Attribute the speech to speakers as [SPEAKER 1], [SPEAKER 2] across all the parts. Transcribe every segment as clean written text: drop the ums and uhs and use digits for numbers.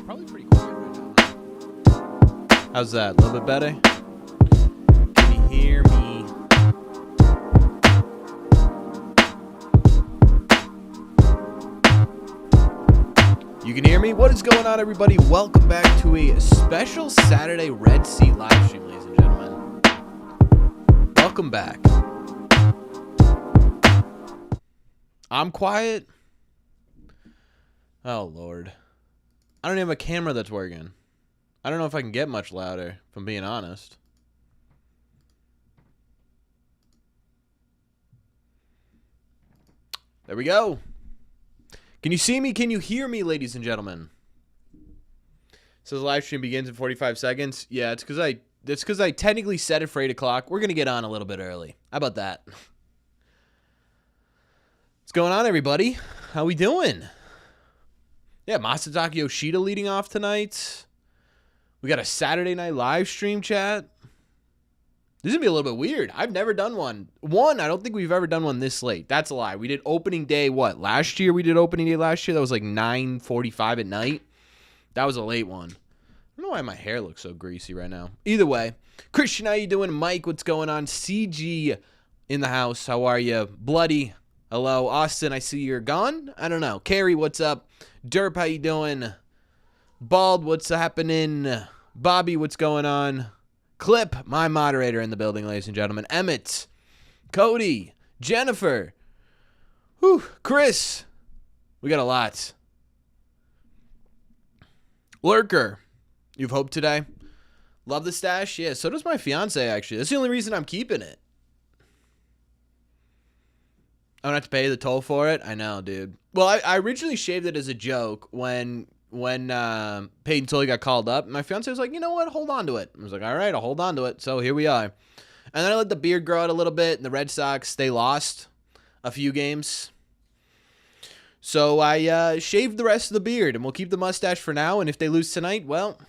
[SPEAKER 1] Probably pretty quiet right now. How's that? A little bit better? Can you hear me? You can hear me? What is going on, everybody? Welcome back to a special Saturday Red Sea live stream, ladies and gentlemen. Welcome back. I'm quiet. Oh, Lord. I don't even have a camera that's working. I don't know if I can get much louder, if I'm being honest. There we go. Can you see me? Can you hear me, ladies and gentlemen? So the live stream begins in 45 seconds. Yeah, it's because I technically set it for 8 o'clock. We're going to get on a little bit early. How about that? What's going on, everybody? How we doing? Yeah, Masataka Yoshida leading off tonight. We got a Saturday night live stream chat. This is going to be a little bit weird. I've never done one. I don't think we've ever done one this late. That's a lie. We did opening day, last year we did opening day last year. That was like 9:45 at night. That was a late one. I don't know why my hair looks so greasy right now. Either way, Christian, how you doing? Mike, what's going on? CG in the house. How are you? Bloody. Hello. Austin, I see you're gone. I don't know. Carrie, what's up? Derp, how you doing? Bald, what's happening? Bobby, what's going on? Clip, my moderator in the building, ladies and gentlemen. Emmett, Cody, Jennifer, Chris. We got a lot. Lurker, you've hope today? Love the stash? Yeah, so does my fiance, actually. That's the only reason I'm keeping it. I don't have to pay the toll for it? I know, dude. Well, I originally shaved it as a joke when Peyton Tully got called up. My fiance was like, you know what? Hold on to it. I was like, all right, I'll hold on to it. So here we are. And then I let the beard grow out a little bit, and the Red Sox, they lost a few games. So I shaved the rest of the beard, and we'll keep the mustache for now. And if they lose tonight, well,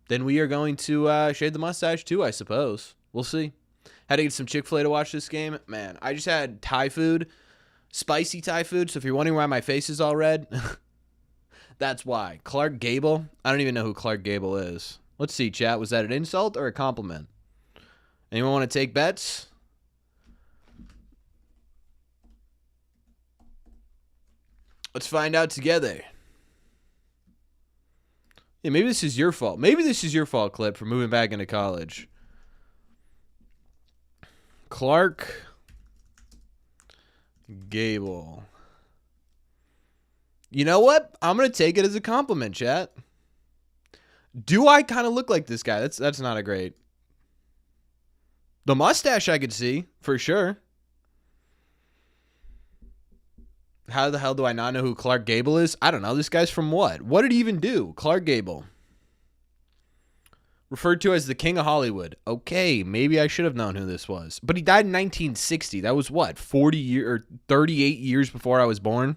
[SPEAKER 1] then we are going to shave the mustache too, I suppose. We'll see. Had to get some Chick-fil-A to watch this game. Man, I just had Thai food, spicy Thai food. So if you're wondering why my face is all red, that's why. Clark Gable. I don't even know who Clark Gable is. Let's see, chat. Was that an insult or a compliment? Anyone want to take bets? Let's find out together. Yeah, maybe this is your fault. Maybe this is your fault, Clip, for moving back into college. Clark Gable. You know what? I'm going to take it as a compliment, chat. Do I kind of look like this guy? That's not a great. The mustache I could see, for sure. How the hell do I not know who Clark Gable is? I don't know. This guy's from what? What did he even do? Clark Gable. Referred to as the King of Hollywood. Okay, maybe I should have known who this was. But he died in 1960. That was what? 38 years before I was born?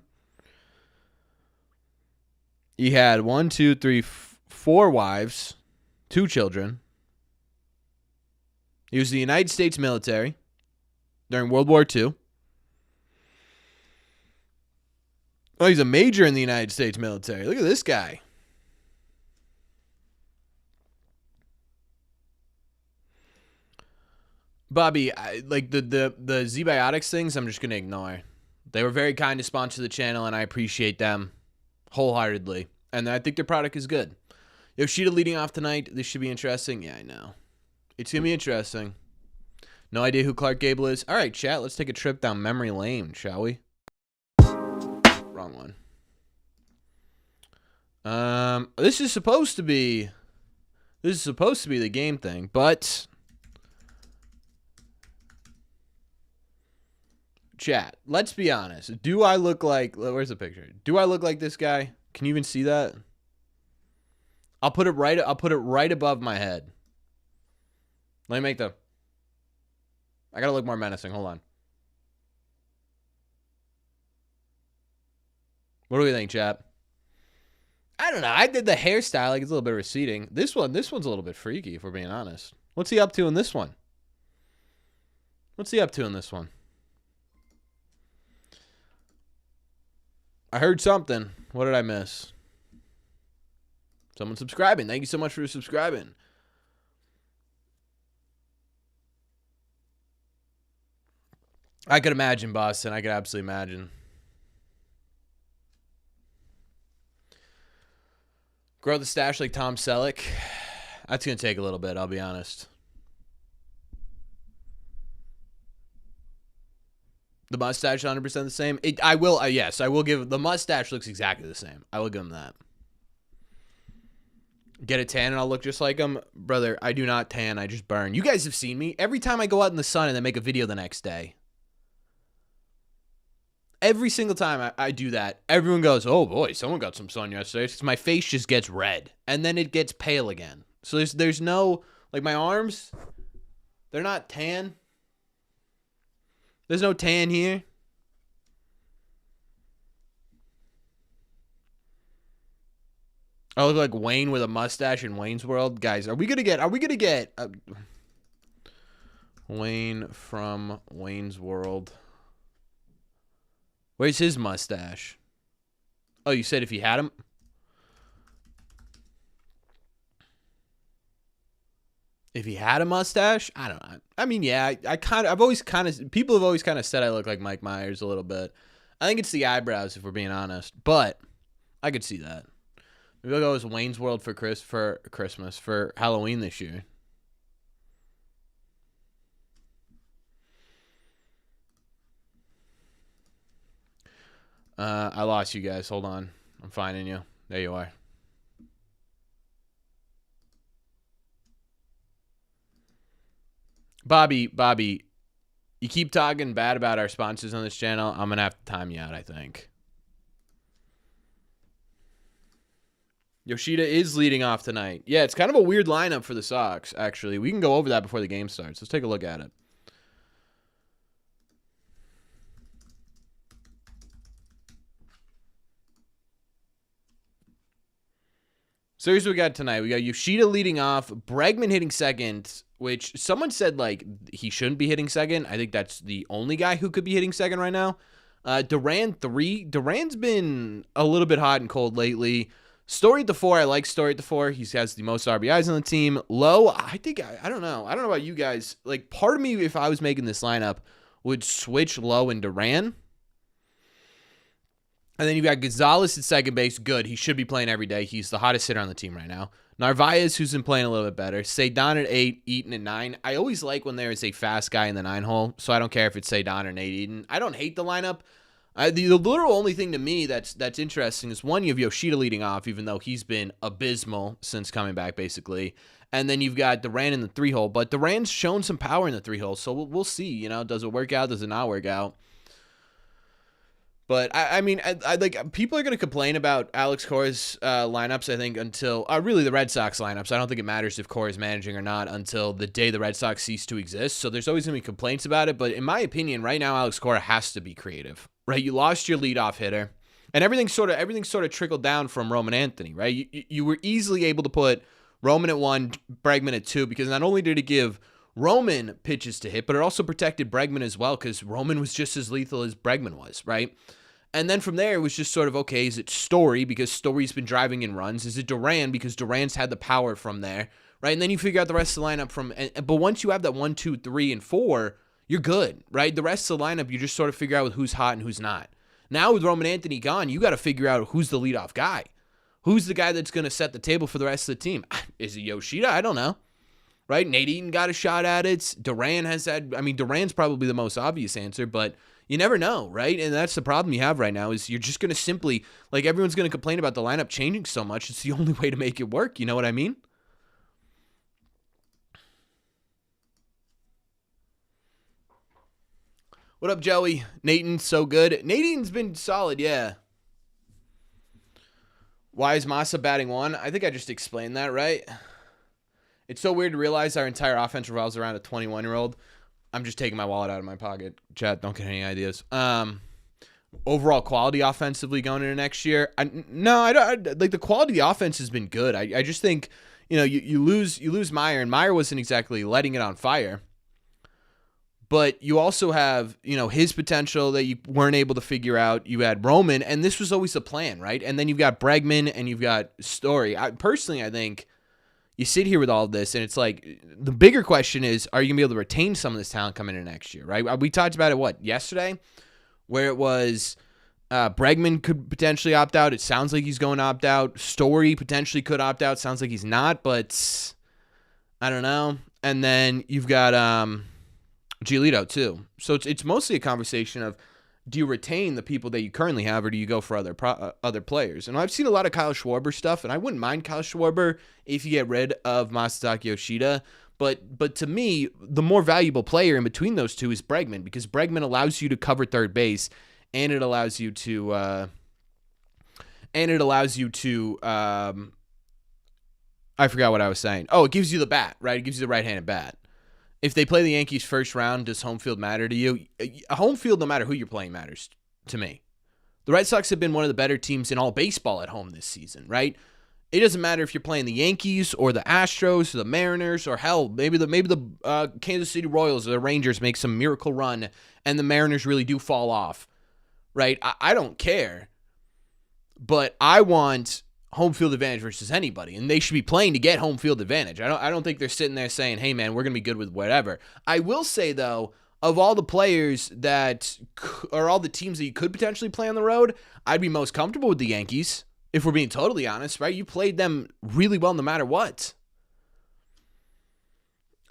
[SPEAKER 1] He had 4 wives, 2 children. He was in the United States military during World War II. Oh, he's a major in the United States military. Look at this guy. Bobby, like the Z-Biotics things, I'm just going to ignore. They were very kind to sponsor the channel, and I appreciate them wholeheartedly. And I think their product is good. Yoshida leading off tonight. This should be interesting. Yeah, I know. It's going to be interesting. No idea who Clark Gable is. All right, chat, let's take a trip down memory lane, shall we? Wrong one. This is supposed to be the game thing, but chat, let's be honest. Do I look like, where's the picture? Do I look like this guy? Can you even see that? I'll put it right above my head. Let me make I gotta look more menacing. Hold on. What do we think, chat? I don't know. I did the hairstyle, like it's a little bit receding. This one's a little bit freaky, if we're being honest. What's he up to in this one? I heard something. What did I miss? Someone subscribing. Thank you so much for subscribing. I could imagine, Boston. I could absolutely imagine. Grow the stash like Tom Selleck. That's going to take a little bit, I'll be honest. The mustache 100% the same? Yes, I will give... The mustache looks exactly the same. I will give him that. Get a tan and I'll look just like him? Brother, I do not tan. I just burn. You guys have seen me. Every time I go out in the sun and then make a video the next day. Every single time I do that, everyone goes, oh boy, someone got some sun yesterday. Because my face just gets red. And then it gets pale again. So there's no... Like my arms, they're not tan. There's no tan here. I look like Wayne with a mustache in Wayne's World. Guys, are we gonna get Wayne from Wayne's World? Where's his mustache? Oh, you said if he had him? If he had a mustache? I don't know. I mean, yeah, people have always kind of said I look like Mike Myers a little bit. I think it's the eyebrows, if we're being honest. But I could see that. Maybe I'll go as Wayne's World for Christmas, for Halloween this year. I lost you guys. Hold on. I'm finding you. There you are. Bobby, you keep talking bad about our sponsors on this channel. I'm going to have to time you out, I think. Yoshida is leading off tonight. Yeah, it's kind of a weird lineup for the Sox, actually. We can go over that before the game starts. Let's take a look at it. So here's what we got tonight. We got Yoshida leading off, Bregman hitting second, which someone said, like, he shouldn't be hitting second. I think that's the only guy who could be hitting second right now. Duran, 3. Duran's been a little bit hot and cold lately. Story at the 4. I like Story at the 4. He has the most RBIs on the team. Low, I don't know. I don't know about you guys. Like, part of me, if I was making this lineup, would switch Low and Duran. And then you've got Gonzalez at second base. Good. He should be playing every day. He's the hottest hitter on the team right now. Narvaez, who's been playing a little bit better. Cedon at 8, Eaton at 9. I always like when there is a fast guy in the 9 hole, so I don't care if it's Cedon or Nate Eaton. I don't hate the lineup. The literal only thing to me that's interesting is, one, you have Yoshida leading off, even though he's been abysmal since coming back, basically. And then you've got Duran in the 3 hole. But Duran's shown some power in the 3 hole, so we'll see. You know, does it work out? Does it not work out? But, I mean, I like, people are going to complain about Alex Cora's lineups, I think, until really the Red Sox lineups. I don't think it matters if Cora is managing or not until the day the Red Sox cease to exist. So there's always going to be complaints about it. But in my opinion, right now, Alex Cora has to be creative, right? You lost your leadoff hitter, and everything sort of trickled down from Roman Anthony, right? You were easily able to put Roman at 1, Bregman at 2, because not only did it give Roman pitches to hit, but it also protected Bregman as well, because Roman was just as lethal as Bregman was, right? And then from there, it was just sort of, okay, is it Story, because Story's been driving in runs? Is it Duran, because Duran's had the power from there, right? And then you figure out the rest of the lineup but once you have that 1, 2, 3, and 4, you're good, right? The rest of the lineup, you just sort of figure out who's hot and who's not. Now with Roman Anthony gone, you got to figure out who's the leadoff guy. Who's the guy that's going to set the table for the rest of the team? Is it Yoshida? I don't know. Right? Nate Eaton got a shot at it. Duran has had, I mean, Duran's probably the most obvious answer, but you never know, right? And that's the problem you have right now is you're just going to simply, like, everyone's going to complain about the lineup changing so much. It's the only way to make it work. You know what I mean? What up, Joey? Nathan's so good. Nathan's been solid, yeah. Why is Massa batting 1? I think I just explained that, right? It's so weird to realize our entire offense revolves around a 21-year-old. I'm just taking my wallet out of my pocket. Chat, don't get any ideas. Overall quality offensively going into next year. I don't like the quality of the offense has been good. I just think, you know, you lose Meyer, and Meyer wasn't exactly letting it on fire. But you also have, his potential that you weren't able to figure out. You had Roman, and this was always the plan, right? And then you've got Bregman, and you've got Story. Personally, I think you sit here with all of this, and it's like the bigger question is, are you going to be able to retain some of this talent coming into next year, right? We talked about it, yesterday? Where it was Bregman could potentially opt out. It sounds like he's going to opt out. Story potentially could opt out. Sounds like he's not, but I don't know. And then you've got Giolito too. So it's mostly a conversation of, do you retain the people that you currently have, or do you go for other players? And I've seen a lot of Kyle Schwarber stuff, and I wouldn't mind Kyle Schwarber if you get rid of Masataka Yoshida. But to me, the more valuable player in between those two is Bregman, because Bregman allows you to cover third base, and it allows you to I forgot what I was saying. Oh, it gives you the bat, right? It gives you the right-handed bat. If they play the Yankees first round, does home field matter to you? Home field, no matter who you're playing, matters to me. The Red Sox have been one of the better teams in all baseball at home this season, right? It doesn't matter if you're playing the Yankees or the Astros or the Mariners, or hell, maybe the Kansas City Royals or the Rangers make some miracle run and the Mariners really do fall off, right? I don't care, but I want home field advantage versus anybody, and they should be playing to get home field advantage. I don't think they're sitting there saying, hey man, we're going to be good with whatever. I will say though, of all the players that, or all the teams that you could potentially play on the road, I'd be most comfortable with the Yankees, if we're being totally honest, right? You played them really well no matter what.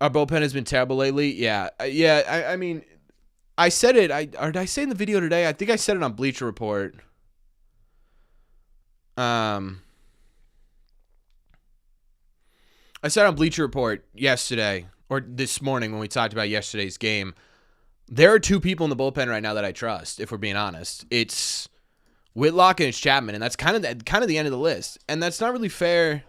[SPEAKER 1] Our bullpen has been terrible lately. Yeah. I mean, I said it. Or did I say in the video today? I think I said it on Bleacher Report. I said on Bleacher Report yesterday, or this morning when we talked about yesterday's game, there are two people in the bullpen right now that I trust, if we're being honest. It's Whitlock and it's Chapman, and that's kind of the end of the list. And that's not really fair.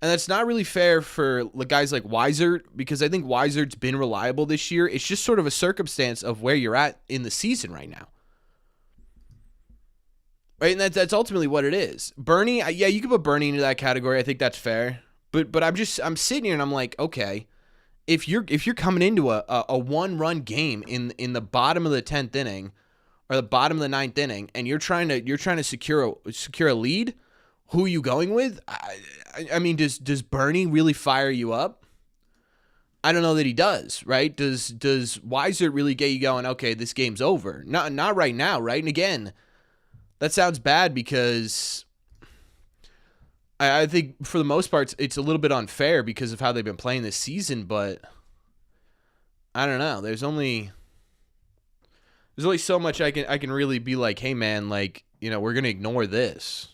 [SPEAKER 1] And that's not really fair for guys like Weissert, because I think Weissert's been reliable this year. It's just sort of a circumstance of where you're at in the season right now. Right, and that's ultimately what it is. Bernie, yeah, you can put Bernie into that category. I think that's fair. But I'm sitting here and I'm like, okay, if you're coming into a 1-run game in the bottom of the 10th inning or the bottom of the 9th inning, and you're trying to secure a lead, who are you going with? I mean, does Bernie really fire you up? I don't know that he does, right? Does Weissert really get you going, okay, this game's over? Not right now, right? And again, that sounds bad because I think for the most part it's a little bit unfair because of how they've been playing this season, but I don't know. There's only so much I can really be like, hey man, like, we're gonna ignore this,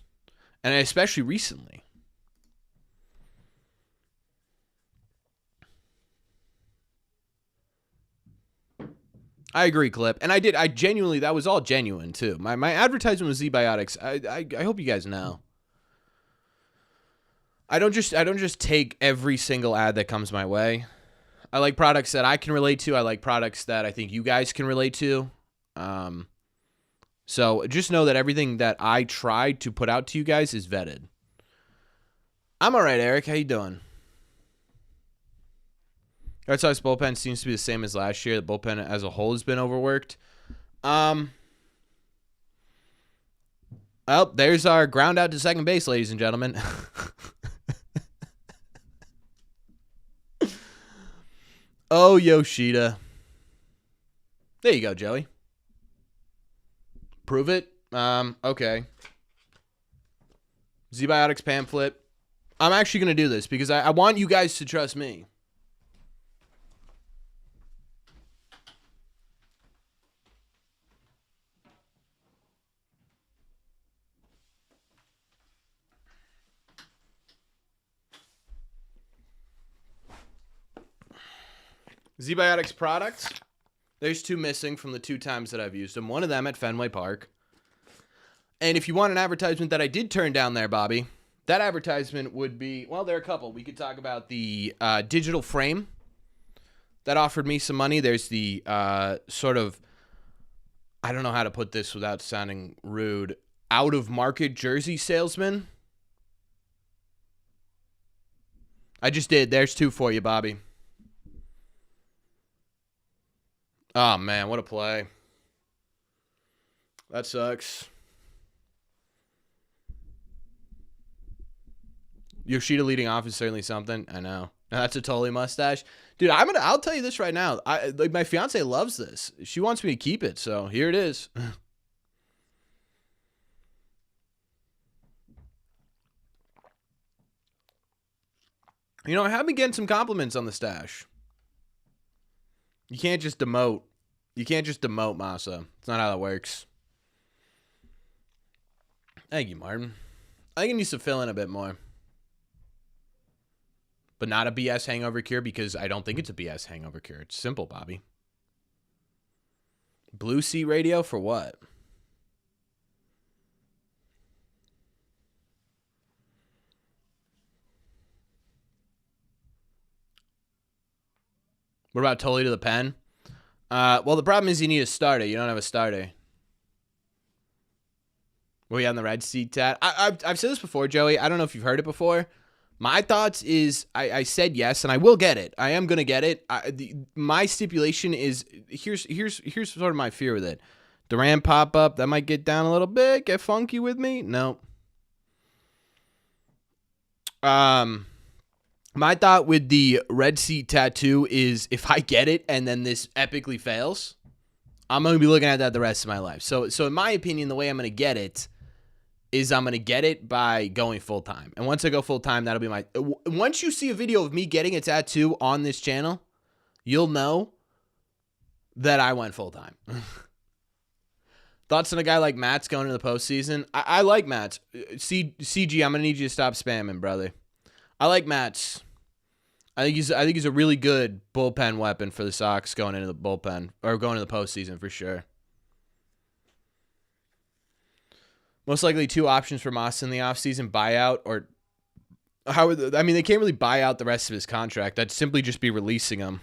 [SPEAKER 1] and especially recently. I agree, Clip, and I genuinely, that was all genuine too. My advertisement was Z-Biotics. I hope you guys know. I don't just take every single ad that comes my way. I like products that I can relate to. I like products that I think you guys can relate to. So just know that everything that I try to put out to you guys is vetted. I'm all right, Eric. How you doing? Red Sox bullpen seems to be the same as last year. The bullpen as a whole has been overworked. Well, there's our ground out to second base, ladies and gentlemen. Oh, Yoshida. There you go, Joey. Prove it. Okay. Z-Biotics pamphlet. I'm actually going to do this because I want you guys to trust me. Z-Biotics products. There's two missing from the 2 times that I've used them. One of them at Fenway Park. And if you want an advertisement that I did turn down there, Bobby, that advertisement would be, well, there are a couple. We could talk about the digital frame that offered me some money. There's the sort of, I don't know how to put this without sounding rude, out-of-market jersey salesman. I just did. There's 2 for you, Bobby. Oh, man, what a play. That sucks. Yoshida leading off is certainly something. I know. That's a totally mustache. Dude, I'll tell you this right now. My fiance loves this. She wants me to keep it, so here it is. You know, I have been getting some compliments on the stash. You can't just demote. You can't just demote Masa. It's not how that works. Thank you, Martin. I think it needs to fill in a bit more. But not a BS hangover cure, because I don't think it's a BS hangover cure. It's simple, Bobby. Blue Sea Radio for what? What about Tully to the pen? Well, the problem is you need a starter. You don't have a starter. Were you on the red seat, Tat? I've said this before, Joey. I don't know if you've heard it before. My thoughts is I said yes, and I will get it. I am gonna get it. My stipulation is here's sort of my fear with it. Duran pop up, that might get down a little bit, get funky with me. No. My thought with the red seat tattoo is if I get it and then this epically fails, I'm gonna be looking at that the rest of my life. So in my opinion, the way I'm gonna get it is I'm going to get it by going full-time. And once I go full-time, that'll be my... Once you see a video of me getting a tattoo on this channel, you'll know that I went full-time. Thoughts on a guy like Matt's going into the postseason? I like Matt's. CG, I'm going to need you to stop spamming, brother. I like Matt's. I think he's a really good bullpen weapon for the Sox going into the bullpen, or going into the postseason for sure. Most likely two options for Moss in the offseason, buyout or they can't really buy out the rest of his contract. That'd simply just be releasing him.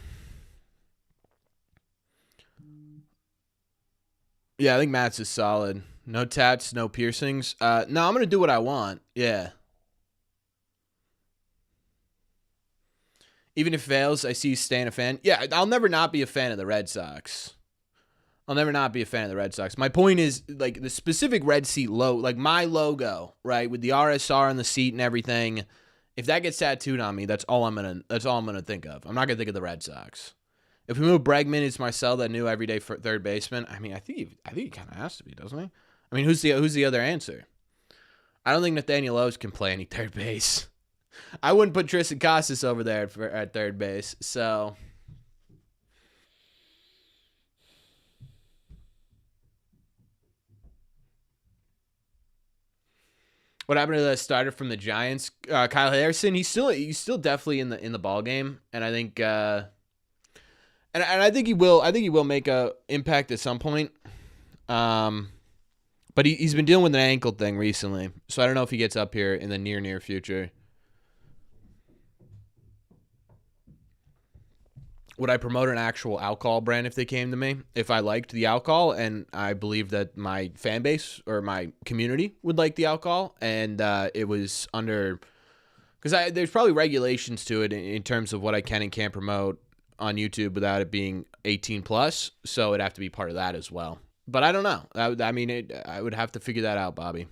[SPEAKER 1] Yeah, I think Matt's is solid. No tats, no piercings. No, I'm going to do what I want. Yeah. Even if it fails, I see you staying a fan. Yeah, I'll never not be a fan of the Red Sox. I'll never not be a fan of the Red Sox. My point is, like, the specific red seat like my logo, right, with the RSR on the seat and everything. If that gets tattooed on me, that's all I'm gonna think of. I'm not gonna think of the Red Sox. If we move Bregman, it's Marcel, that new everyday third baseman. I mean, I think he kind of has to be, doesn't he? I mean, who's the other answer? I don't think Nathaniel Lowe's can play any third base. I wouldn't put Tristan Casas over there at third base. So. What happened to the starter from the Giants? Kyle Harrison. He's still definitely in the ball game, and I think and I think he will. I think he will make a impact at some point. But he's been dealing with an ankle thing recently, so I don't know if he gets up here in the near future. Would I promote an actual alcohol brand if they came to me? If I liked the alcohol and I believed that my fan base or my community would like the alcohol, and it was under... Because there's probably regulations to it in terms of what I can and can't promote on YouTube without it being 18 plus, so it'd have to be part of that as well. But I don't know. I would have to figure that out, Bobby.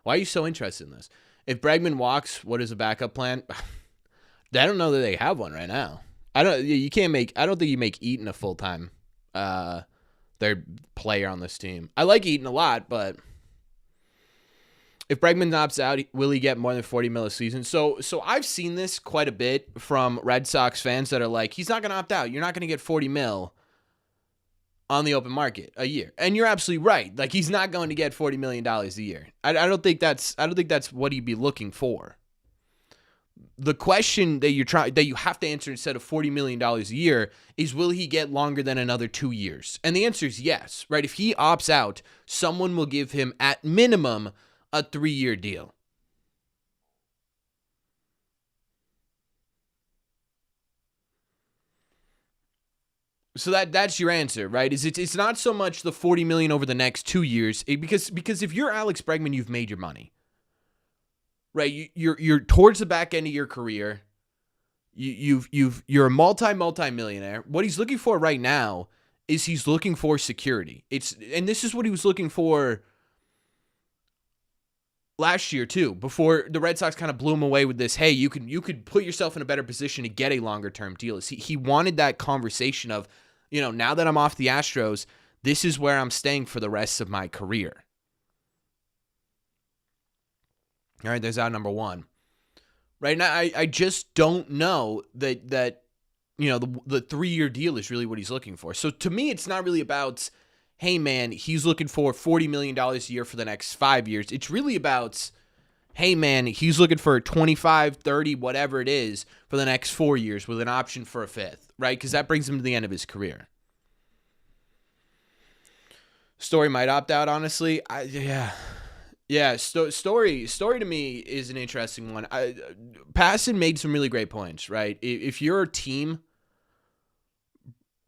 [SPEAKER 1] Why are you so interested in this? If Bregman walks, what is a backup plan? I don't know that they have one right now. I don't think you make Eaton a full-time their player on this team. I like Eaton a lot, but if Bregman opts out, will he get more than 40 mil a season? So I've seen this quite a bit from Red Sox fans that are like, he's not going to opt out. You're not going to get 40 mil on the open market a year. And you're absolutely right. Like, he's not going to get $40 million a year. I don't think that's what he'd be looking for. The question that you have to answer instead of $40 million a year is, will he get longer than another 2 years? And the answer is yes, right? If he opts out, someone will give him at minimum a 3-year deal. So that's your answer, right? It's not so much the $40 million over the next 2 years, because if you're Alex Bregman, you've made your money. Right, you're towards the back end of your career. You're a multi-millionaire. What he's looking for right now is he's looking for security. And this is what he was looking for last year too, before the Red Sox kind of blew him away with this, hey, you could put yourself in a better position to get a longer-term deal. He wanted that conversation of, now that I'm off the Astros, this is where I'm staying for the rest of my career. All right, there's out number one. Right now, I just don't know that the 3-year deal is really what he's looking for. So to me, it's not really about, hey, man, he's looking for $40 million a year for the next 5 years. It's really about, hey, man, he's looking for 25, 30, whatever it is for the next 4 years with an option for a fifth, right? Because that brings him to the end of his career. Story might opt out, honestly. Yeah, Story to me is an interesting one. Passan made some really great points, right? If you're a team,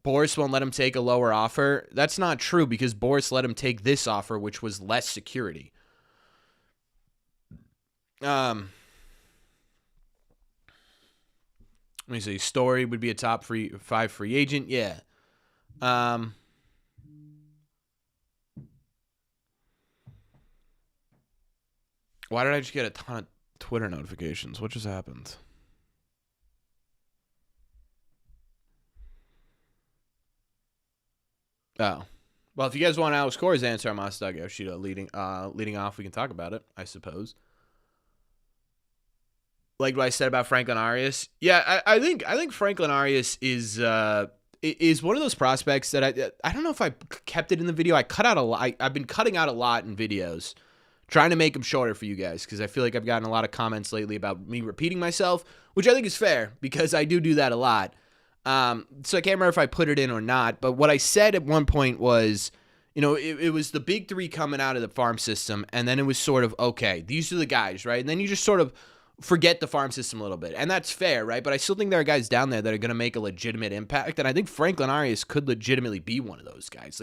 [SPEAKER 1] Boris won't let him take a lower offer. That's not true because Boris let him take this offer, which was less security. Let me see. Story would be a top 5 free agent. Yeah. Why did I just get a ton of Twitter notifications? What just happened? Oh. Well, if you guys want Alex Cora's answer on Mustache Yoshida leading off, we can talk about it, I suppose. Like what I said about Franklin Arias. Yeah, I think Franklin Arias is one of those prospects that I don't know if I kept it in the video. I cut out a lot. I've been cutting out a lot in videos, trying to make them shorter for you guys because I feel like I've gotten a lot of comments lately about me repeating myself, which I think is fair because I do that a lot. So I can't remember if I put it in or not, but what I said at one point was, it was the big three coming out of the farm system, and then it was sort of, okay, these are the guys, right? And then you just sort of forget the farm system a little bit, and that's fair, right? But I still think there are guys down there that are going to make a legitimate impact, and I think Franklin Arias could legitimately be one of those guys.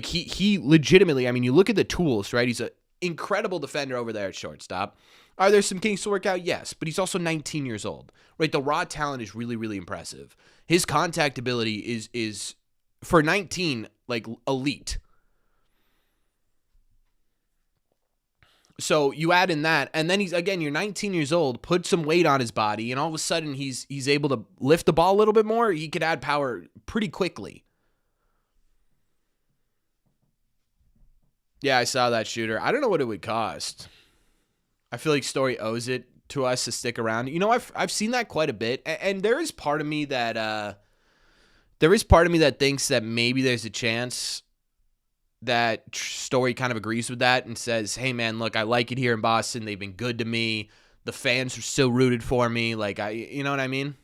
[SPEAKER 1] He legitimately, I mean, you look at the tools, right? He's an incredible defender over there at shortstop. Are there some kinks to work out? Yes, but he's also 19 years old, right? The raw talent is really, really impressive. His contact ability is for 19, elite. So you add in that, and then you're 19 years old, put some weight on his body, and all of a sudden he's able to lift the ball a little bit more. He could add power pretty quickly. Yeah, I saw that shooter. I don't know what it would cost. I feel like Story owes it to us to stick around. I've seen that quite a bit, and there is part of me that thinks that maybe there's a chance that Story kind of agrees with that and says, "Hey man, look, I like it here in Boston. They've been good to me. The fans are still rooted for me. You know what I mean?"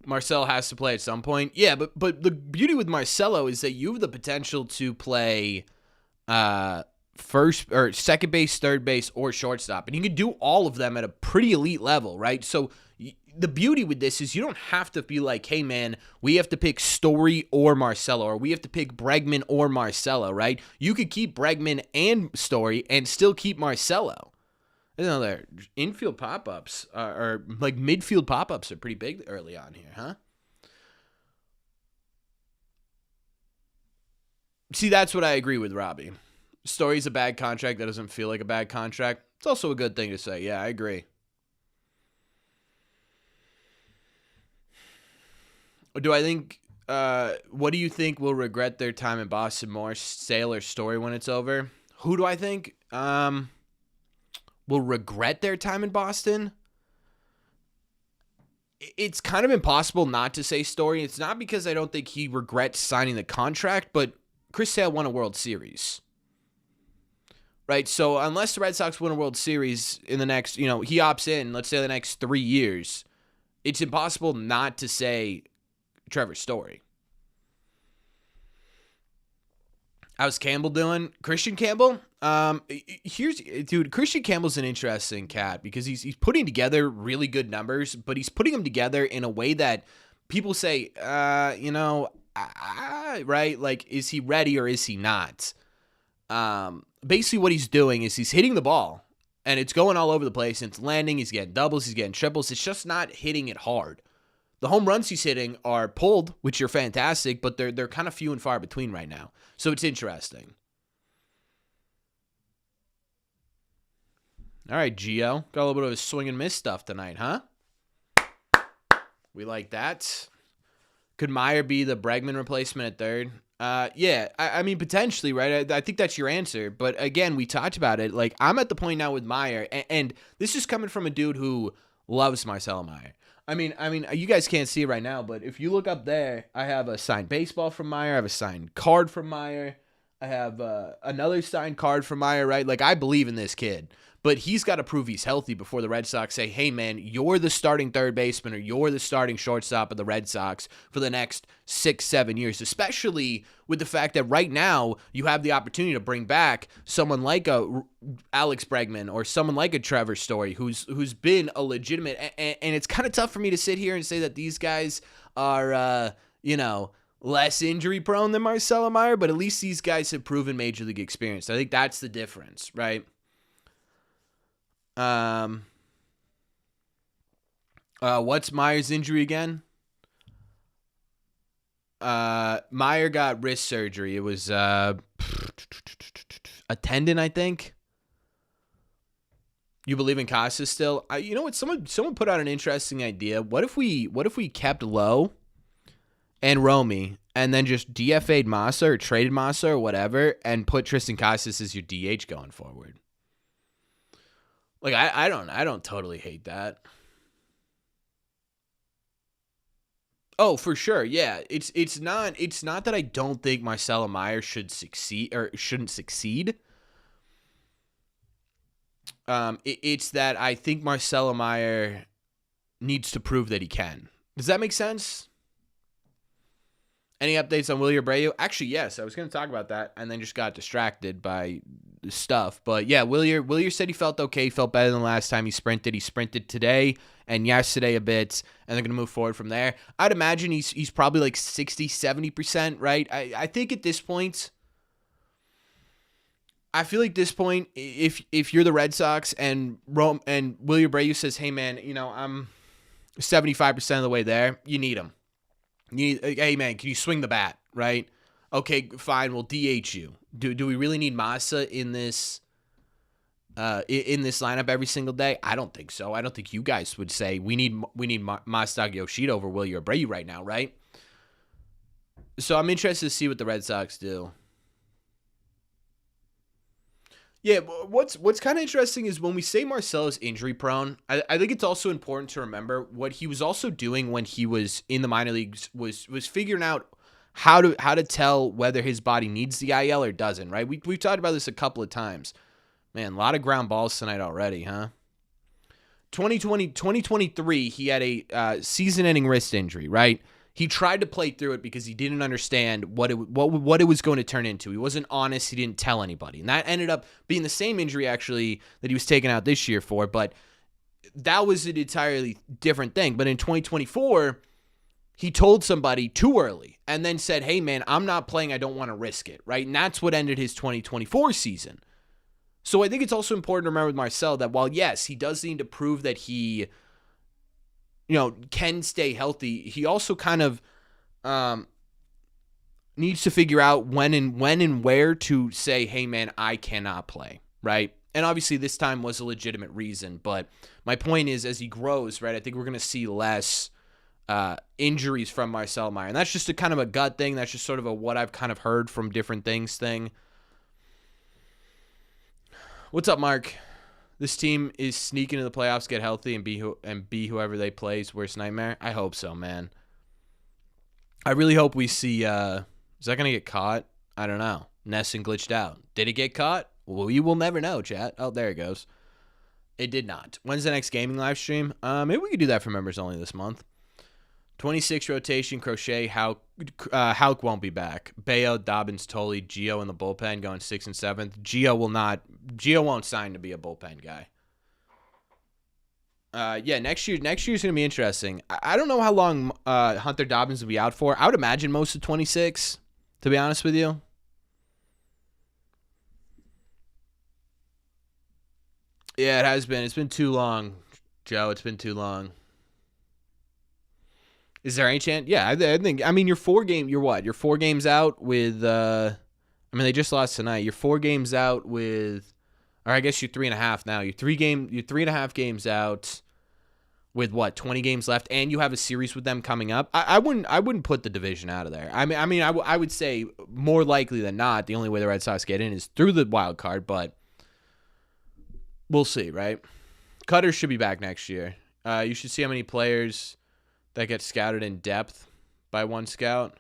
[SPEAKER 1] Marcelo has to play at some point. Yeah, but the beauty with Marcelo is that you have the potential to play first or second base, third base, or shortstop. And you can do all of them at a pretty elite level, right? So the beauty with this is you don't have to be like, hey, man, we have to pick Story or Marcelo, or we have to pick Bregman or Marcelo, right? You could keep Bregman and Story and still keep Marcelo. I don't know, their infield pop-ups or midfield pop-ups are pretty big early on here, huh? See, that's what I agree with Robbie. Story's a bad contract. That doesn't feel like a bad contract. It's also a good thing to say. Yeah, I agree. Do I think, what do you think will regret their time in Boston more, Sale or Story when it's over? Who do I think will regret their time in Boston? It's kind of impossible not to say Story. It's not because I don't think he regrets signing the contract, but Chris Sale won a World Series. Right? So unless the Red Sox win a World Series in the next, he opts in, let's say the next 3 years, it's impossible not to say Trevor Story. How's Campbell doing? Christian Campbell? Christian Campbell's an interesting cat because he's putting together really good numbers, but he's putting them together in a way that people say, right? Like, is he ready or is he not? Basically what he's doing is he's hitting the ball, And it's going all over the place. It's landing. He's getting doubles. He's getting triples. It's just not hitting it hard. The home runs he's hitting are pulled, which are fantastic, but they're kind of few and far between right now. So it's interesting. All right, Gio. Got a little bit of a swing and miss stuff tonight, huh? We like that. Could Meyer be the Bregman replacement at third? Yeah, I mean, potentially, right? I think that's your answer. But again, we talked about it. Like, I'm at the point now with Meyer, and this is coming from a dude who loves Marcelo Meyer. I mean, you guys can't see it right now, but if you look up there, I have a signed baseball from Meyer. I have a signed card from Meyer. I have another signed card from Meyer, right? Like, I believe in this kid. But he's got to prove he's healthy before the Red Sox say, hey, man, you're the starting third baseman or you're the starting shortstop of the Red Sox for the next 6-7 years, especially with the fact that right now you have the opportunity to bring back someone like a Alex Bregman or someone like a Trevor Story who's been a legitimate – and it's kind of tough for me to sit here and say that these guys are, less injury prone than Marcelo Meyer, but at least these guys have proven major league experience. I think that's the difference, right? What's Meyer's injury again? Meyer got wrist surgery. It was a tendon, I think. You believe in Casas still? You know what? Someone put out an interesting idea. What if we kept Lowe and Romy and then just DFA'd Massa or traded Massa or whatever and put Tristan Casas as your DH going forward? Like, I don't totally hate that. Oh, for sure. Yeah. It's not that I don't think Marcelo Meyer should succeed or shouldn't succeed. It's that I think Marcelo Meyer needs to prove that he can. Does that make sense? Any updates on Wilyer Abreu? Actually, yes. I was going to talk about that and then just got distracted by stuff. But yeah, Wilyer said he felt okay. He felt better than last time he sprinted. He sprinted today and yesterday a bit, and they're going to move forward from there. I'd imagine he's probably like 60, 70%, right? I think at this point, I feel like this point, if you're the Red Sox and Wilyer Abreu says, hey, man, I'm 75% of the way there, you need him. Hey, man, can you swing the bat, right? Okay, fine, we'll DH you. Do we really need Massa in this lineup every single day? I don't think so. I don't think you guys would say we need Masataka Yoshida over Wilyer Abreu right now, right? So I'm interested to see what the Red Sox do. Yeah, what's kind of interesting is when we say Marcelo's injury prone, I think it's also important to remember what he was also doing when he was in the minor leagues was figuring out how to tell whether his body needs the IL or doesn't, right? We've talked about this a couple of times. Man, a lot of ground balls tonight already, huh? 2023, he had a season-ending wrist injury, right? He tried to play through it because he didn't understand what it was going to turn into. He wasn't honest. He didn't tell anybody. And that ended up being the same injury, actually, that he was taken out this year for. But that was an entirely different thing. But in 2024, he told somebody too early and then said, hey, man, I'm not playing. I don't want to risk it, right? And that's what ended his 2024 season. So I think it's also important to remember with Marcel that while, yes, he does need to prove that he can stay healthy, he also kind of needs to figure out when and where to say, hey, man, I cannot play, right? And obviously this time was a legitimate reason, but my point is as he grows, right, I think we're going to see less injuries from Marcelo Meyer. And that's just a kind of a gut thing. That's just sort of a what I've kind of heard from different things thing. What's up, Mark? This team is sneaking into the playoffs, get healthy, and be whoever they play's worst nightmare. I hope so, man. I really hope we see. Is that gonna get caught? I don't know. Nesson glitched out. Did it get caught? Well, you will never know, chat. Oh, there it goes. It did not. When's the next gaming live stream? Maybe we could do that for members only this month. 26 rotation, Crochet, Houck won't be back. Bayo, Dobbins, Tolley, Gio in the bullpen going 6th and 7th. Gio won't sign to be a bullpen guy. Yeah, next year's going to be interesting. I don't know how long Hunter Dobbins will be out for. I would imagine most of 26, to be honest with you. Yeah, it has been. It's been too long, Joe. It's been too long. Is there any chance? Yeah, I think. I mean, you're 4 game. You're what? You're 4 games out with. I mean, they just lost tonight. You're 4 games out with, or I guess you're 3.5 now. You're 3.5 games out with what? 20 games left, and you have a series with them coming up. I wouldn't put the division out of there. I would say more likely than not, the only way the Red Sox get in is through the wild card, but we'll see, right? Cutter should be back next year. You should see how many players that get scouted in depth by one scout.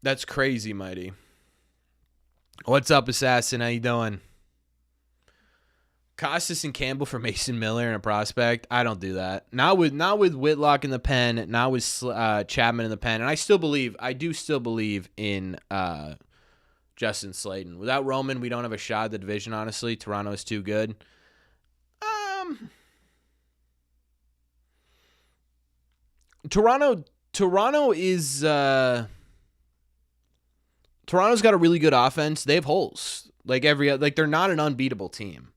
[SPEAKER 1] That's crazy, Mighty. What's up, Assassin? How you doing? Costas and Campbell for Mason Miller and a prospect. I don't do that. Not with Whitlock in the pen. Not with Chapman in the pen. And I do still believe in Justin Slayton. Without Roman, we don't have a shot at the division. Honestly, Toronto is too good. Toronto is Toronto's got a really good offense. They have holes. Like they're not an unbeatable team.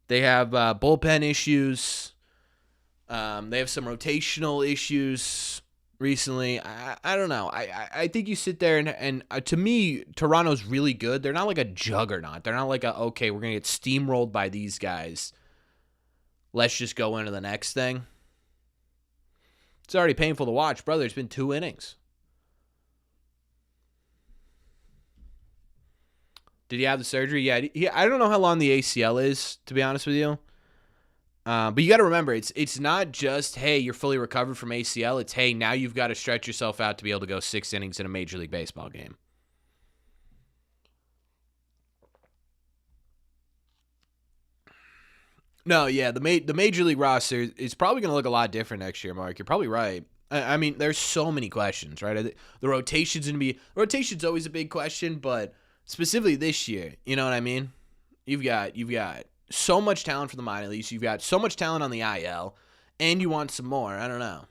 [SPEAKER 1] They have bullpen issues. They have some rotational issues recently. I don't know. I think you sit there and to me, Toronto's really good. They're not like a juggernaut. They're not like okay, we're going to get steamrolled by these guys. Let's just go into the next thing. It's already painful to watch, brother. It's been 2 innings. Did he have the surgery? Yeah. I don't know how long the ACL is, to be honest with you. But you got to remember, it's not just, hey, you're fully recovered from ACL. It's, hey, now you've got to stretch yourself out to be able to go 6 innings in a Major League Baseball game. No, yeah, the Major League roster is probably going to look a lot different next year, Mark. You're probably right. I mean, there's so many questions, right? The rotation's always a big question, but specifically this year, you know what I mean? You've got so much talent for the minor leagues. You've got so much talent on the IL, and you want some more. I don't know.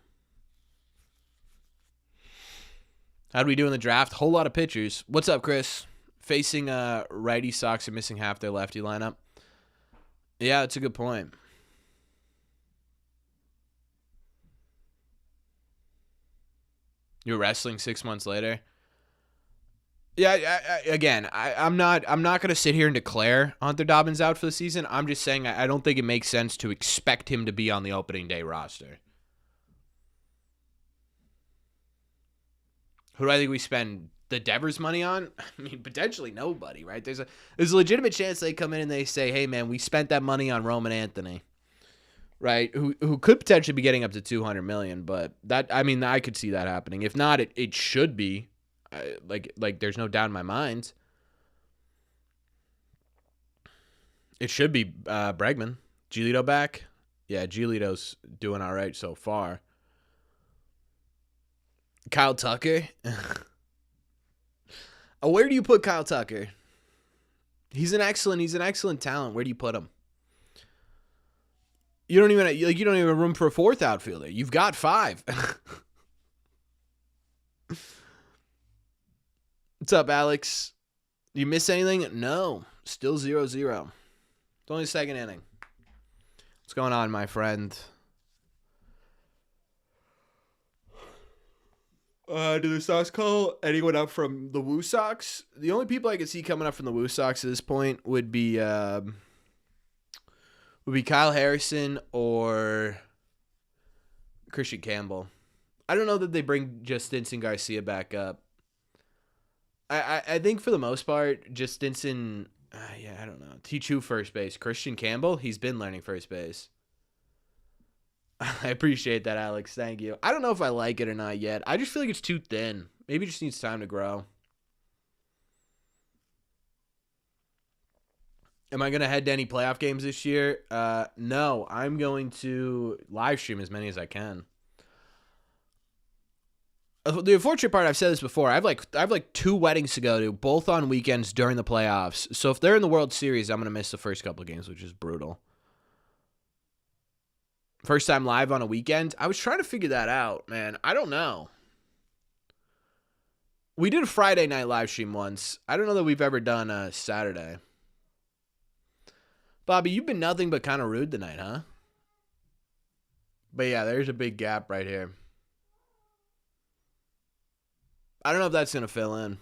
[SPEAKER 1] How do we do in the draft? Whole lot of pitchers. What's up, Chris? Facing righty Sox are missing half their lefty lineup. Yeah, that's a good point. You're wrestling 6 months later. Yeah, I'm not going to sit here and declare Hunter Dobbins out for the season. I'm just saying I don't think it makes sense to expect him to be on the opening day roster. Who do I think we spend the Devers money on? I mean, potentially nobody, right? There's a legitimate chance they come in and they say, hey, man, we spent that money on Roman Anthony, right? Who could potentially be getting up to $200 million, but I could see that happening. If not, it should be. Like there's no doubt in my mind. It should be Bregman. Giolito back? Yeah, Giolito's doing all right so far. Kyle Tucker? Where do you put Kyle Tucker? He's an excellent talent. Where do you put him? You don't even have room for a 4th outfielder. You've got 5. What's up, Alex? You miss anything? No. Still 0-0. It's only the 2nd inning. What's going on, my friend? Do the Sox call anyone up from the Woo Sox? The only people I could see coming up from the Woo Sox at this point would be Kyle Harrison or Christian Campbell. I don't know that they bring just Stinson Garcia back up. I think for the most part, just Stinson, I don't know. Teach who first base? Christian Campbell? He's been learning first base. I appreciate that, Alex. Thank you. I don't know if I like it or not yet. I just feel like it's too thin. Maybe it just needs time to grow. Am I going to head to any playoff games this year? No. I'm going to live stream as many as I can. The unfortunate part, I've said this before, I have like 2 weddings to go to, both on weekends during the playoffs. So if they're in the World Series, I'm going to miss the first couple of games, which is brutal. First time live on a weekend? I was trying to figure that out, man. I don't know. We did a Friday night live stream once. I don't know that we've ever done a Saturday. Bobby, you've been nothing but kind of rude tonight, huh? But yeah, there's a big gap right here. I don't know if that's going to fill in.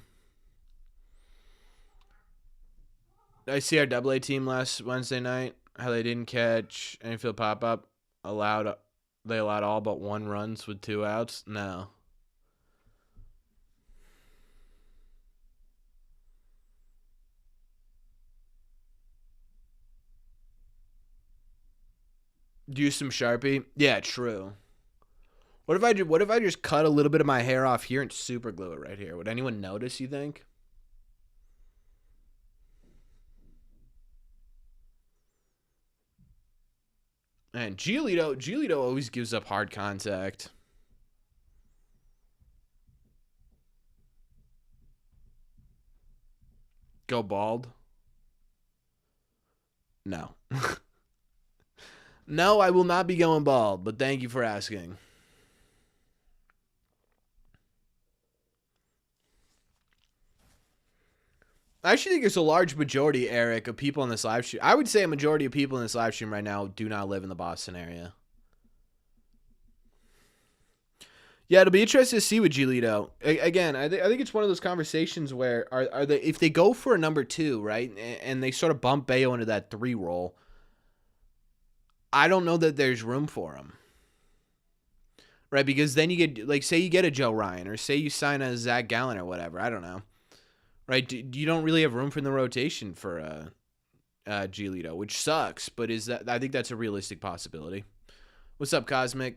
[SPEAKER 1] I see our AA team last Wednesday night, how they didn't catch any field pop-up. They allowed all but 1 runs with 2 outs? No. Use some Sharpie? Yeah, true. What if I just cut a little bit of my hair off here and super glue it right here? Would anyone notice, you think? And Giolito always gives up hard contact. Go bald? No. No, I will not be going bald, but thank you for asking. I actually think it's a large majority, Eric, of people in this live stream. I would say a majority of people in this live stream right now do not live in the Boston area. Yeah, it'll be interesting to see with Giolito. Again, I think it's one of those conversations where are they, if they go for a number 2, right, and they sort of bump Bayo into that 3 role, I don't know that there's room for him. Right, because then you get, like, say you get a Joe Ryan, or say you sign a Zach Gallen or whatever. I don't know. Right, you don't really have room for the rotation for Giolito, which sucks, but I think that's a realistic possibility. What's up, Cosmic?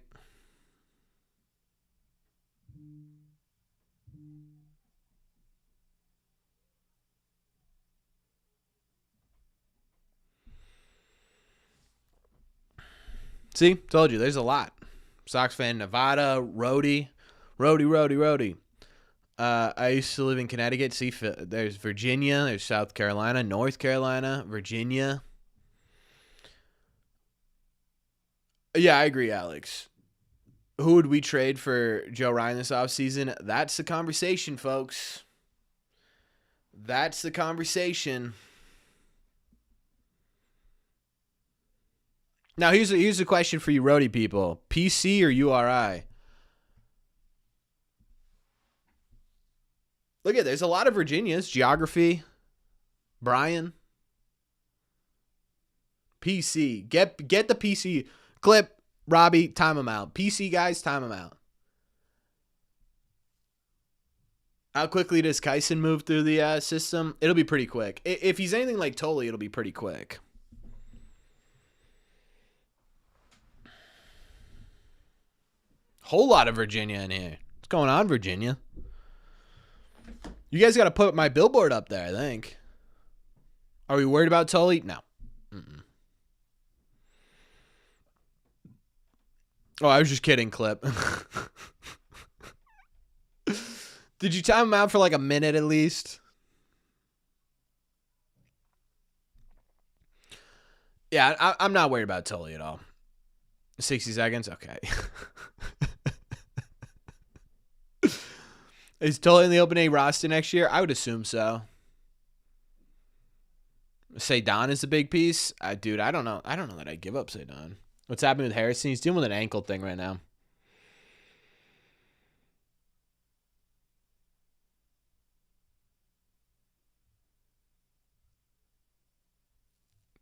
[SPEAKER 1] See, told you, there's a lot. Sox fan, Nevada, Rhodey. I used to live in Connecticut. See, there's Virginia, there's South Carolina, North Carolina, Virginia. Yeah, I agree, Alex. Who would we trade for Joe Ryan this offseason? That's the conversation, folks. That's the conversation. Now, here's a question for you roadie people. PC or URI? Look at, there's a lot of Virginias. Geography. Brian. PC. Get the PC. Clip. Robbie, time him out. PC guys, time him out. How quickly does Kyson move through the system? It'll be pretty quick. If he's anything like Tolley, it'll be pretty quick. Whole lot of Virginia in here. What's going on, Virginia? You guys got to put my billboard up there, I think. Are we worried about Tully? No. Mm-mm. Oh, I was just kidding, Clip. Did you time him out for like a minute at least? Yeah, I'm not worried about Tully at all. 60 seconds? Okay. Is Tully in the opening roster next year? I would assume so. Say Don is a big piece. Dude, I don't know. I don't know that I'd give up Say Don. What's happening with Harrison? He's dealing with an ankle thing right now.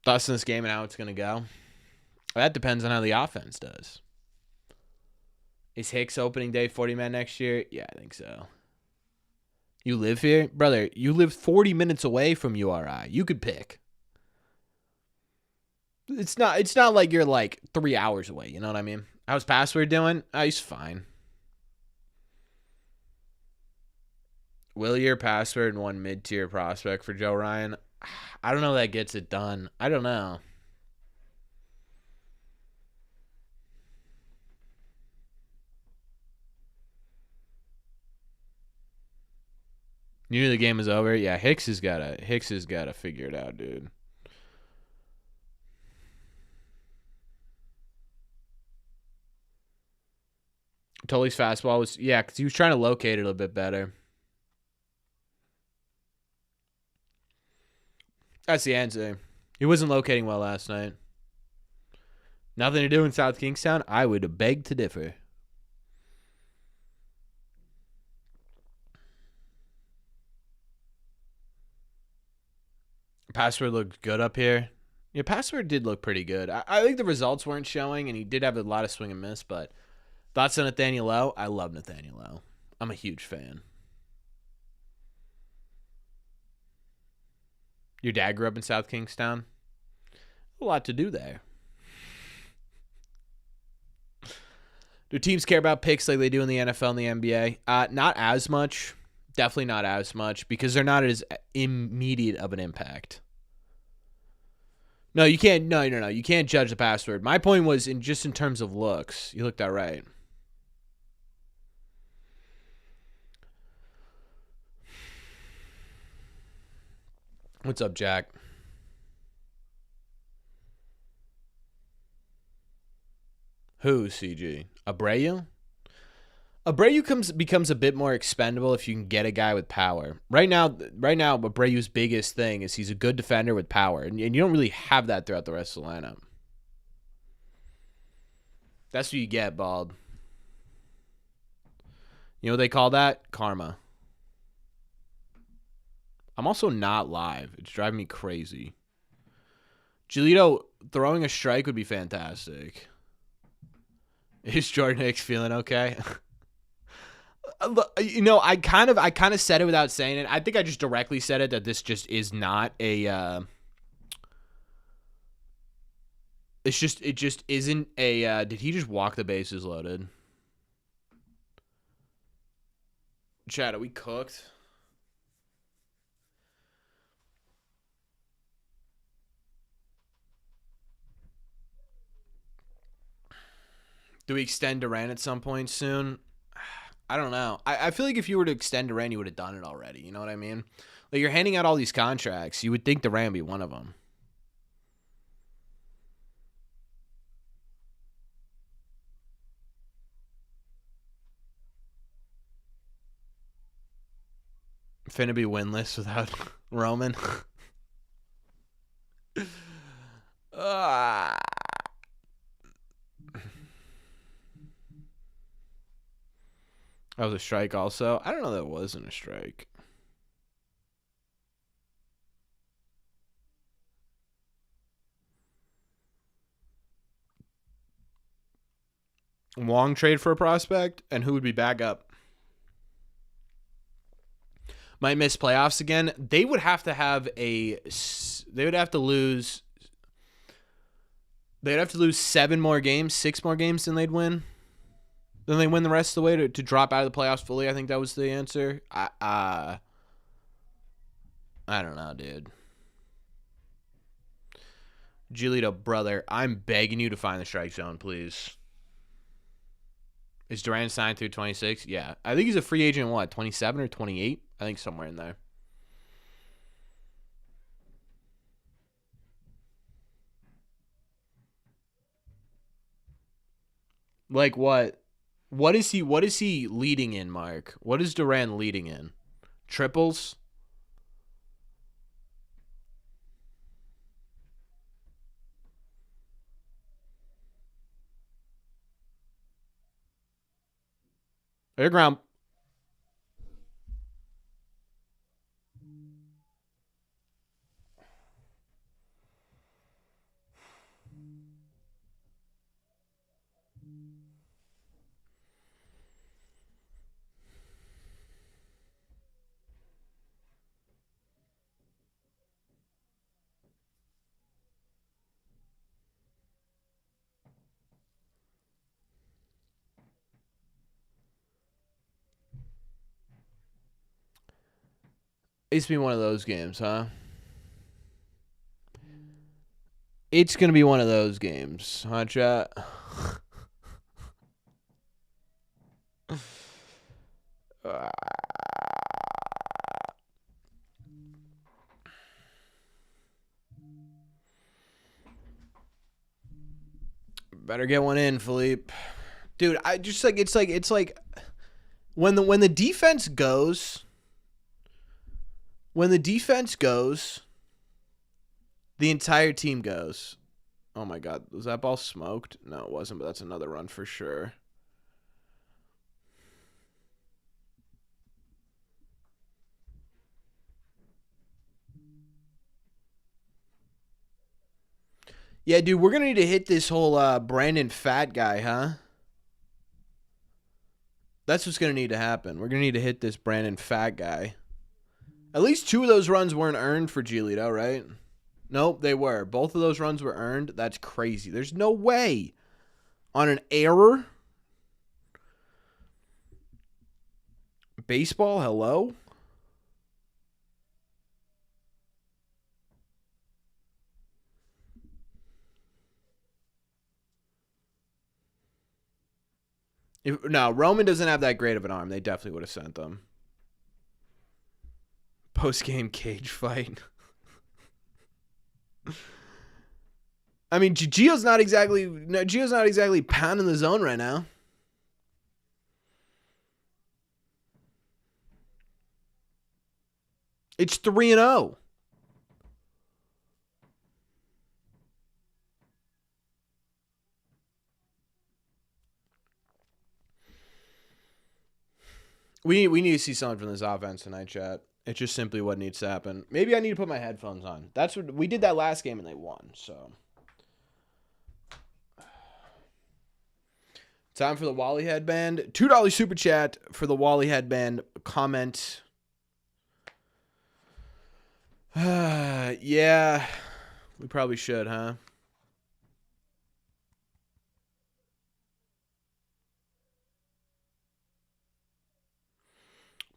[SPEAKER 1] Thoughts on this game and how it's going to go? That depends on how the offense does. Is Hicks opening day 40-man next year? Yeah, I think so. You live here? Brother, you live 40 minutes away from URI. You could pick. It's not like you're like 3 hours away, you know what I mean? How's Password doing? He's fine. Will your Password and 1 mid-tier prospect for Joe Ryan? I don't know if that gets it done. I don't know. You knew the game was over? Yeah, Hicks has got to figure it out, dude. Tully's fastball was, yeah, because he was trying to locate it a little bit better. That's the answer. He wasn't locating well last night. Nothing to do in South Kingstown? I would beg to differ. Password looked good up here. Yeah, Password did look pretty good. I think the results weren't showing, and he did have a lot of swing and miss, but thoughts on Nathaniel Lowe? I love Nathaniel Lowe. I'm a huge fan. Your dad grew up in South Kingstown? A lot to do there. Do teams care about picks like they do in the NFL and the NBA? Not as much. Definitely not as much because they're not as immediate of an impact. No, you can't. No. You can't judge the password. My point was in terms of looks. You looked all right. What's up, Jack? Who, CG? Abreu? Abreu becomes a bit more expendable if you can get a guy with power. Right now, Abreu's biggest thing is he's a good defender with power, and you don't really have that throughout the rest of the lineup. That's what you get, Bald. You know what they call that? Karma. I'm also not live. It's driving me crazy. Giolito throwing a strike would be fantastic. Is Jordan Hicks feeling okay? You know, I kind of said it without saying it. I think I just directly said it that this just is not a. It just isn't a. Did he just walk the bases loaded? Chad, are we cooked? Do we extend Duran at some point soon? I don't know. I feel like if you were to extend Duran, you would have done it already. You know what I mean? Like, you're handing out all these contracts. You would think Duran would be one of them. Finna be winless without Roman. That was a strike also. I don't know that it wasn't a strike. Long trade for a prospect, and who would be back up? Might miss playoffs again. They would have to have a. They would have to lose. They'd have to lose 6 more games than they'd win. Then they win the rest of the way to drop out of the playoffs fully. I think that was the answer. I don't know, dude. Giolito, brother, I'm begging you to find the strike zone, please. Is Duran signed through 26? Yeah. I think he's a free agent, 27 or 28? I think somewhere in there. Like what? What is he leading in, Mark? What is Duran leading in? Triples? Air ground. It's been one of those games, huh? It's going to be one of those games, huh, chat? Better get one in, Philippe. Dude, I just like it's like when the defense goes. When the defense goes, The entire team goes. Oh, my God. Was that ball smoked? No, it wasn't, but that's another run for sure. Yeah, dude, we're going to need to hit this whole Brandon Fat guy, huh? That's what's going to need to happen. We're going to need to hit this Brandon Fat guy. At least 2 of those runs weren't earned for Giolito, right? Nope, they were. Both of those runs were earned. That's crazy. There's no way. On an error? Baseball, hello? No, Roman doesn't have that great of an arm. They definitely would have sent them. Post-game cage fight. I mean, Gio's not exactly pounding the zone right now. It's 3-0. We need to see something from this offense tonight, chat. It's just simply what needs to happen. Maybe I need to put my headphones on. That's what we did that last game and they won. So time for the Wally headband. $2 super chat for the Wally headband. Comment. Yeah, we probably should, huh?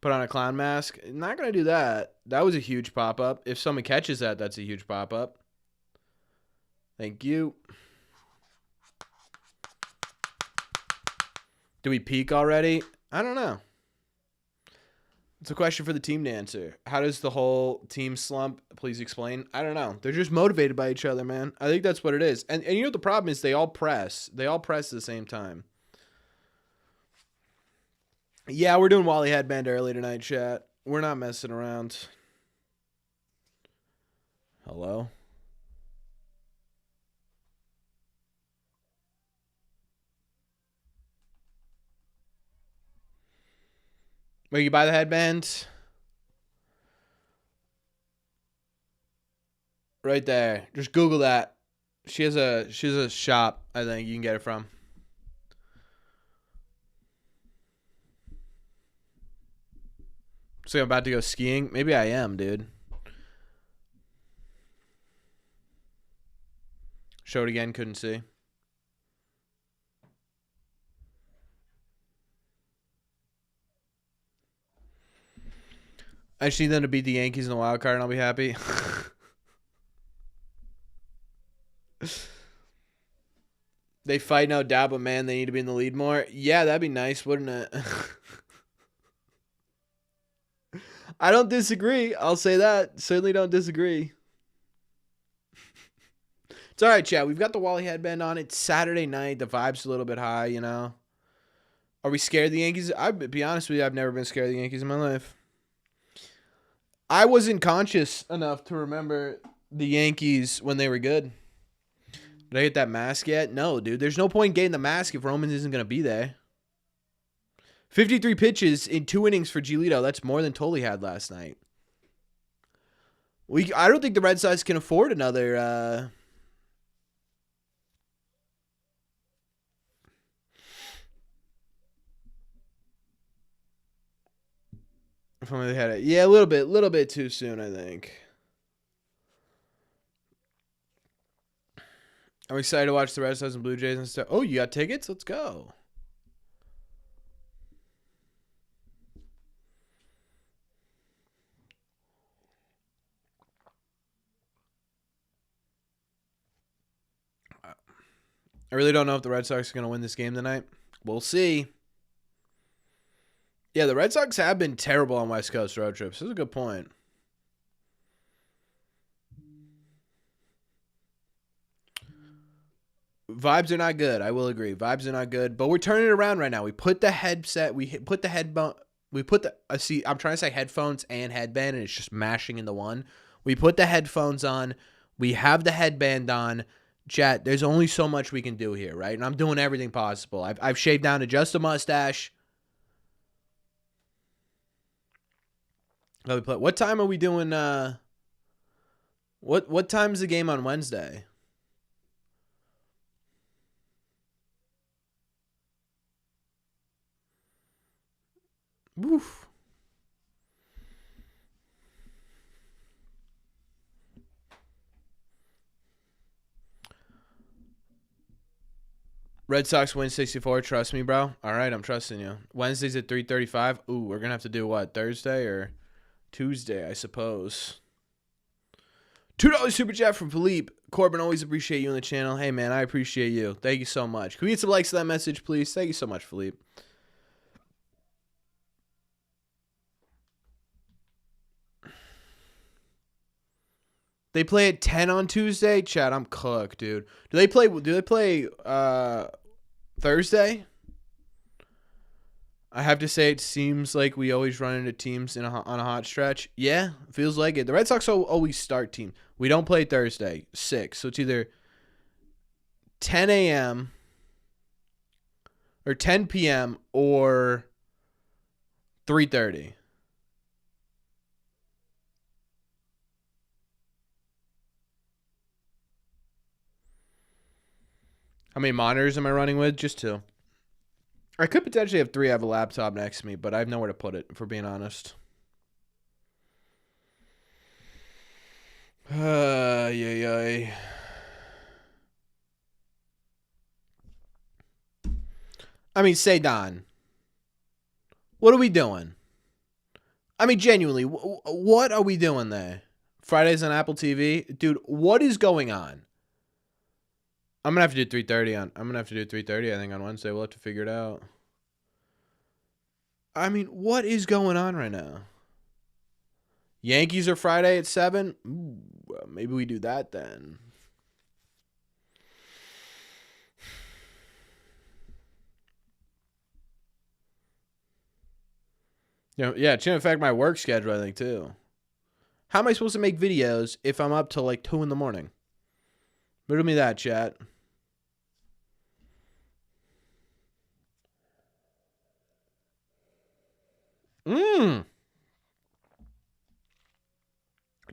[SPEAKER 1] Put on a clown mask. Not going to do that. That was a huge pop-up. If someone catches that, that's a huge pop-up. Thank you. Do we peak already? I don't know. It's a question for the team to answer. How does the whole team slump? Please explain. I don't know. They're just motivated by each other, man. I think that's what it is. And you know what the problem is? They all press. They all press at the same time. Yeah, we're doing Wally headband early tonight, chat. We're not messing around. Hello? Where you buy the headband? Right there. Just Google that. She has a shop, I think you can get it from. So I'm about to go skiing. Maybe I am, dude. Show it again. Couldn't see. I just need them to beat the Yankees in the wild card and I'll be happy. They fight no doubt, but man, they need to be in the lead more. Yeah, that'd be nice, wouldn't it? I don't disagree. I'll say that. Certainly don't disagree. It's all right, chat. We've got the Wally headband on. It's Saturday night. The vibe's a little bit high, you know. Are we scared of the Yankees? I'll be honest with you. I've never been scared of the Yankees in my life. I wasn't conscious enough to remember the Yankees when they were good. Did I get that mask yet? No, dude. There's no point getting the mask if Roman isn't going to be there. 53 pitches in 2 innings for Giolito. That's more than Tolley had last night. I don't think the Red Sox can afford another... If only they had it. Yeah, a little bit too soon, I think. I'm excited to watch the Red Sox and Blue Jays and stuff. Oh, you got tickets? Let's go. I really don't know if the Red Sox are going to win this game tonight. We'll see. Yeah, the Red Sox have been terrible on West Coast road trips. This is a good point. Vibes are not good. I will agree. Vibes are not good, but we're turning it around right now. We put the headset, we put the headbone, we put the, see, I'm trying to say headphones and headband, and it's just mashing into one. We put the headphones on. We have the headband on. Chat, there's only so much we can do here, right? And I'm doing everything possible. I've shaved down to just a mustache. What time are we doing? What time's the game on Wednesday? Woof. Red Sox win 64. Trust me, bro. All right, I'm trusting you. Wednesday's at 3:35. Ooh, we're gonna have to do what? Thursday or Tuesday, I suppose. $2 super chat from Philippe. Corbin, always appreciate you on the channel. Hey, man, I appreciate you. Thank you so much. Can we get some likes to that message, please? Thank you so much, Philippe. They play at 10 on Tuesday? Chat, I'm cooked, dude. Do they play Thursday? I have to say it seems like we always run into teams on a hot stretch. Yeah, feels like it. The Red Sox always start team. We don't play Thursday, 6. So it's either 10 a.m. or 10 p.m. or 3:30. How many monitors am I running with? Just 2. I could potentially have 3. I have a laptop next to me, but I have nowhere to put it, if we're being honest. Yeah. I mean, say Don. What are we doing? I mean, genuinely, what are we doing there? Fridays on Apple TV? Dude, what is going on? I'm going to have to do 3:30 on. I'm going to have to do 3:30 I think on Wednesday. We'll have to figure it out. I mean, what is going on right now? Yankees are Friday at 7? Ooh, maybe we do that then. Yeah, it's going to affect my work schedule, I think, too. How am I supposed to make videos if I'm up till like 2 in the morning? Riddle me that, chat.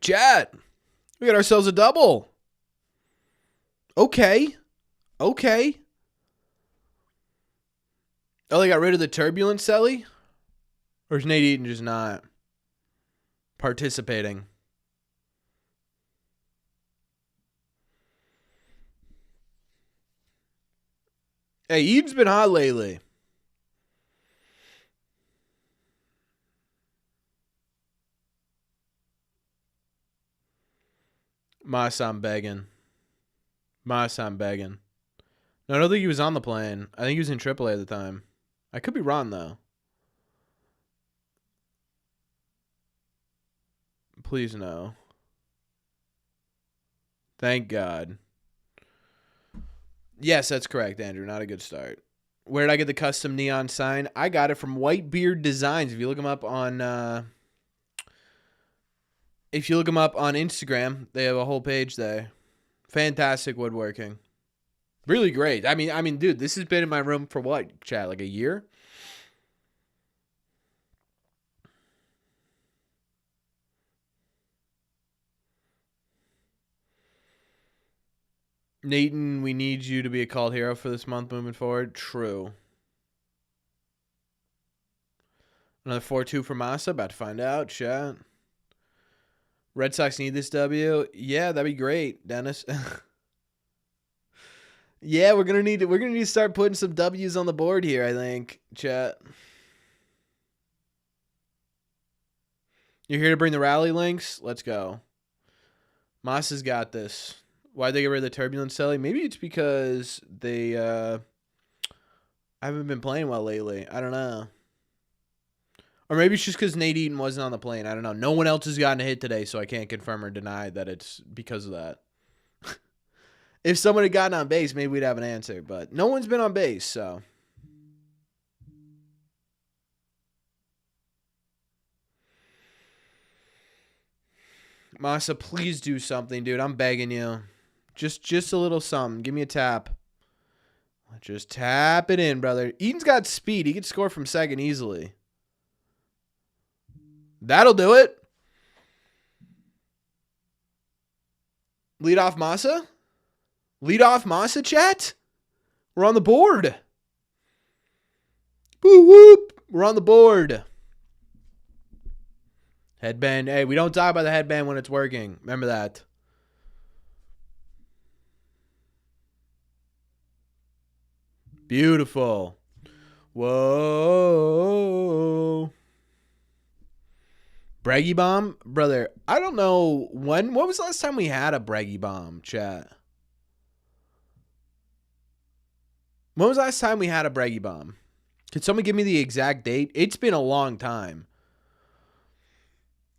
[SPEAKER 1] Chat, we got ourselves a double. Okay. Oh, they got rid of the turbulence, Selly? Or is Nate Eaton just not participating? Hey, Eaton's been hot lately. Mas, I'm begging. No, I don't think he was on the plane. I think he was in AAA at the time. I could be wrong, though. Please no. Thank God. Yes, that's correct, Andrew. Not a good start. Where did I get the custom neon sign? I got it from Whitebeard Designs. If you look them up on Instagram, they have a whole page there. Fantastic woodworking. Really great. I mean, dude, this has been in my room for what, Chad? Like a year? Nathan, we need you to be a called hero for this month moving forward. True. Another 4-2 for Massa. About to find out, chat. Red Sox need this W. Yeah, that'd be great, Dennis. Yeah, we're gonna need to start putting some W's on the board here, I think, chat. You're here to bring the rally links? Let's go. Massa's got this. Why'd they get rid of the turbulence, Sally? Maybe it's because they haven't been playing well lately. I don't know. Or maybe it's just because Nate Eaton wasn't on the plane. I don't know. No one else has gotten a hit today, so I can't confirm or deny that it's because of that. If someone had gotten on base, maybe we'd have an answer. But no one's been on base, so. Masa, please do something, dude. I'm begging you. Just a little something. Give me a tap. Just tap it in, brother. Eaton's got speed. He could score from second easily. That'll do it. Lead off Masa. Lead off Masa, chat. We're on the board. Woo whoop. We're on the board. Headband. Hey, we don't talk about the headband when it's working. Remember that. Beautiful. Whoa. Breggy bomb? Brother, I don't know when was the last time we had a Breggy bomb, chat? When was the last time we had a Breggy bomb? Could someone give me the exact date? It's been a long time.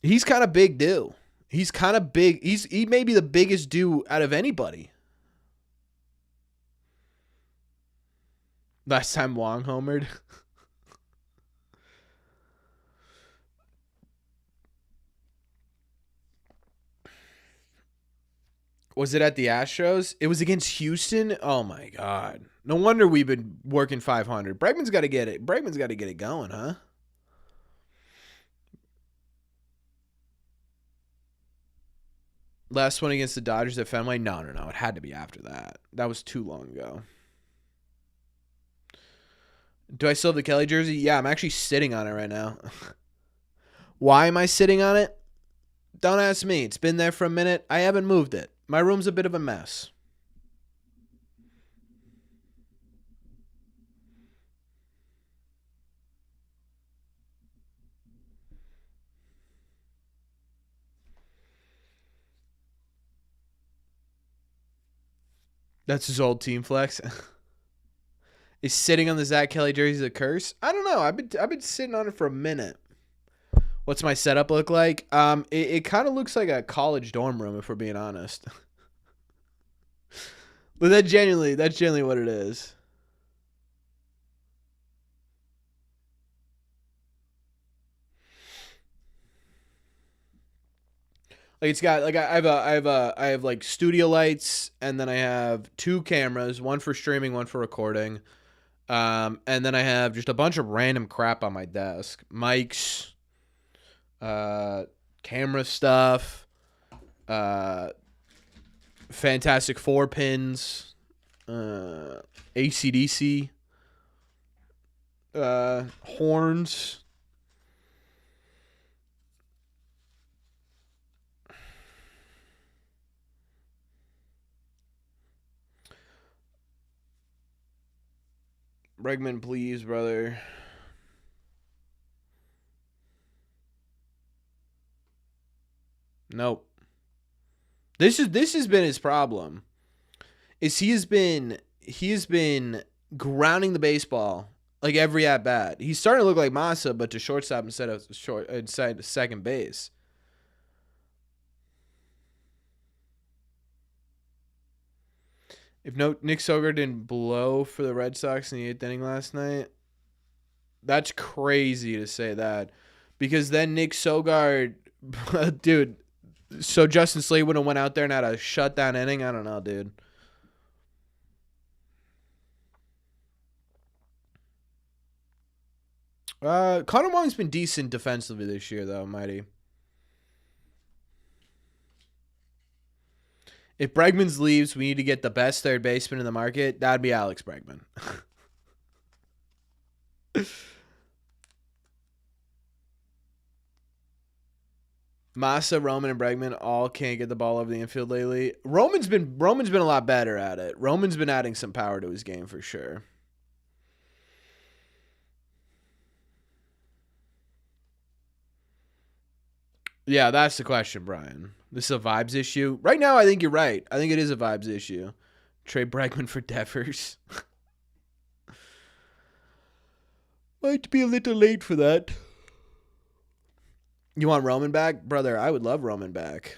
[SPEAKER 1] He's kind of big dude. He's kind of big. He may be the biggest dude out of anybody. Last time Wong homered. Was it at the Astros? It was against Houston. Oh my God! No wonder we've been working 500. Bregman's got to get it. Bregman's got to get it going, huh? Last one against the Dodgers at Fenway? No. It had to be after that. That was too long ago. Do I still have the Kelly jersey? Yeah, I'm actually sitting on it right now. Why am I sitting on it? Don't ask me. It's been there for a minute. I haven't moved it. My room's a bit of a mess. That's his old team flex. Is sitting on the Zach Kelly jersey a curse? I don't know. I've been sitting on it for a minute. What's my setup look like? It kind of looks like a college dorm room, if we're being honest. But that's genuinely what it is. Like it's got like I have like studio lights, and then I have 2 cameras, one for streaming, one for recording. And then I have just a bunch of random crap on my desk. Mics, camera stuff, Fantastic Four pins, AC/DC, horns. Bregman, please, brother. Nope. This has been his problem. Is he has been grounding the baseball like every at bat. He's starting to look like Masa, but to shortstop instead of second base. If Nick Sogard didn't blow for the Red Sox in the 8th inning last night, that's crazy to say that. Because then Nick Sogard, dude, so Justin Slade would have went out there and had a shutdown inning? I don't know, dude. Connor Wong's been decent defensively this year, though, Mighty. If Bregman leaves, we need to get the best third baseman in the market. That'd be Alex Bregman. Masa, Roman, and Bregman all can't get the ball over the infield lately. Roman's been a lot better at it. Roman's been adding some power to his game for sure. Yeah, that's the question, Brian. This is a vibes issue. Right now, I think you're right. I think it is a vibes issue. Trade Bregman for Devers. Might be a little late for that. You want Roman back? Brother, I would love Roman back.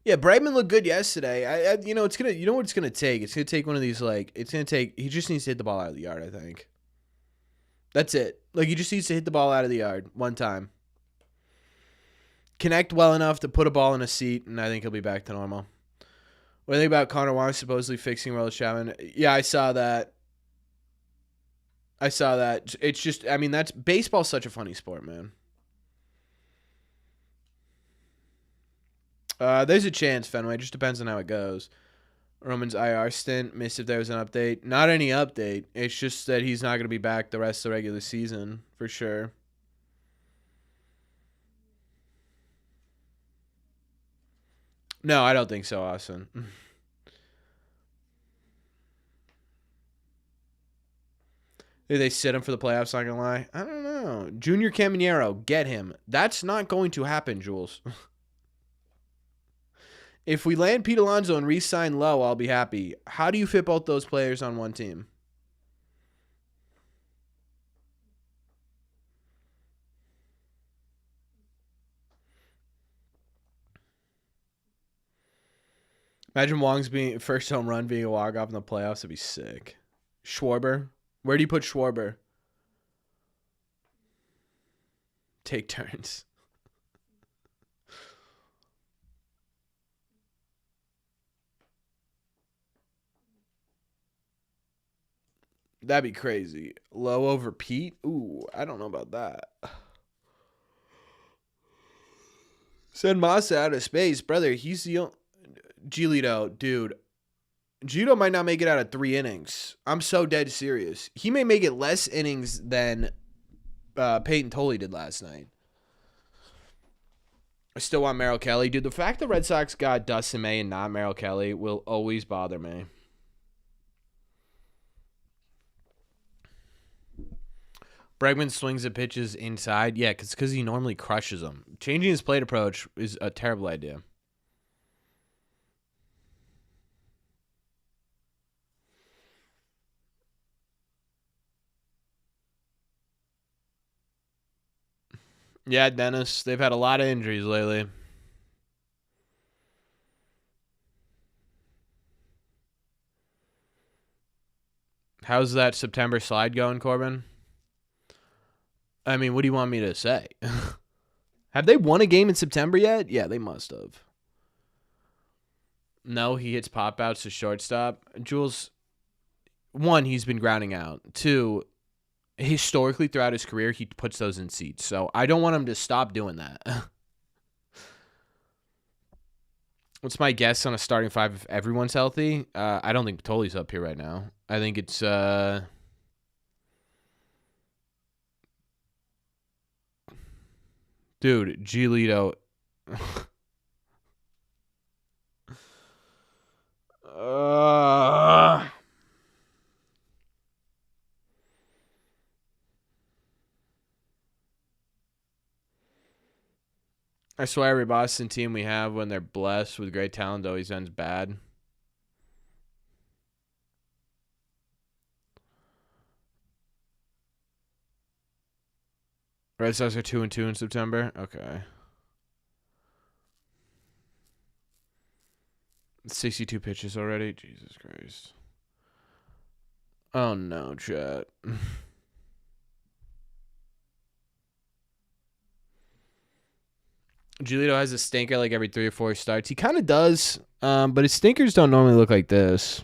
[SPEAKER 1] Yeah, Bregman looked good yesterday. You know what it's gonna take? It's gonna take one of these he just needs to hit the ball out of the yard, I think. That's it. Like, he just needs to hit the ball out of the yard one time. Connect well enough to put a ball in a seat, and I think he'll be back to normal. What do you think about Connor Wong supposedly fixing Roland Chapman? Yeah, I saw that. It's just, I mean, that's baseball's such a funny sport, man. There's a chance, Fenway. It just depends on how it goes. Roman's IR stint. Missed if there was an update. Not any update. It's just that he's not going to be back the rest of the regular season, for sure. No, I don't think so, Austin. Did they sit him for the playoffs? Not going to lie. I don't know. Junior Caminero, get him. That's not going to happen, Jules. If we land Pete Alonso and re-sign Lowe, I'll be happy. How do you fit both those players on one team? Imagine Wong's first home run being a walk-off in the playoffs. That'd be sick. Schwarber. Where do you put Schwarber? Take turns. That'd be crazy. Low over Pete? Ooh, I don't know about that. Send Massa out of space. Brother, he's the only... Giolito, dude. Giolito might not make it out of 3 innings. I'm so dead serious. He may make it less innings than Peyton Tolley did last night. I still want Merrill Kelly. Dude, the fact the Red Sox got Dustin May and not Merrill Kelly will always bother me. Bregman swings at pitches inside. Yeah, because he normally crushes them. Changing his plate approach is a terrible idea. Yeah, Dennis. They've had a lot of injuries lately. How's that September slide going, Corbin? I mean, what do you want me to say? Have they won a game in September yet? Yeah, they must have. No, he hits pop-outs to shortstop. Jules, 1, he's been grounding out. 2, historically throughout his career, he puts those in seats. So I don't want him to stop doing that. What's my guess on a starting 5 if everyone's healthy? I don't think Tolley's up here right now. I think it's... Dude, Giolito. I swear every Boston team we have, when they're blessed with great talent, always ends bad. Red Sox are 2-2 in September. Okay. 62 pitches already. Jesus Christ. Oh no, chat. Giolito has a stinker like every 3 or 4 starts. He kind of does, but his stinkers don't normally look like this.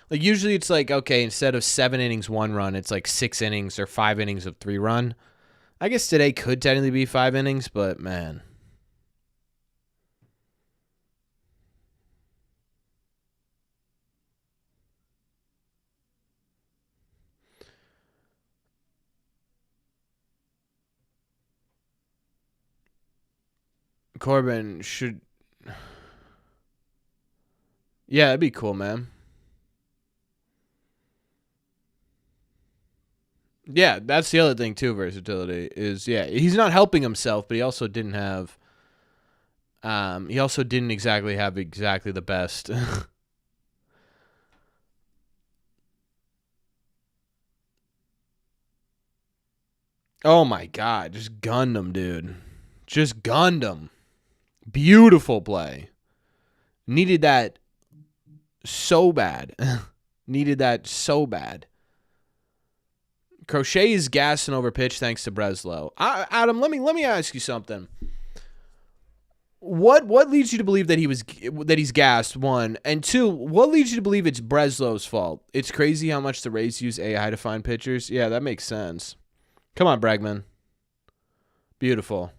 [SPEAKER 1] Like, usually it's like, okay, instead of 7 innings, 1 run, it's like 6 innings or 5 innings of 3 run. I guess today could technically be 5 innings, but man. Corbin should... Yeah, that'd be cool, man. Yeah, that's the other thing too, versatility, is, yeah, he's not helping himself, but he also didn't have... he also didn't exactly have the best... Oh my God, just gunned him, dude. Just gunned him. Beautiful play. Needed that so bad. Needed that so bad. Crochet is gassing over pitch thanks to Breslow. Adam, let me ask you something. What leads you to believe that he's gassed, one, and two, what leads you to believe it's Breslow's fault? It's crazy how much the Rays use AI to find pitchers. Yeah, that makes sense. Come on, Bregman. Beautiful.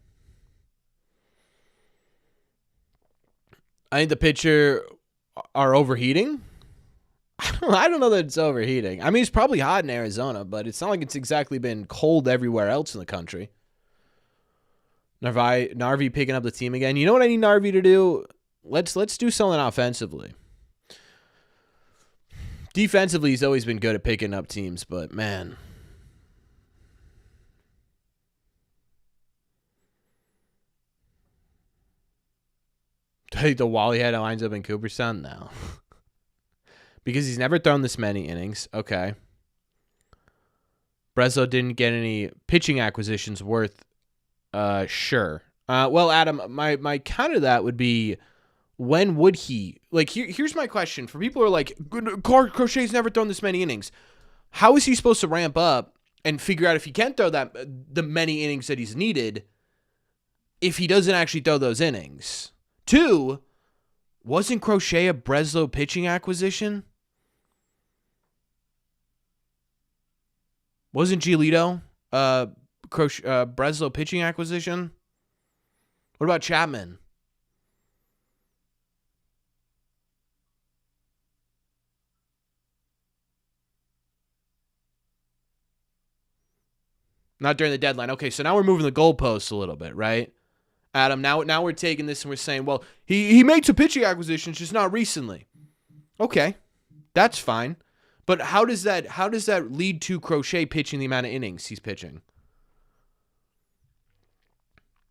[SPEAKER 1] I think the pitcher are overheating. I don't know that it's overheating. I mean, it's probably hot in Arizona, but it's not like it's exactly been cold everywhere else in the country. Narvi picking up the team again. You know what I need Narvi to do? Let's do something offensively. Defensively, he's always been good at picking up teams, but man. I think the Wally head lines up in Cooperstown? No. Because he's never thrown this many innings. Okay. Breslow didn't get any pitching acquisitions worth. Sure. Well, Adam, my counter to that would be, when would he? Like, here's my question. For people who are like, Crochet's never thrown this many innings. How is he supposed to ramp up and figure out if he can throw the many innings that he's needed if he doesn't actually throw those innings? Two, wasn't Crochet a Breslow pitching acquisition? Wasn't Giolito Breslow pitching acquisition? What about Chapman? Not during the deadline. Okay, so now we're moving the goalposts a little bit, right? Adam, now we're taking this and we're saying, well, he made some pitching acquisitions, just not recently. Okay, that's fine. But how does that lead to Crochet pitching the amount of innings he's pitching?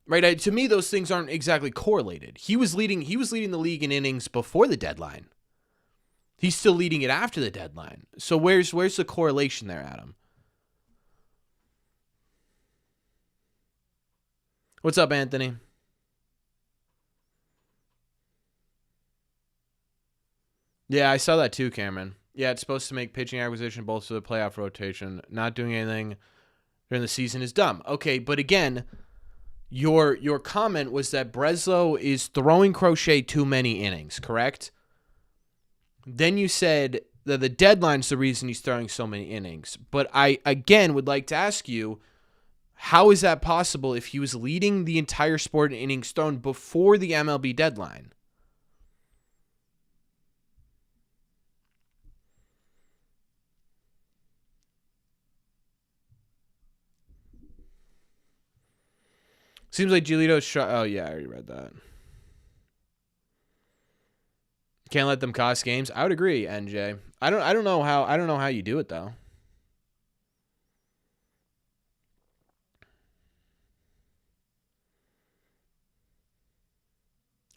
[SPEAKER 1] Right? To me, those things aren't exactly correlated. He was leading the league in innings before the deadline. He's still leading it after the deadline. So where's the correlation there, Adam? What's up, Anthony? Yeah, I saw that too, Cameron. Yeah, it's supposed to make pitching acquisition both to the playoff rotation. Not doing anything during the season is dumb. Okay, but again, your comment was that Breslow is throwing Crochet too many innings, correct? Then you said that the deadline's the reason he's throwing so many innings. But I, again, would like to ask you, how is that possible if he was leading the entire sport in innings thrown before the MLB deadline? Seems like Giolito's shot. Oh yeah, I already read that. Can't let them cost games. I would agree, NJ. I don't know how you do it though.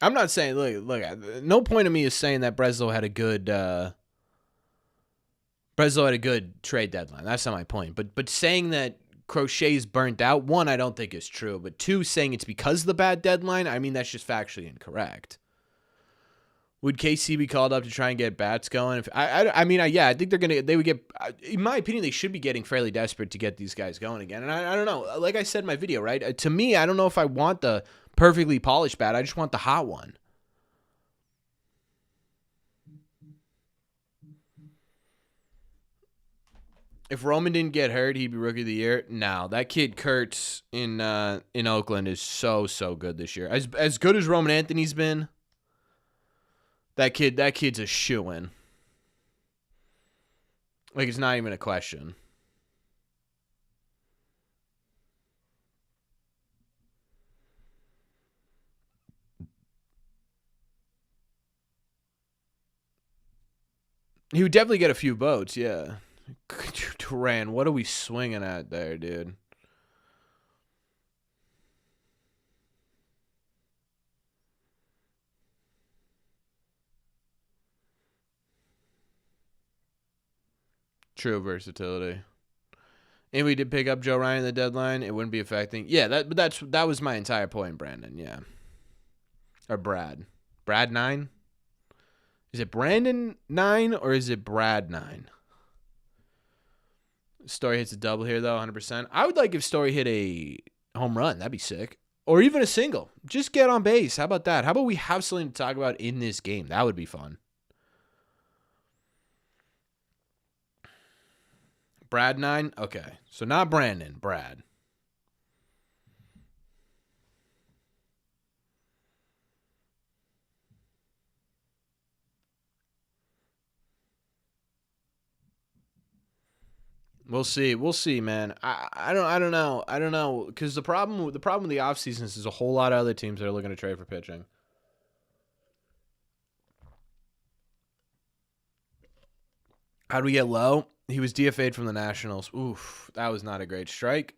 [SPEAKER 1] I'm not saying look. No point of me is saying that Breslow had a good trade deadline. That's not my point. But saying that Crochet's burnt out, one, I don't think is true. But two, saying it's because of the bad deadline, I mean, that's just factually incorrect. Would KC be called up to try and get bats going? I think they would get, in my opinion, they should be getting fairly desperate to get these guys going again. And I don't know, like I said in my video, right? To me, I don't know if I want the perfectly polished bat. I just want the hot one. If Roman didn't get hurt, he'd be Rookie of the Year. No, that kid Kurtz in Oakland is so good this year. As good as Roman Anthony's been, that kid's a shoo-in. Like, it's not even a question. He would definitely get a few votes, yeah. Duran, what are we swinging at there, dude? True versatility. And we did pick up Joe Ryan in the deadline. It wouldn't be affecting. Yeah, that was my entire point, Brandon. Yeah. Or Brad. Brad 9? Is it Brandon 9 or is it Brad 9? Story hits a double here, though, 100%. I would like if Story hit a home run. That'd be sick. Or even a single. Just get on base. How about that? How about we have something to talk about in this game? That would be fun. Brad 9? Okay. So not Brandon. Brad. We'll see. We'll see, man. I don't know. I don't know. Because the problem with the offseason is there's a whole lot of other teams that are looking to trade for pitching. How do we get Low? He was DFA'd from the Nationals. Oof. That was not a great strike.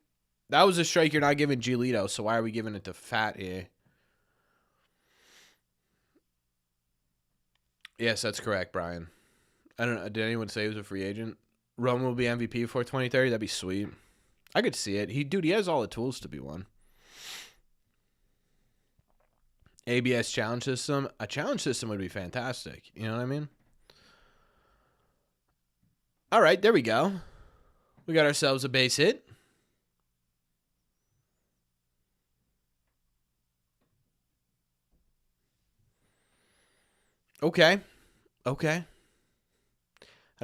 [SPEAKER 1] That was a strike you're not giving Giolito, so why are we giving it to Fat here? Yes, that's correct, Brian. I don't know. Did anyone say he was a free agent? Roman will be MVP before 2030. That'd be sweet. I could see it. He has all the tools to be one. ABS challenge system. A challenge system would be fantastic. You know what I mean? All right, there we go. We got ourselves a base hit. Okay. How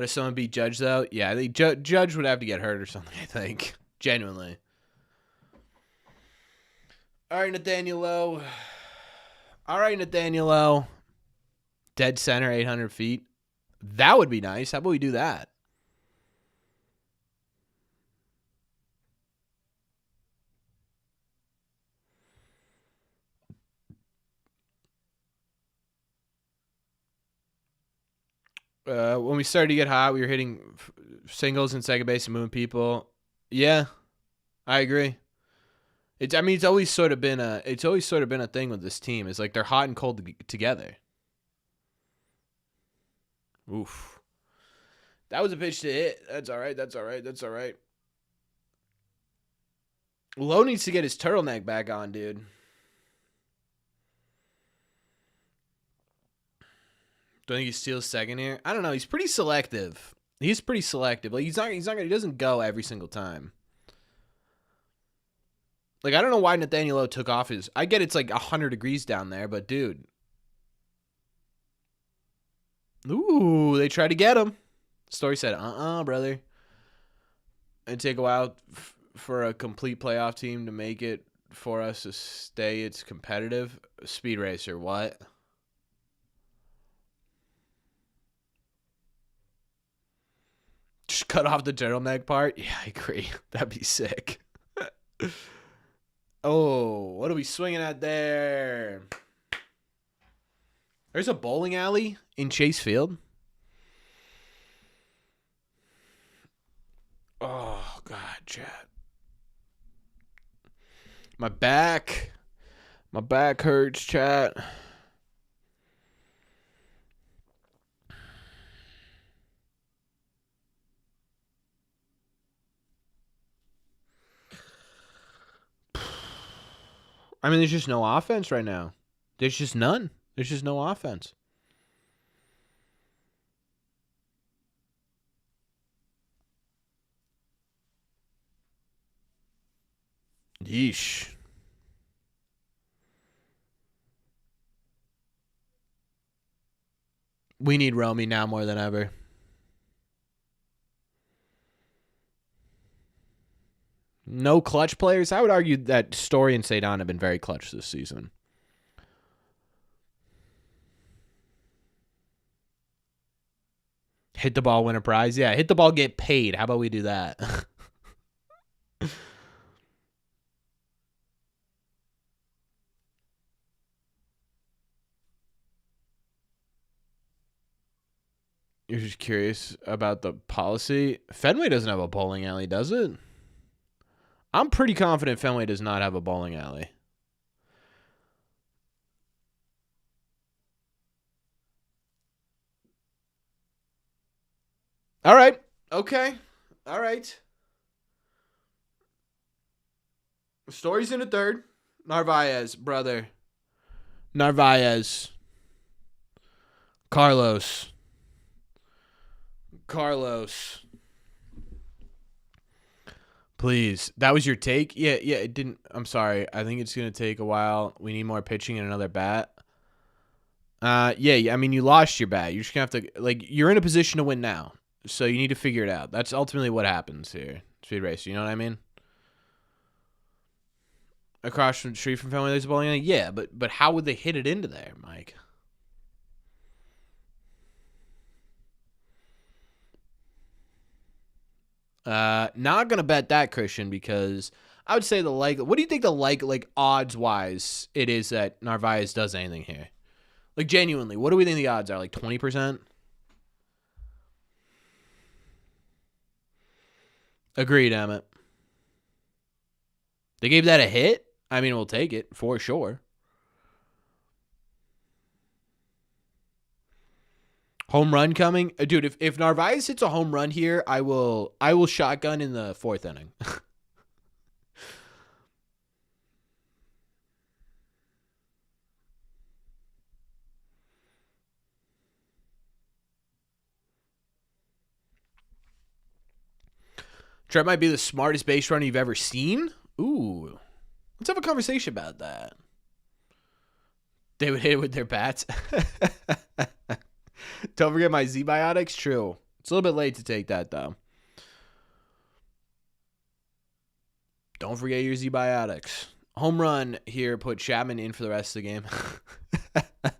[SPEAKER 1] does someone beat Judge, though? Yeah, I think Judge would have to get hurt or something, I think. Genuinely. All right, Nathaniel Lowe. Dead center, 800 feet. That would be nice. How about we do that? When we started to get hot, we were hitting singles in second base and moving people. Yeah, I agree. It's always sort of been a thing with this team. It's like they're hot and cold together. Oof. That was a pitch to hit. That's all right. Lowe needs to get his turtleneck back on, dude. Do I think he steals second here? I don't know. He's pretty selective. Like he doesn't go every single time. Like, I don't know why Nathaniel Lowe took off his. I get it's like 100 degrees down there, but dude. Ooh, they tried to get him. Story said, brother. It'd take a while for a complete playoff team to make it for us to stay it's competitive. Speed racer, what? Just cut off the turtleneck part? Yeah, I agree. That'd be sick. Oh, what are we swinging at there? There's a bowling alley in Chase Field. Oh, God, chat. My back hurts, chat. I mean, there's just no offense right now. There's just none. There's just no offense. Yeesh. We need Romy now more than ever. No clutch players. I would argue that Story and Cedon have been very clutch this season. Hit the ball, win a prize. Yeah, hit the ball, get paid. How about we do that? You're just curious about the policy? Fenway doesn't have a bowling alley, does it? I'm pretty confident Fenway does not have a bowling alley. All right. Okay. All right. Story's in a third. Narvaez, brother. Narvaez. Carlos. Please. That was your take? Yeah, it didn't. I'm sorry. I think it's going to take a while. We need more pitching and another bat. Yeah, I mean, you lost your bat. You're just going to have to, like, you're in a position to win now. So you need to figure it out. That's ultimately what happens here. Speed race, you know what I mean? Across from the street from family, there's a bowling alley? Yeah, but how would they hit it into there, Mike? Not gonna bet that, Christian, because I would say what do you think the odds wise it is that Narvaez does anything here? Like, genuinely, what do we think the odds are? Like 20%? Agreed, Emmett. They gave that a hit? I mean, we'll take it for sure. Home run coming? Dude, if Narvaez hits a home run here, I will shotgun in the 4th inning. Trent might be the smartest base runner you've ever seen? Ooh. Let's have a conversation about that. They would hit it with their bats. Don't forget my Z-Biotics. True. It's a little bit late to take that, though. Don't forget your Z-Biotics. Home run here put Chapman in for the rest of the game. How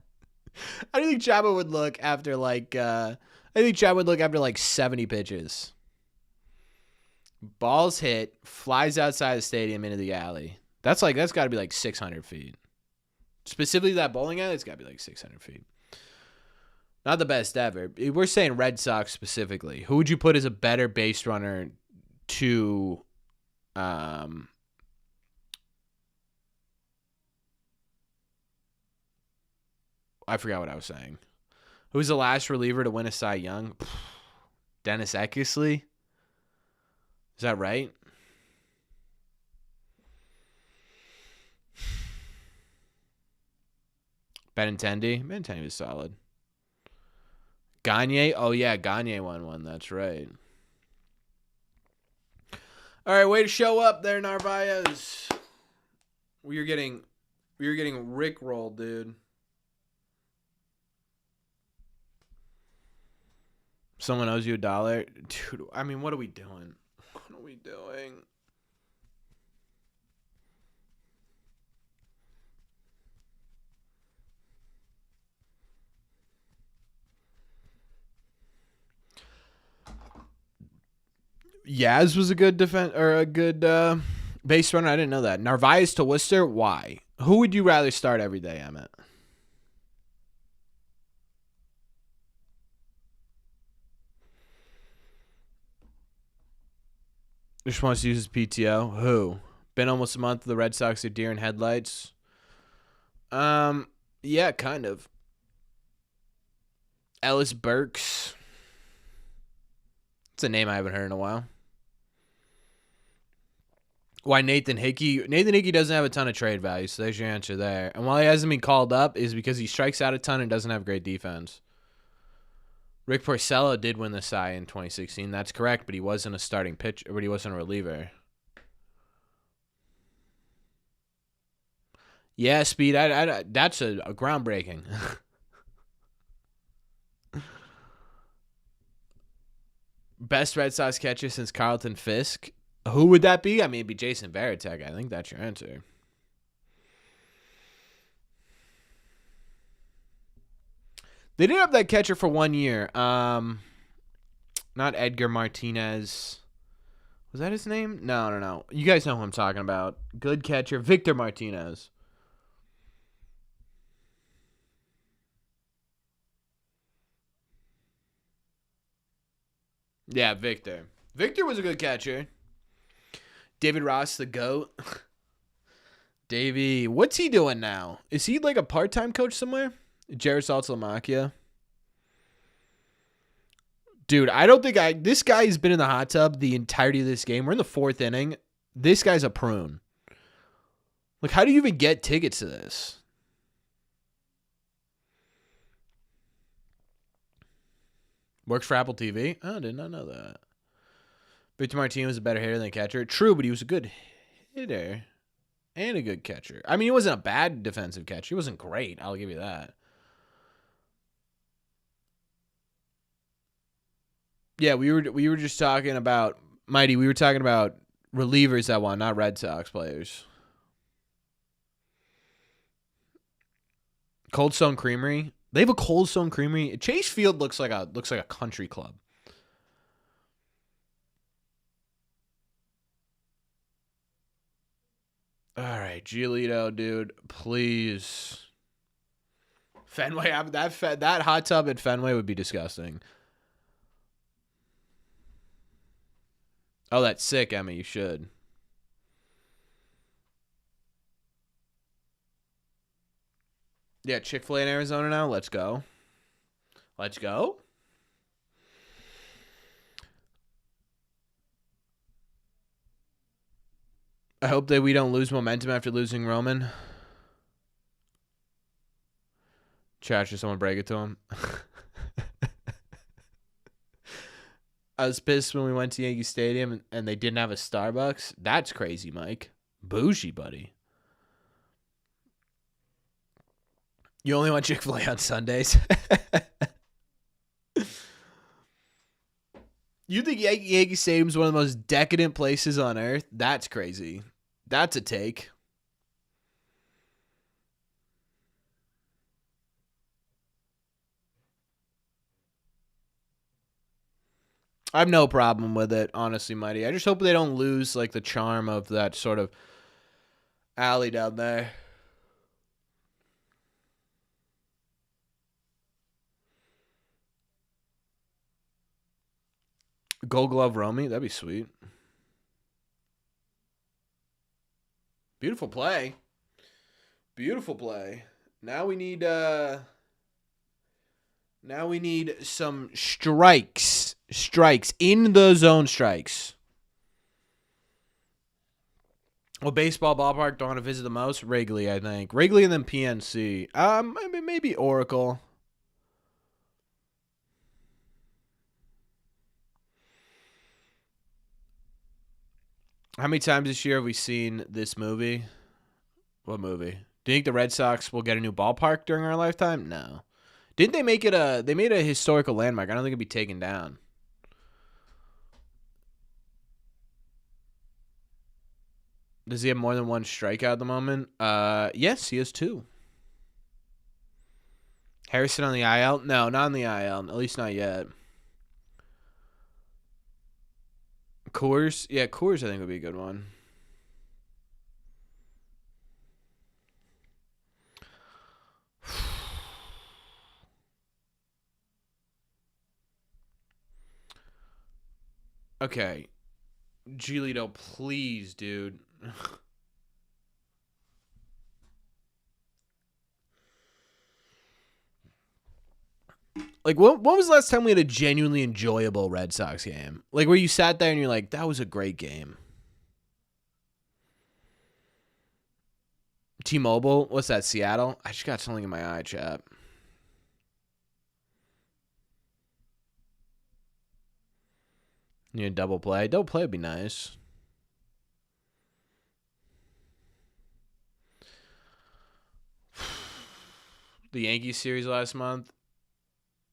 [SPEAKER 1] do you think Chapman would look after, like, 70 pitches? Ball's hit, flies outside the stadium into the alley. That's got to be like 600 feet. Specifically that bowling alley, it's got to be like 600 feet. Not the best ever. We're saying Red Sox specifically. Who would you put as a better base runner to I forgot what I was saying. Who's the last reliever to win a Cy Young? Dennis Eckersley? Is that right? Benintendi? Benintendi was solid. Gagne? Oh, yeah, Gagne won one. That's right. All right, way to show up there, Narvaez. We were getting rickrolled, dude. Someone owes you $1? Dude, I mean, what are we doing? What are we doing? Yaz was a good base runner. I didn't know that. Narvaez to Worcester. Why? Who would you rather start every day, Emmett? Just wants to use his PTO. Who? Been almost a month. The Red Sox are deer in headlights. Yeah, kind of. Ellis Burks. It's a name I haven't heard in a while. Why Nathan Hickey? Nathan Hickey doesn't have a ton of trade value, so there's your answer there. And why he hasn't been called up is because he strikes out a ton and doesn't have great defense. Rick Porcello did win the Cy in 2016. That's correct, but he wasn't a starting pitcher, but he wasn't a reliever. Yeah, Speed. That's a groundbreaking. Best Red Sox catcher since Carlton Fisk. Who would that be? I mean, it'd be Jason Varitek. I think that's your answer. They did have that catcher for 1 year. Not Edgar Martinez. Was that his name? No. You guys know who I'm talking about. Good catcher. Victor Martinez. Yeah, Victor. Victor was a good catcher. David Ross, the GOAT. Davey, what's he doing now? Is he like a part-time coach somewhere? Jared Saltalamacchia. Dude, I don't think this guy has been in the hot tub the entirety of this game. We're in the 4th inning. This guy's a prune. Like, how do you even get tickets to this? Works for Apple TV? Oh, I did not know that. Victor Martinez was a better hitter than catcher. True, but he was a good hitter and a good catcher. I mean, he wasn't a bad defensive catcher. He wasn't great. I'll give you that. Yeah, we were just talking about Mighty. We were talking about relievers that won, not Red Sox players. Cold Stone Creamery. They have a Cold Stone Creamery. Chase Field looks like a country club. All right, Giolito, dude, please. Fenway, that hot tub at Fenway would be disgusting. Oh, that's sick, Emma. You should. Yeah, Chick-fil-A in Arizona now. Let's go. Let's go. I hope that we don't lose momentum after losing Roman. Chat, should someone break it to him? I was pissed when we went to Yankee Stadium and they didn't have a Starbucks. That's crazy, Mike. Bougie, buddy. You only want Chick-fil-A on Sundays? You think Yankee Stadium is one of the most decadent places on earth? That's crazy. That's a take. I have no problem with it, honestly, Mighty. I just hope they don't lose like the charm of that sort of alley down there. Gold Glove Romy, that'd be sweet. Beautiful play. Beautiful play. Now we need some strikes. Strikes. In the zone strikes. Well, baseball ballpark don't want to visit the most? Wrigley, I think. Wrigley and then PNC. Maybe Oracle. How many times this year have we seen this movie? What movie? Do you think the Red Sox will get a new ballpark during our lifetime? No. Didn't they make it they made a historical landmark. I don't think it'd be taken down. Does he have more than one strikeout at the moment? Yes, he has 2. Harrison on the IL? No, not on the IL. At least not yet. Coors? Yeah, Coors I think would be a good one. Okay. Giolito, please, dude. Like, when was the last time we had a genuinely enjoyable Red Sox game? Like, where you sat there and you're like, that was a great game. T-Mobile? What's that, Seattle? I just got something in my eye, chat. You need a double play? Double play would be nice. The Yankees series last month?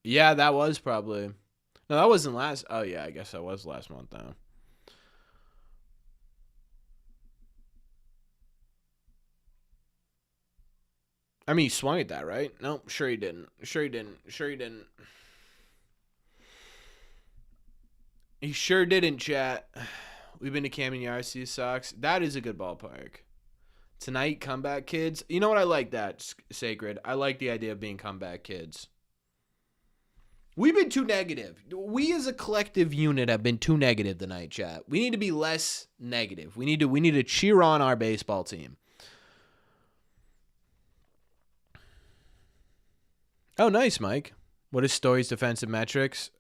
[SPEAKER 1] Yeah, that was probably. No, that wasn't last. Oh, yeah, I guess that was last month, though. I mean, he swung at that, right? No, sure he didn't. Sure he didn't. Sure he didn't. He sure didn't, chat. We've been to Camden Yards, Sox. That is a good ballpark. Tonight, comeback kids. You know what? I like that, Sacred. I like the idea of being comeback kids. We've been too negative. We as a collective unit have been too negative tonight, chat. We need to be less negative. We need to cheer on our baseball team. Oh, nice, Mike. What is Story's defensive metrics?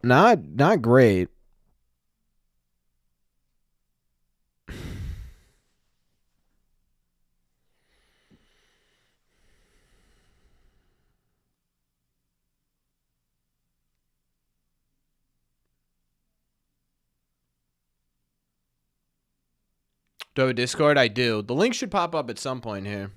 [SPEAKER 1] Not great. Do I have a Discord? I do. The link should pop up at some point here.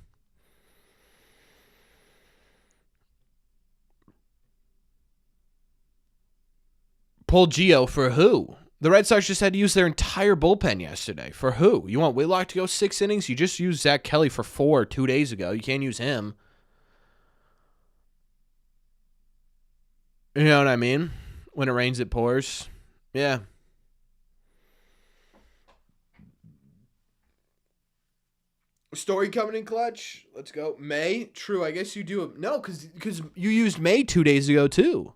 [SPEAKER 1] Pull Gio for who? The Red Sox just had to use their entire bullpen yesterday. For who? You want Whitlock to go 6 innings? You just used Zach Kelly for 4 2 days ago. You can't use him. You know what I mean? When it rains, it pours. Yeah. Story coming in clutch. Let's go. May? True. I guess you do. No, because you used May 2 days ago, too.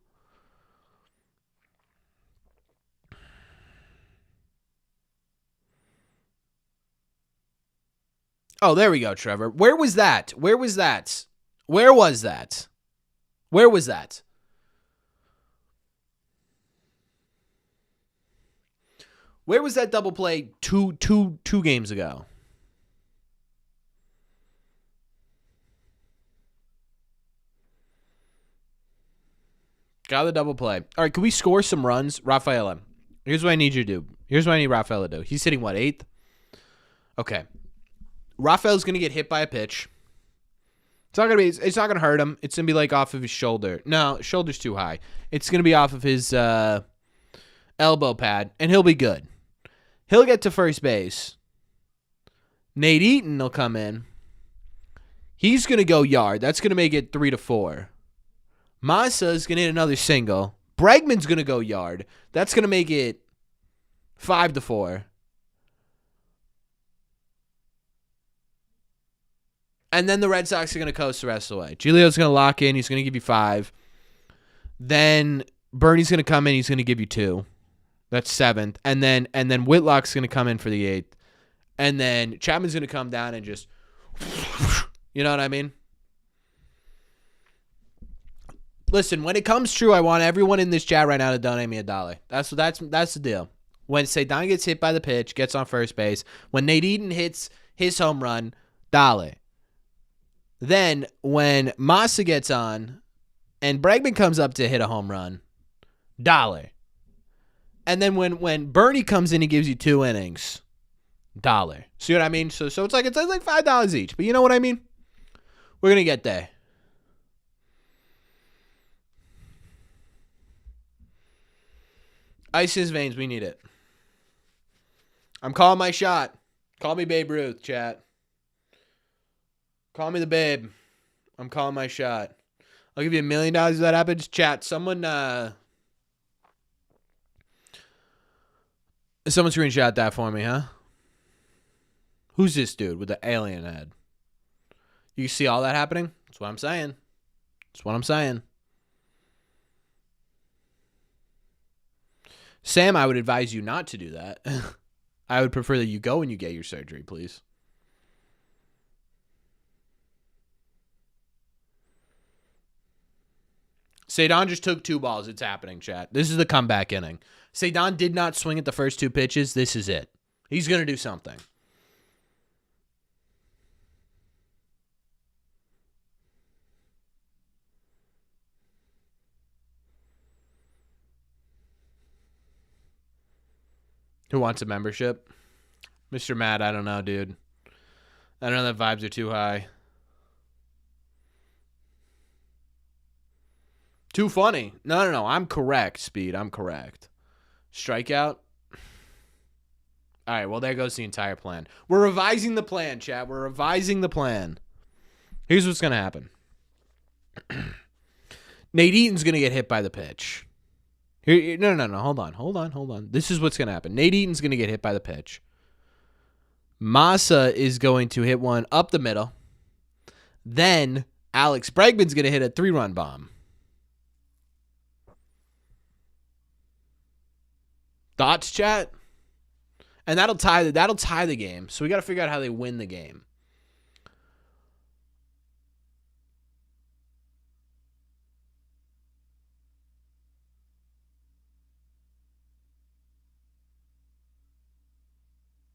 [SPEAKER 1] Oh, there we go, Trevor. Where was that? Where was that? Where was that? Where was that? Where was that double play two games ago? Got the double play. All right, can we score some runs? Rafaela. Here's what I need you to do. Here's what I need Rafaela to do. He's hitting, what, 8th? Okay. Rafael's going to get hit by a pitch. It's not going to hurt him. It's going to be like off of his shoulder. No, shoulder's too high. It's going to be off of his elbow pad, and he'll be good. He'll get to first base. Nate Eaton will come in. He's going to go yard. That's going to make it 3-4. Masa's going to hit another single. Bregman's going to go yard. That's going to make it 5-4. And then the Red Sox are going to coast the rest of the way. Giolito's going to lock in. He's going to give you 5. Then Bernie's going to come in. He's going to give you 2. That's 7th. And then Whitlock's going to come in for the 8th. And then Chapman's going to come down and just, you know what I mean? Listen, when it comes true, I want everyone in this chat right now to donate me $1. That's the deal. When Cedon gets hit by the pitch, gets on first base. When Nate Eaton hits his home run, $1. Then when Masa gets on and Bregman comes up to hit a home run, $1. And then when Bernie comes in, he gives you 2 innings, $1. See what I mean? So it's like $5 each. But you know what I mean? We're gonna get there. Ice in his veins. We need it. I'm calling my shot. Call me Babe Ruth, chat. Call me the Babe. I'm calling my shot. I'll give you $1 million if that happens. Chat, someone screenshot that for me, huh? Who's this dude with the alien head? You see all that happening? That's what I'm saying. That's what I'm saying. Sam, I would advise you not to do that. I would prefer that you go and you get your surgery, please. Cedon just took 2 balls. It's happening, chat. This is the comeback inning. Cedon did not swing at the first 2 pitches. This is it. He's going to do something. Who wants a membership? Mr. Matt, I don't know, dude. I don't know that vibes are too high. Too funny. No. I'm correct, Speed. I'm correct. Strikeout. All right, well, there goes the entire plan. We're revising the plan, chat. We're revising the plan. Here's what's going to happen. Nate Eaton's going to get hit by the pitch. No. Hold on. This is what's going to happen. Nate Eaton's going to get hit by the pitch. Masa is going to hit one up the middle. Then Alex Bregman's going to hit a 3-run bomb. Thoughts, chat? And that'll tie the game. So we got to figure out how they win the game.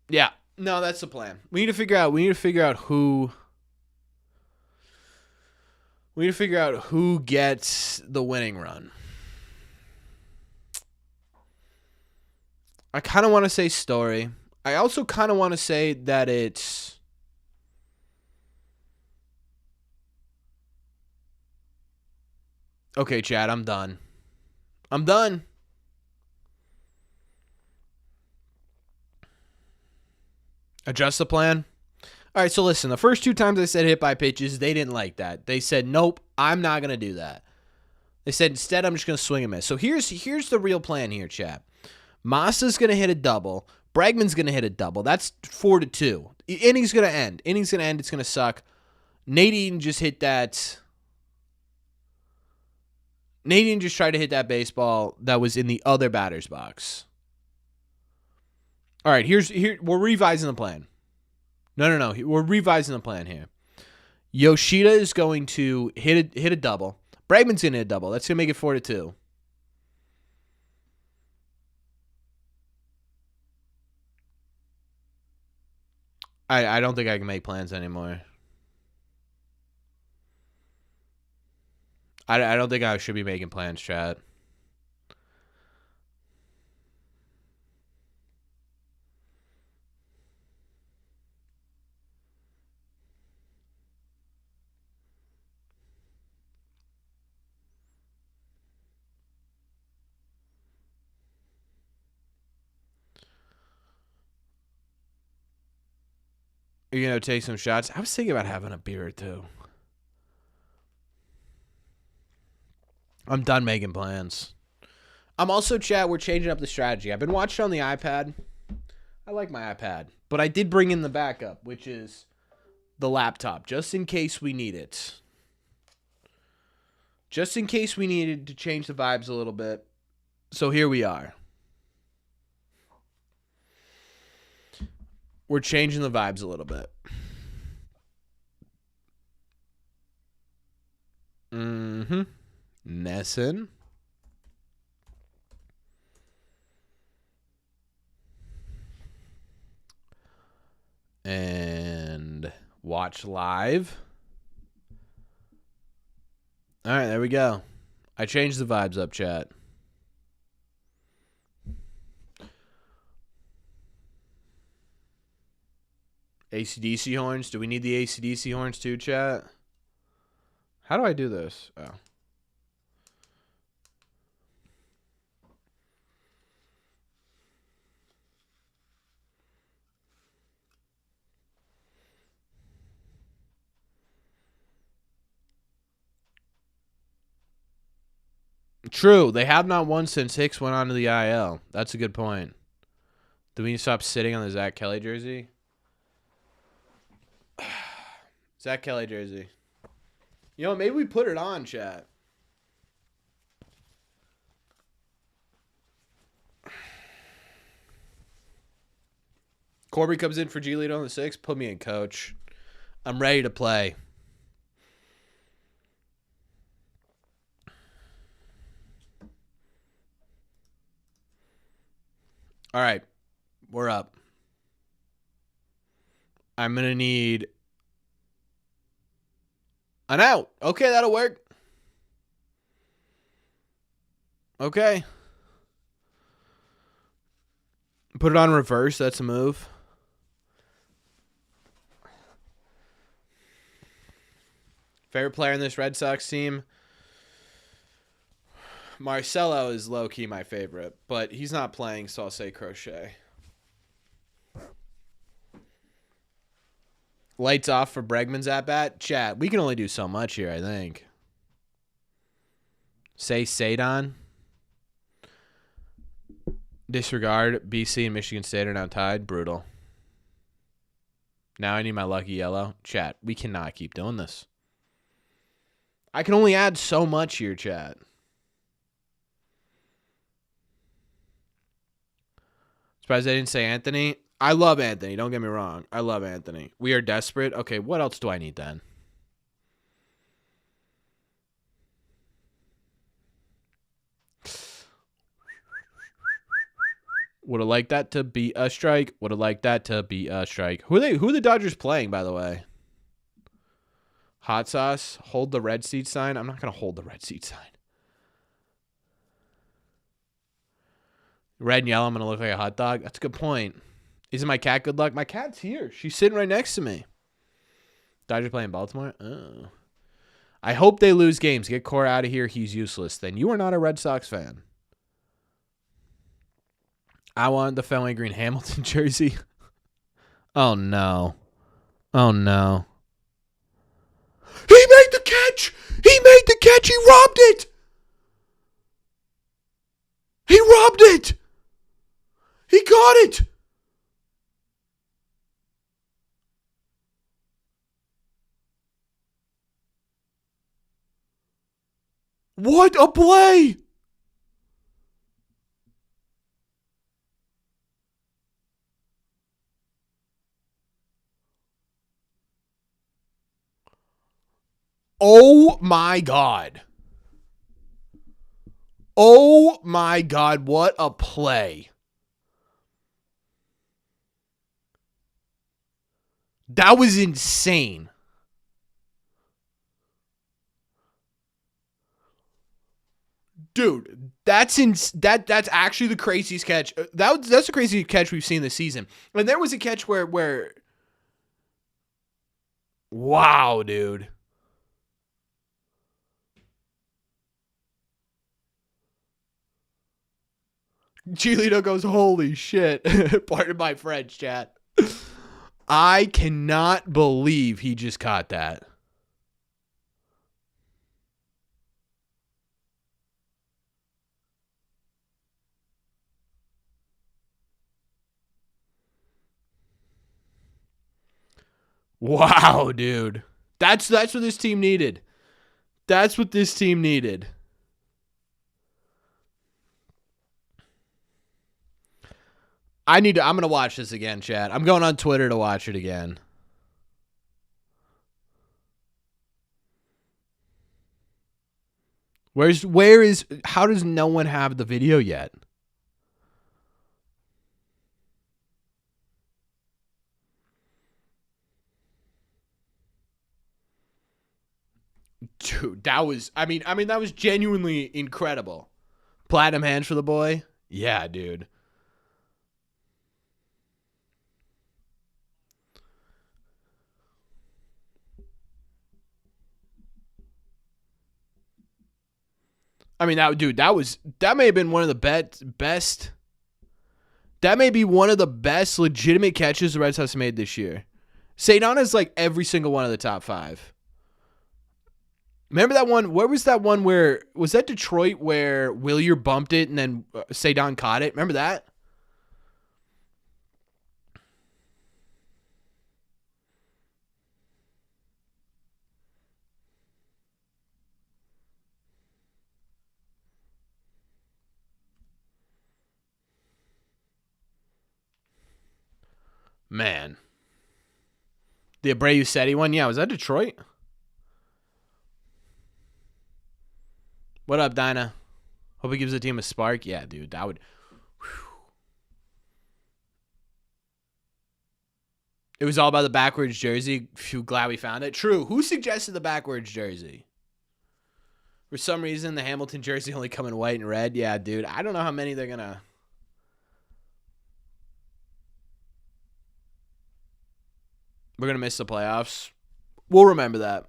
[SPEAKER 1] Yeah. No, that's the plan. We need to figure out who gets the winning run. I kind of want to say Story. I also kind of want to say that it's... Okay, Chad, I'm done. I'm done. Adjust the plan. All right, so listen, the first 2 times I said hit by pitches, they didn't like that. They said, nope, I'm not going to do that. They said, instead, I'm just going to swing and miss. So here's the real plan here, chat. Masa's going to hit a double. Bregman's going to hit a double. That's 4-2. Inning's going to end. Inning's going to end. It's going to suck. Nadine just hit that. Nadine just tried to hit that baseball that was in the other batter's box. All right, we're revising the plan. No. We're revising the plan here. Yoshida is going to hit a double. Bregman's going to hit a double. That's going to make it 4-2. I don't think I can make plans anymore. I don't think I should be making plans, chat. You're going to take some shots? I was thinking about having a beer or two. I'm done making plans. I'm also, chat, we're changing up the strategy. I've been watching on the iPad. I like my iPad. But I did bring in the backup, which is the laptop, just in case we need it. Just in case we needed to change the vibes a little bit. So here we are. We're changing the vibes a little bit. Nesson. And watch live. All right, there we go. I changed the vibes up, chat. AC/DC horns. Do we need the AC/DC horns too, chat? How do I do this? Oh. True. They have not won since Hicks went on to the IL. That's a good point. Do we need to stop sitting on the Zach Kelly jersey? Zach Kelly jersey. You know, maybe we put it on, chat. Corbin comes in for Giolito on the 6th. Put me in, coach. I'm ready to play. All right. We're up. I'm going to need an out. Okay, that'll work. Okay. Put it on reverse. That's a move. Favorite player in this Red Sox team? Marcelo is low-key my favorite, but he's not playing, so I'll say Crochet. Lights off for Bregman's at-bat. Chat, we can only do so much here, I think. Say Sadon. Disregard. BC and Michigan State are now tied. Brutal. Now I need my lucky yellow. Chat, we cannot keep doing this. I can only add so much here, chat. Surprised I didn't say Anthony. I love Anthony. Don't get me wrong. I love Anthony. We are desperate. Okay, what else do I need then? Would have liked that to be a strike. Would have liked that to be a strike. Who are the Dodgers playing, by the way? Hot sauce. Hold the red seat sign. I'm not going to hold the red seat sign. Red and yellow, I'm going to look like a hot dog. That's a good point. Isn't my cat good luck? My cat's here. She's sitting right next to me. Dodgers playing Baltimore? Oh. I hope they lose games. Get Cora out of here. He's useless. Then you are not a Red Sox fan. I want the Fenway Green Hamilton jersey. Oh, no. Oh, no. He made the catch. He made the catch. He robbed it. He robbed it. He got it. What a play. Oh, my God. Oh, my God. What a play. That was insane. Dude, that's actually the craziest catch. That's the craziest catch we've seen this season. And there was a catch where wow, dude. Giolito goes, holy shit. Pardon my French, chat. I cannot believe he just caught that. Wow, dude. That's what this team needed. That's what this team needed. I'm going to watch this again, chat. I'm going on Twitter to watch it again. How does no one have the video yet? Dude, that was genuinely incredible. Platinum hands for the boy? Yeah, dude. I mean, that may have been one of the best. That may be one of the best legitimate catches the Red Sox made this year. Cedon is like every single one of the top 5. Remember that one? Where was that one where, was that Detroit where Willier bumped it and then Cedon caught it? Remember that? Man. The Abreu Seti one? Yeah, was that Detroit? What up, Dinah? Hope it gives the team a spark. Yeah, dude, that would... Whew. It was all about the backwards jersey. Phew, glad we found it. True. Who suggested the backwards jersey? For some reason, the Hamilton jersey only come in white and red. Yeah, dude. I don't know how many they're going to... We're going to miss the playoffs. We'll remember that.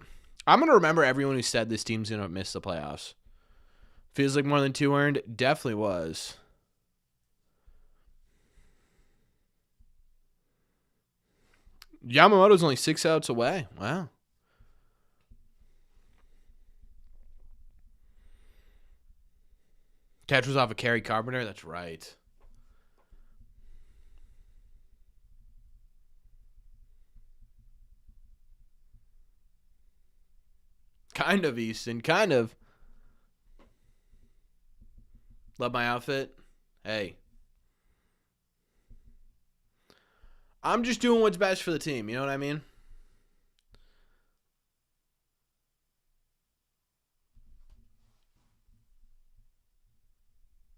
[SPEAKER 1] I'm going to remember everyone who said this team's going to miss the playoffs. Feels like more than 2 earned. Definitely was. Yamamoto's only 6 outs away. Wow. Catch was off of Kerry Carpenter. That's right. Kind of, Easton. Kind of. Love my outfit. Hey. I'm just doing what's best for the team. You know what I mean?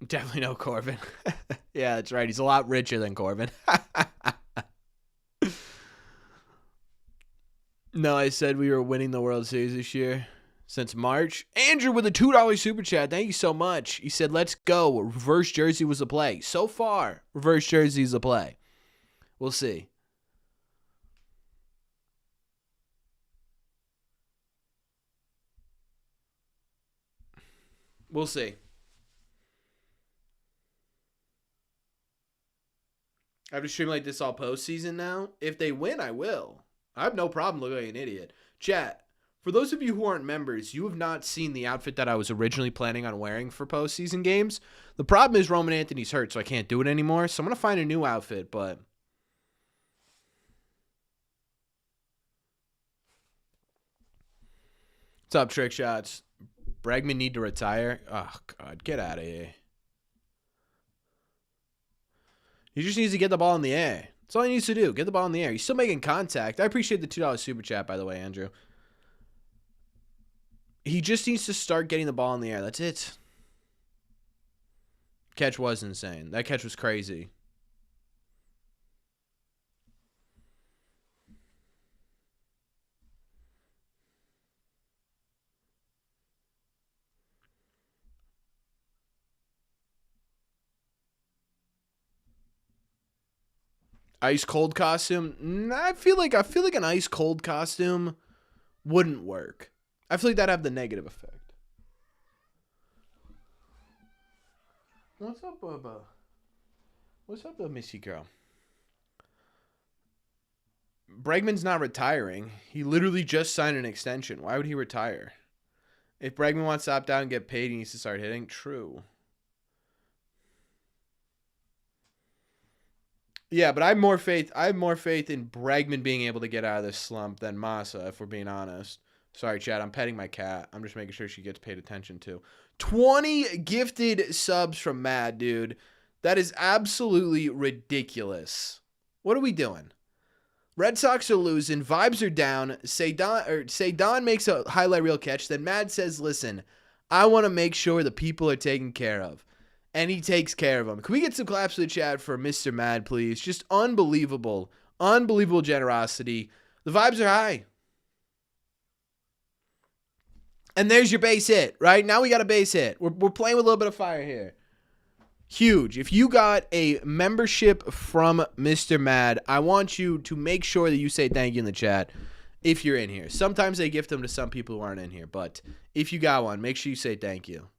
[SPEAKER 1] Definitely no Corbin. Yeah, that's right. He's a lot richer than Corbin. No, I said we were winning the World Series this year since March. Andrew with a $2 super chat. Thank you so much. He said, let's go. Reverse jersey was a play. So far, reverse jersey is a play. We'll see. We'll see. I have to stream like this all postseason now. If they win, I will. I have no problem looking like an idiot. Chat, for those of you who aren't members, you have not seen the outfit that I was originally planning on wearing for postseason games. The problem is Roman Anthony's hurt, so I can't do it anymore. So I'm going to find a new outfit, but... What's up, Trick Shots? Bregman need to retire? Oh, God, get out of here. He just needs to get the ball in the air. That's all he needs to do. Get the ball in the air. He's still making contact. I appreciate the $2 super chat, by the way, Andrew. He just needs to start getting the ball in the air. That's it. Catch was insane. That catch was crazy. Ice cold costume? I feel like an ice cold costume wouldn't work. I feel like that'd have the negative effect. What's up, Bubba? What's up, Missy girl? Bregman's not retiring. He literally just signed an extension. Why would he retire? If Bregman wants to opt out and get paid, he needs to start hitting. True. Yeah, but I have more faith in Bregman being able to get out of this slump than Massa, if we're being honest. Sorry, Chad. I'm petting my cat. I'm just making sure she gets paid attention to. 20 gifted subs from Mad, dude. That is absolutely ridiculous. What are we doing? Red Sox are losing. Vibes are down. Don makes a highlight reel catch. Then Mad says, listen, I want to make sure the people are taken care of. And he takes care of them. Can we get some claps to the chat for Mr. Mad, please? Just unbelievable. Unbelievable generosity. The vibes are high. And there's your base hit, right? Now we got a base hit. We're playing with a little bit of fire here. Huge. If you got a membership from Mr. Mad, I want you to make sure that you say thank you in the chat if you're in here. Sometimes they gift them to some people who aren't in here, but if you got one, make sure you say thank you.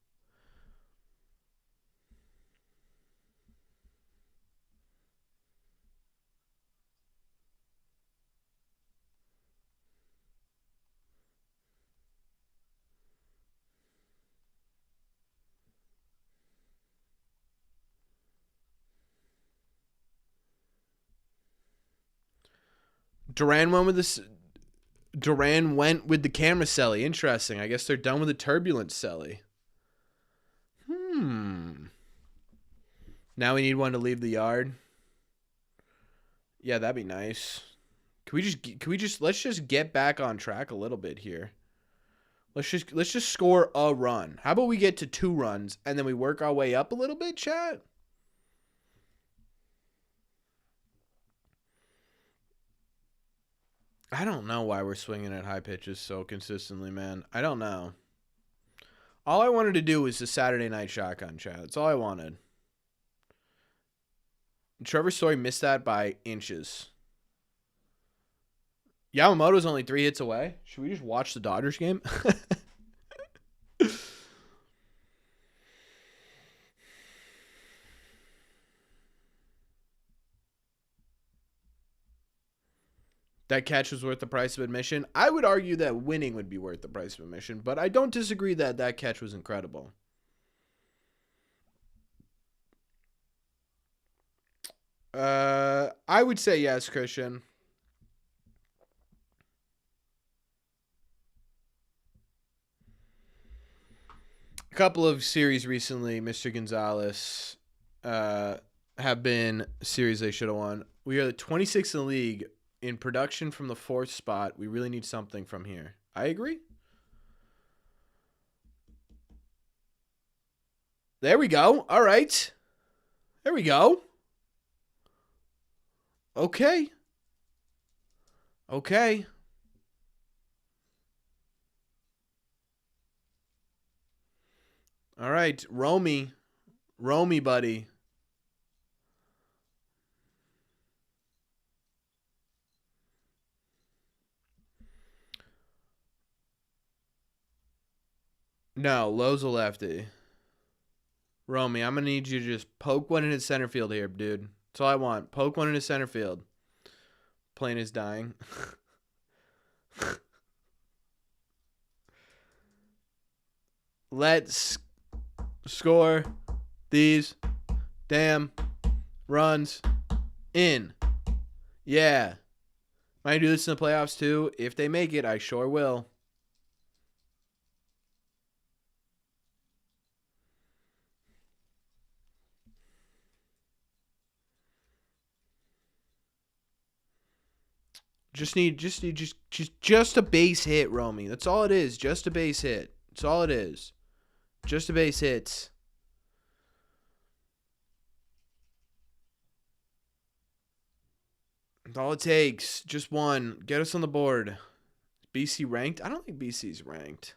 [SPEAKER 1] Duran went with the camera celly. Interesting. I guess they're done with the turbulent celly. Now we need one to leave the yard. Yeah, that'd be nice. Let's just get back on track a little bit here. Let's just score a run. How about we get to 2 runs and then we work our way up a little bit, chat? I don't know why we're swinging at high pitches so consistently, man. I don't know. All I wanted to do was the Saturday night shotgun chat. That's all I wanted. Trevor Story missed that by inches. Yamamoto's only 3 hits away. Should we just watch the Dodgers game? That catch was worth the price of admission. I would argue that winning would be worth the price of admission, but I don't disagree that that catch was incredible. I would say yes, Christian. A couple of series recently, Mr. Gonzalez, have been series they should have won. We are the 26th in the league in production from the 4th spot. We really need something from here. I agree. There we go. All right. There we go. Okay. Okay. All right. Romy, buddy. No, Lowe's a lefty. Romy, I'm going to need you to just poke one in his center field here, dude. That's all I want. Poke one in his center field. Plane is dying. Let's score these damn runs in. Yeah. Might do this in the playoffs too. If they make it, I sure will. Just a base hit, Romy. That's all it is. Just a base hit. That's all it is. Just a base hits. That's all it takes. Just one. Get us on the board. BC ranked? I don't think BC's ranked.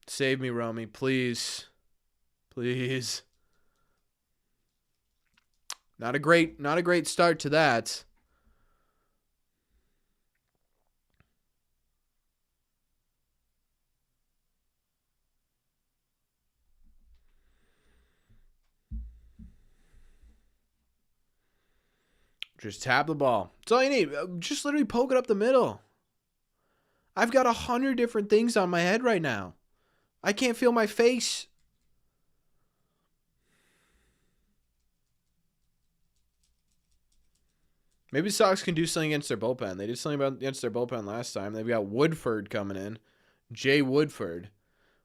[SPEAKER 1] Save me, Romy. Please. Please. Not a great start to that. Just tap the ball. That's all you need. Just literally poke it up the middle. I've got 100 different things on my head right now. I can't feel my face. Maybe the Sox can do something against their bullpen. They did something against their bullpen last time. They've got Woodford coming in. Jay Woodford.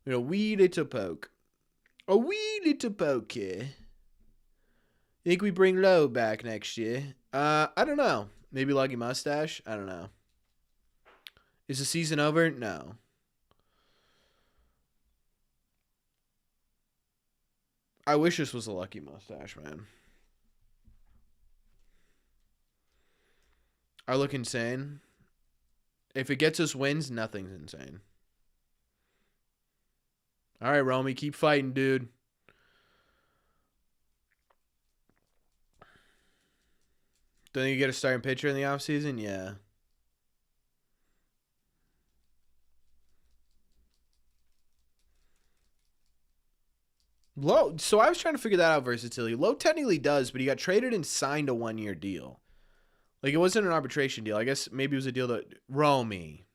[SPEAKER 1] You know, we need to poke. Oh, we need to poke here. Think we bring Lowe back next year? I don't know. Maybe Lucky Mustache? I don't know. Is the season over? No. I wish this was a Lucky Mustache, man. I look insane. If it gets us wins, nothing's insane. All right, Romy, keep fighting, dude. Don't you get a starting pitcher in the offseason? Yeah. Lowe, so I was trying to figure that out, versatility. Lowe technically does, but he got traded and signed a 1-year deal. Like, it wasn't an arbitration deal. I guess maybe it was a deal that... Romy.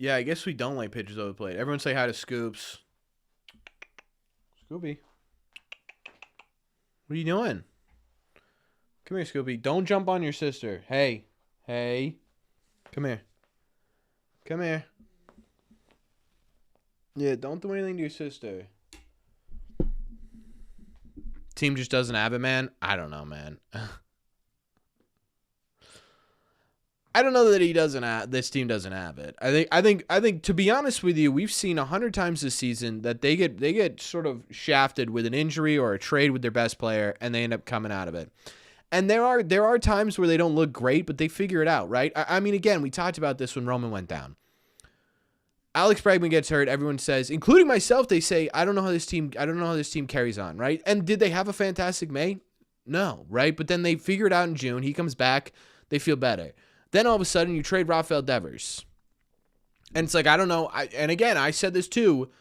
[SPEAKER 1] Yeah, I guess we don't like pitchers over the plate. Everyone say hi to Scoops. Scoopy. What are you doing? Come here, Scoopy. Don't jump on your sister. Hey. Hey. Come here. Come here. Yeah, don't do anything to your sister. Team just doesn't have it, man. I don't know, man. I don't know that he doesn't have, this team doesn't have it. I think to be honest with you, we've seen 100 times this season that they get sort of shafted with an injury or a trade with their best player and they end up coming out of it. And there are times where they don't look great, but they figure it out, right? I mean, again, we talked about this when Roman went down. Alex Bregman gets hurt. Everyone says, including myself, they say, I don't know how this team carries on, right? And did they have a fantastic May? No, right? But then they figure it out in June. He comes back. They feel better. Then all of a sudden you trade Rafael Devers. And it's like, I don't know. And again, I said this too.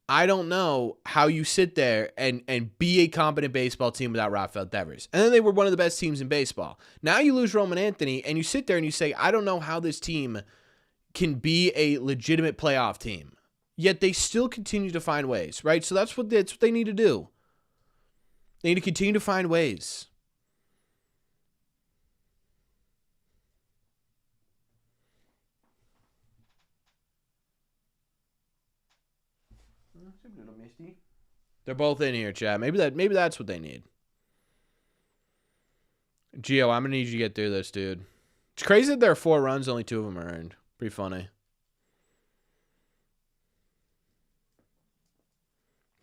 [SPEAKER 1] I don't know how you sit there and be a competent baseball team without Rafael Devers. And then they were one of the best teams in baseball. Now you lose Roman Anthony and you sit there and you say, I don't know how this team can be a legitimate playoff team. Yet they still continue to find ways, right? So that's what they need to do. They need to continue to find ways. They're both in here, Chad. Maybe that's what they need. Gio, I'm gonna need you to get through this, dude. It's crazy that there are 4 runs, only 2 of them are earned. Pretty funny.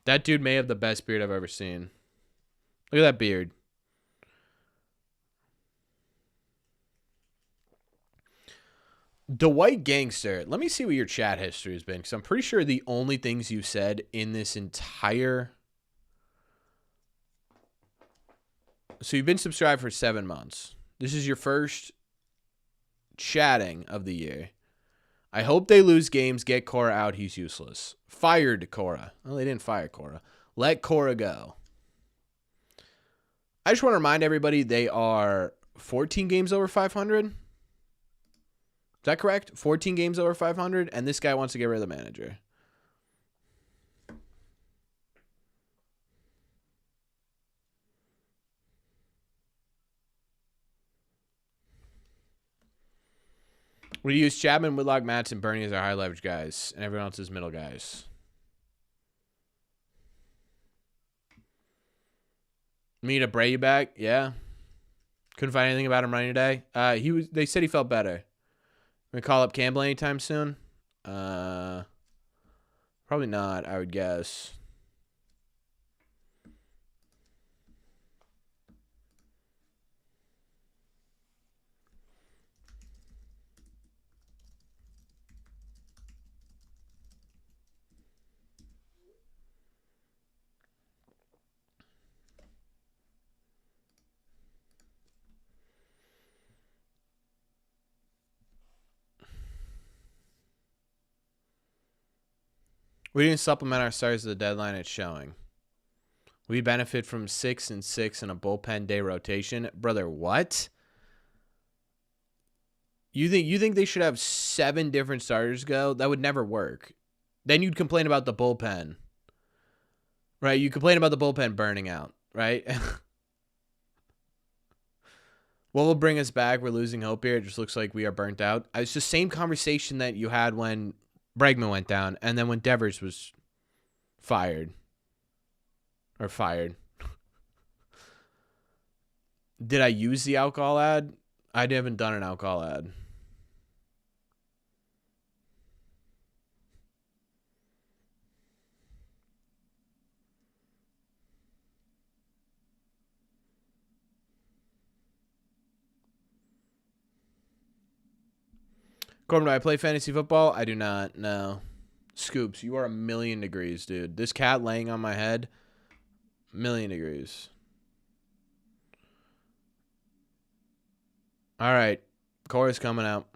[SPEAKER 1] That dude may have the best beard I've ever seen. Look at that beard. The White Gangster. Let me see what your chat history has been, because I'm pretty sure the only things you said in this entire... So you've been subscribed for 7 months. This is your first chatting of the year. I hope they lose games. Get Cora out. He's useless. Fired Cora. Well, they didn't fire Cora. Let Cora go. I just want to remind everybody they are 14 games over 500. Is that correct? 14 games over 500, and this guy wants to get rid of the manager. We use Chapman, Whitlock, Matz, and Bernie as our high leverage guys, and everyone else is middle guys. Me to Brady back? Yeah. Couldn't find anything about him running today. They said he felt better. We call up Campbell anytime soon? Probably not, I would guess. We didn't supplement our stars at the deadline. It's showing. We benefit from 6 and 6 in a bullpen day rotation. Brother, what? You think they should have 7 different starters go? That would never work. Then you'd complain about the bullpen. Right? You complain about the bullpen burning out, right? What will bring us back? We're losing hope here. It just looks like we are burnt out. It's the same conversation that you had when Bregman went down, and then when Devers was fired. Or fired. Did I use the alcohol ad? I haven't done an alcohol ad. Corbin, do I play fantasy football? I do not, no. Scoops, you are a million degrees, dude. This cat laying on my head, million degrees. All right. Cora's coming out.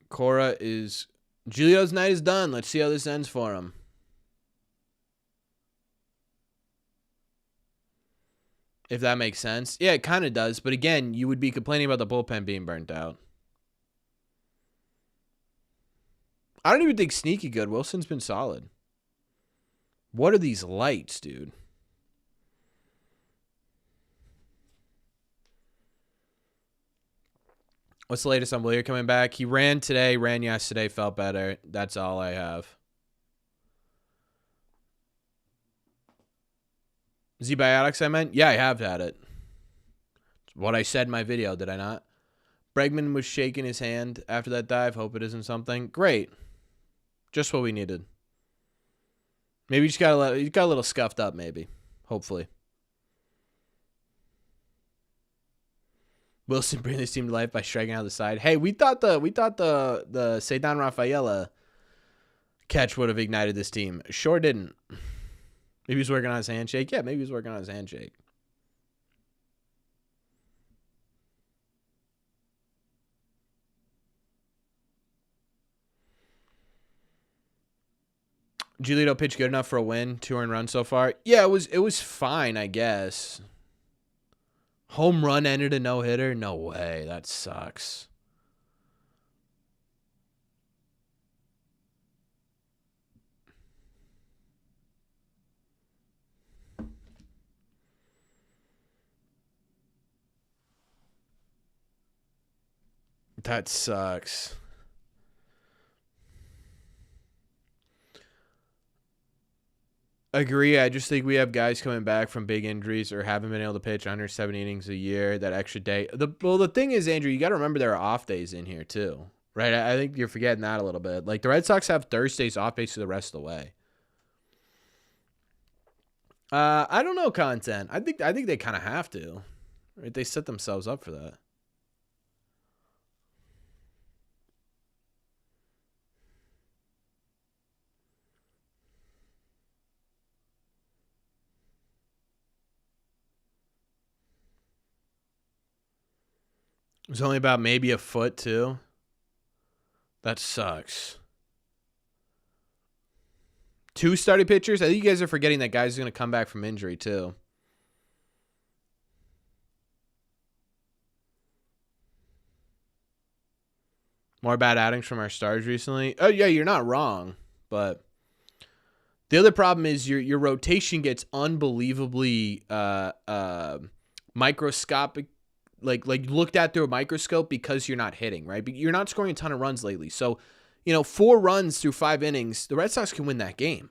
[SPEAKER 1] Cora is... Julio's night is done. Let's see how this ends for him. If that makes sense. Yeah, it kind of does. But again, you would be complaining about the bullpen being burnt out. I don't even think sneaky good. Wilson's been solid. What are these lights, dude? What's the latest on Willier coming back? He ran today, ran yesterday, felt better. That's all I have. Z-Biotics, I meant? Yeah, I have had it. It's what I said in my video, did I not? Bregman was shaking his hand after that dive. Hope it isn't something. Great. Just what we needed. Maybe you just got a little scuffed up, maybe. Hopefully. Wilson bring this team to life by striking out the side. Hey, we thought the Cedar Rafaela catch would have ignited this team. Sure didn't. Maybe he's working on his handshake. Yeah, maybe he's working on his handshake. Giolito pitched good enough for a win. 2 earned runs so far. Yeah, it was fine, I guess. Home run ended a no-hitter? No way. That sucks. That sucks. Agree. I just think we have guys coming back from big injuries or haven't been able to pitch under 7 innings a year. That extra day. The thing is, Andrew, you got to remember there are off days in here too, right? I think you're forgetting that a little bit. Like the Red Sox have Thursdays off days for the rest of the way. I don't know, content. I think they kind of have to. Right? They set themselves up for that. It was only about maybe a foot, too. That sucks. 2 starting pitchers? I think you guys are forgetting that guy's going to come back from injury, too. More bad outings from our stars recently. Oh, yeah, you're not wrong. But the other problem is your rotation gets unbelievably microscopic, like looked at through a microscope because you're not hitting, right? But you're not scoring a ton of runs lately. So, 4 runs through 5 innings, the Red Sox can win that game.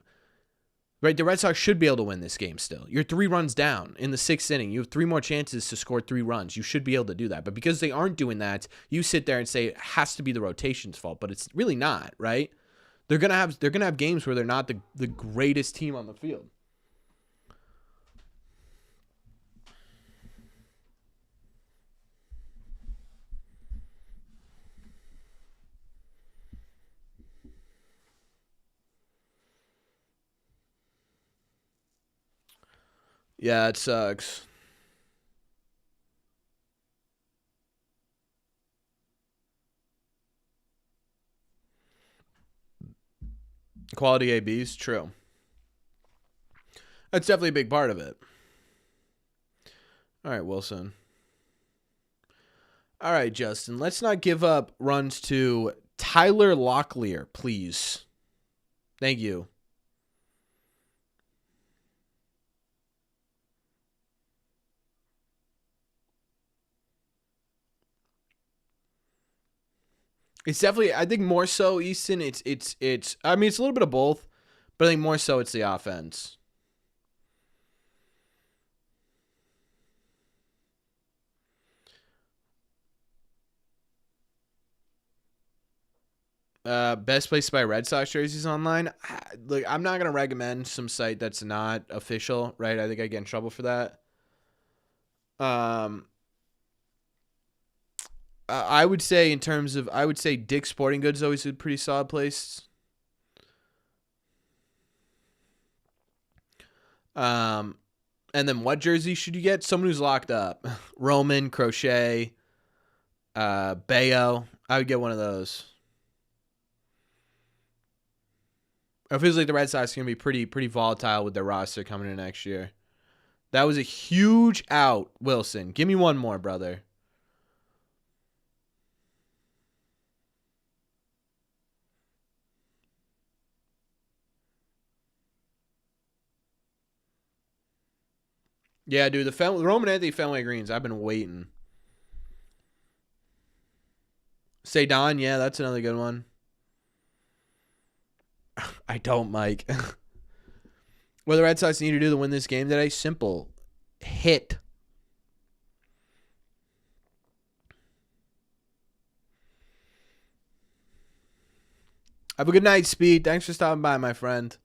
[SPEAKER 1] Right? The Red Sox should be able to win this game still. You're 3 runs down in the 6th inning. You have 3 more chances to score 3 runs. You should be able to do that. But because they aren't doing that, you sit there and say it has to be the rotation's fault, but it's really not, right? They're gonna have games where they're not the greatest team on the field. Yeah, it sucks. Quality ABs, true. That's definitely a big part of it. All right, Wilson. All right, Justin. Let's not give up runs to Tyler Locklear, please. Thank you. It's definitely, I think more so, Easton, it's I mean, it's a little bit of both, but I think more so it's the offense. Best place to buy Red Sox jerseys online. Look, I'm not gonna recommend some site that's not official, right? I think I get in trouble for that. I would say Dick's Sporting Goods is always a pretty solid place. And then what jersey should you get? Someone who's locked up. Roman, Crochet, Bayo. I would get one of those. It feels like the Red Sox are going to be pretty volatile with their roster coming in next year. That was a huge out, Wilson. Give me one more, brother. Yeah, dude, the Roman Anthony Fenway Greens, I've been waiting. Say Don, yeah, that's another good one. I don't, Mike. What the Red Sox need to do to win this game today? Simple. Hit. Have a good night, Speed. Thanks for stopping by, my friend.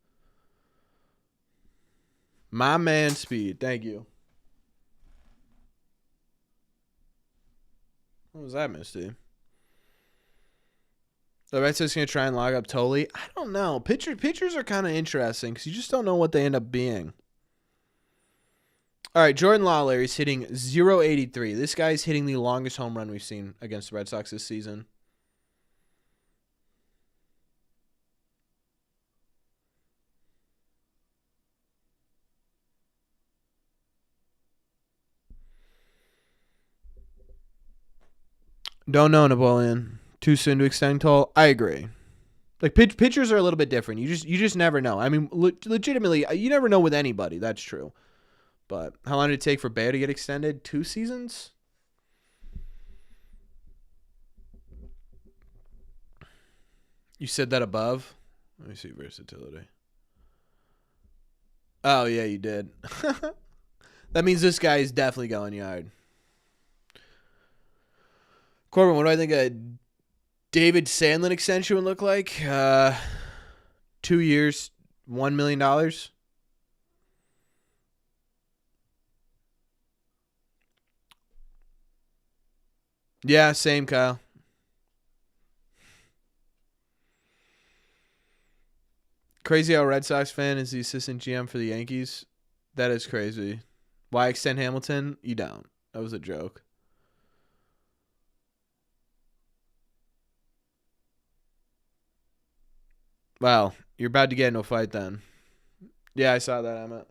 [SPEAKER 1] My man, Speed. Thank you. What was that, Misty? The Red Sox going to try and lock up Tolley? I don't know. Pitchers are kind of interesting because you just don't know what they end up being. All right, Jordan Lawler is hitting .083. This guy's hitting the longest home run we've seen against the Red Sox this season. Don't know, Napoleon. Too soon to extend toll? I agree. Like pitchers are a little bit different. You just never know. I mean, legitimately, you never know with anybody. That's true. But how long did it take for Bayo to get extended? 2 seasons? You said that above? Let me see versatility. Oh, yeah, you did. That means this guy is definitely going yard. Corbin, what do I think a David Sandlin extension would look like? 2 years, $1 million. Yeah, same, Kyle. Crazy how a Red Sox fan is the assistant GM for the Yankees. That is crazy. Why extend Hamilton? You don't. That was a joke. Well, you're about to get into a fight then. Yeah, I saw that, Emmett.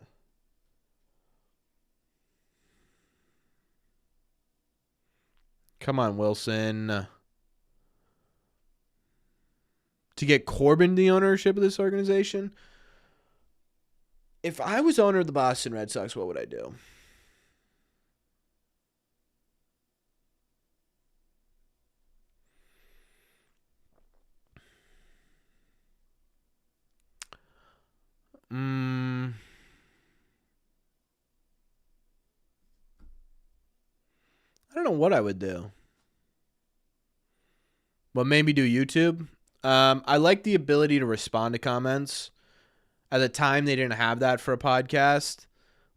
[SPEAKER 1] Come on, Wilson. To get Corbin the ownership of this organization? If I was owner of the Boston Red Sox, what would I do? I don't know what I would do. But maybe do YouTube. I like the ability to respond to comments. At the time, they didn't have that for a podcast.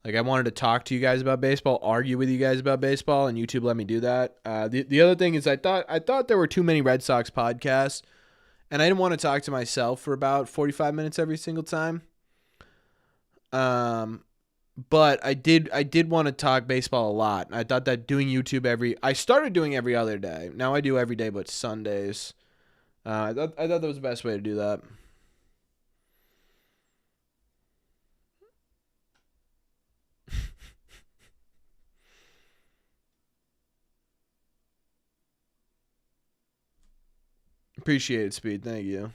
[SPEAKER 1] Like, I wanted to talk to you guys about baseball, argue with you guys about baseball, and YouTube let me do that. The other thing is I thought there were too many Red Sox podcasts, and I didn't want to talk to myself for about 45 minutes every single time. But I did want to talk baseball a lot. I thought that doing YouTube I started doing every other day. Now I do every day but Sundays. I thought that was the best way to do that. Appreciate it, Speed. Thank you.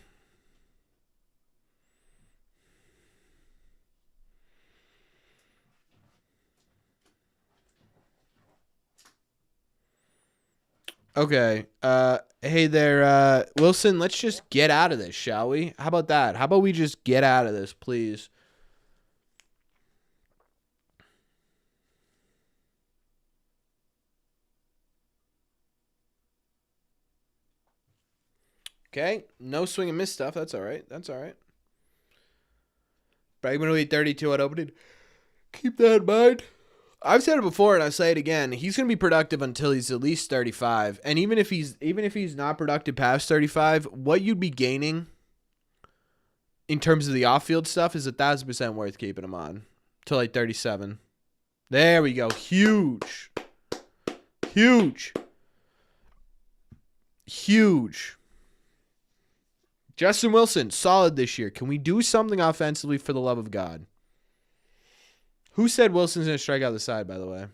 [SPEAKER 1] Okay. Hey there, Wilson. Let's just get out of this, shall we? How about that? How about we just get out of this, please? Okay. No swing and miss stuff. That's all right. That's all right. Bregman will be 32 at opening. Keep that in mind. I've said it before and I'll say it again. He's going to be productive until he's at least 35. And even if he's not productive past 35, what you'd be gaining in terms of the off-field stuff is 1,000% worth keeping him on till like 37. There we go. Huge. Huge. Huge. Justin Wilson, solid this year. Can we do something offensively for the love of God? Who said Wilson's going to strike out the side, by the way?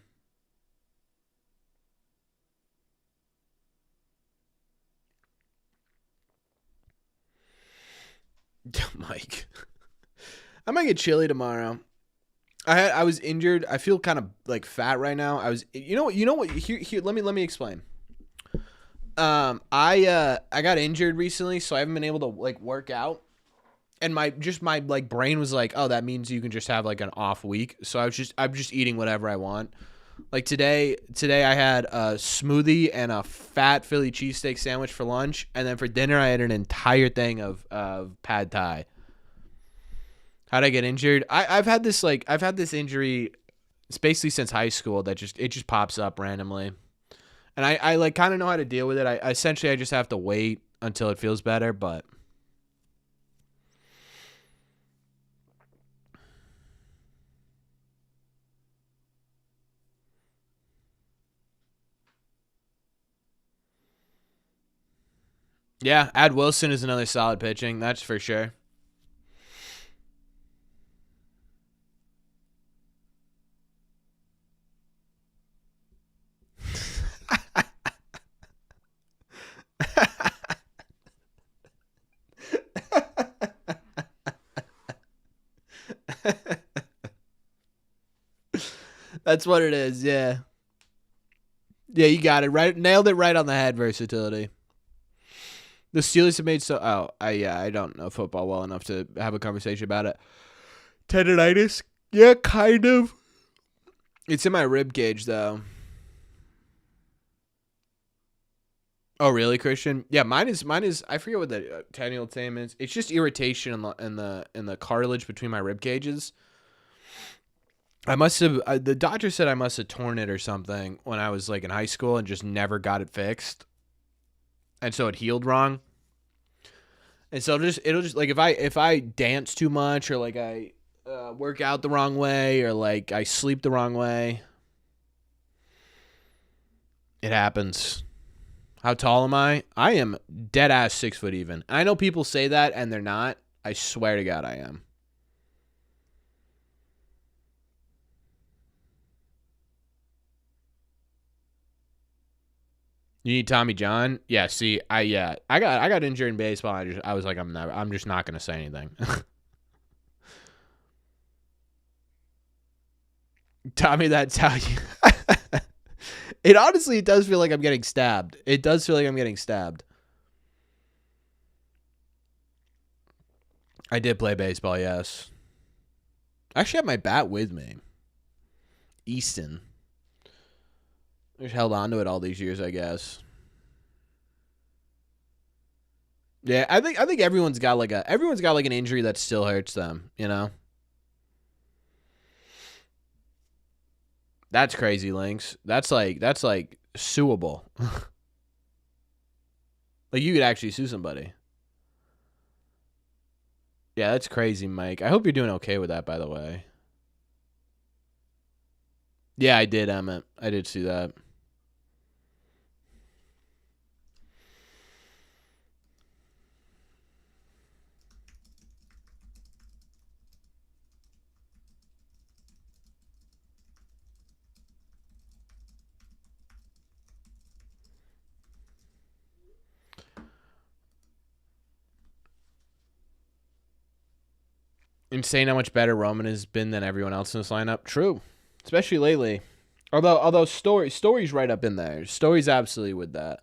[SPEAKER 1] Mike. I might get chilly tomorrow. I was injured. I feel kind of like fat right now. You know what here let me explain. I got injured recently, so I haven't been able to like work out. And my like brain was like, "Oh, that means you can just have like an off week." So I'm just eating whatever I want. Like today I had a smoothie and a fat Philly cheesesteak sandwich for lunch, and then for dinner I had an entire thing of pad thai. How'd I get injured? I've had this injury. It's basically since high school that it just pops up randomly, and I like kind of know how to deal with it. I just have to wait until it feels better, but. Yeah, Ad Wilson is another solid pitching. That's for sure. That's what it is, yeah. Yeah, you got it right. Nailed it right on the head, versatility. The Steelers have made I don't know football well enough to have a conversation about it. Tendonitis? Yeah, kind of. It's in my rib cage though. Oh, really, Christian? Yeah, mine is. I forget what the technical name is. It's just irritation in the cartilage between my rib cages. I must have, the doctor said I must have torn it or something when I was like in high school and just never got it fixed. And so it healed wrong. And so it'll just like if I dance too much or like I work out the wrong way or like I sleep the wrong way, it happens. How tall am I? I am dead ass 6 foot even. I know people say that and they're not. I swear to God I am. You need Tommy John? Yeah, see, I got injured in baseball. I was like, I'm just not gonna say anything. Tommy, that's how you It honestly does feel like I'm getting stabbed. It does feel like I'm getting stabbed. I did play baseball, yes. I actually have my bat with me. Easton. I just held on to it all these years, I guess. Yeah, I think everyone's got like an injury that still hurts them, you know? That's crazy, Lynx. That's like suable. Like you could actually sue somebody. Yeah, that's crazy, Mike. I hope you're doing okay with that, by the way. Yeah, I did, Emmett. I did see that. Insane how much better Roman has been than everyone else in this lineup. True, especially lately. Although Story's right up in there. Story's absolutely with that.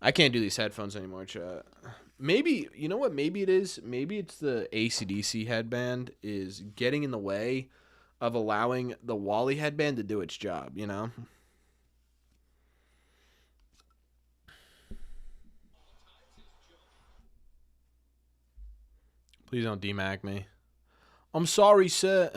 [SPEAKER 1] I can't do these headphones anymore, chat. Maybe you know what? Maybe it is. Maybe it's the AC/DC headband is getting in the way of allowing the Wally headband to do its job. You know. Please don't DMAC me. I'm sorry, sir.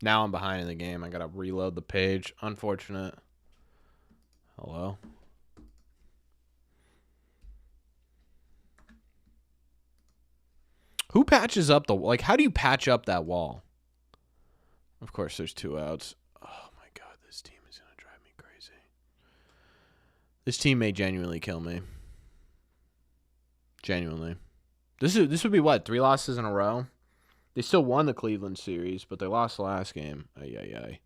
[SPEAKER 1] Now I'm behind in the game. I gotta reload the page. Unfortunate. Hello. Who patches up the like? How do you patch up that wall? Of course, there's 2 outs. Oh my god, this team is gonna drive me crazy. This team may genuinely kill me. Genuinely. This would be what, 3 losses in a row? They still won the Cleveland series, but they lost the last game. Ay, ay, ay.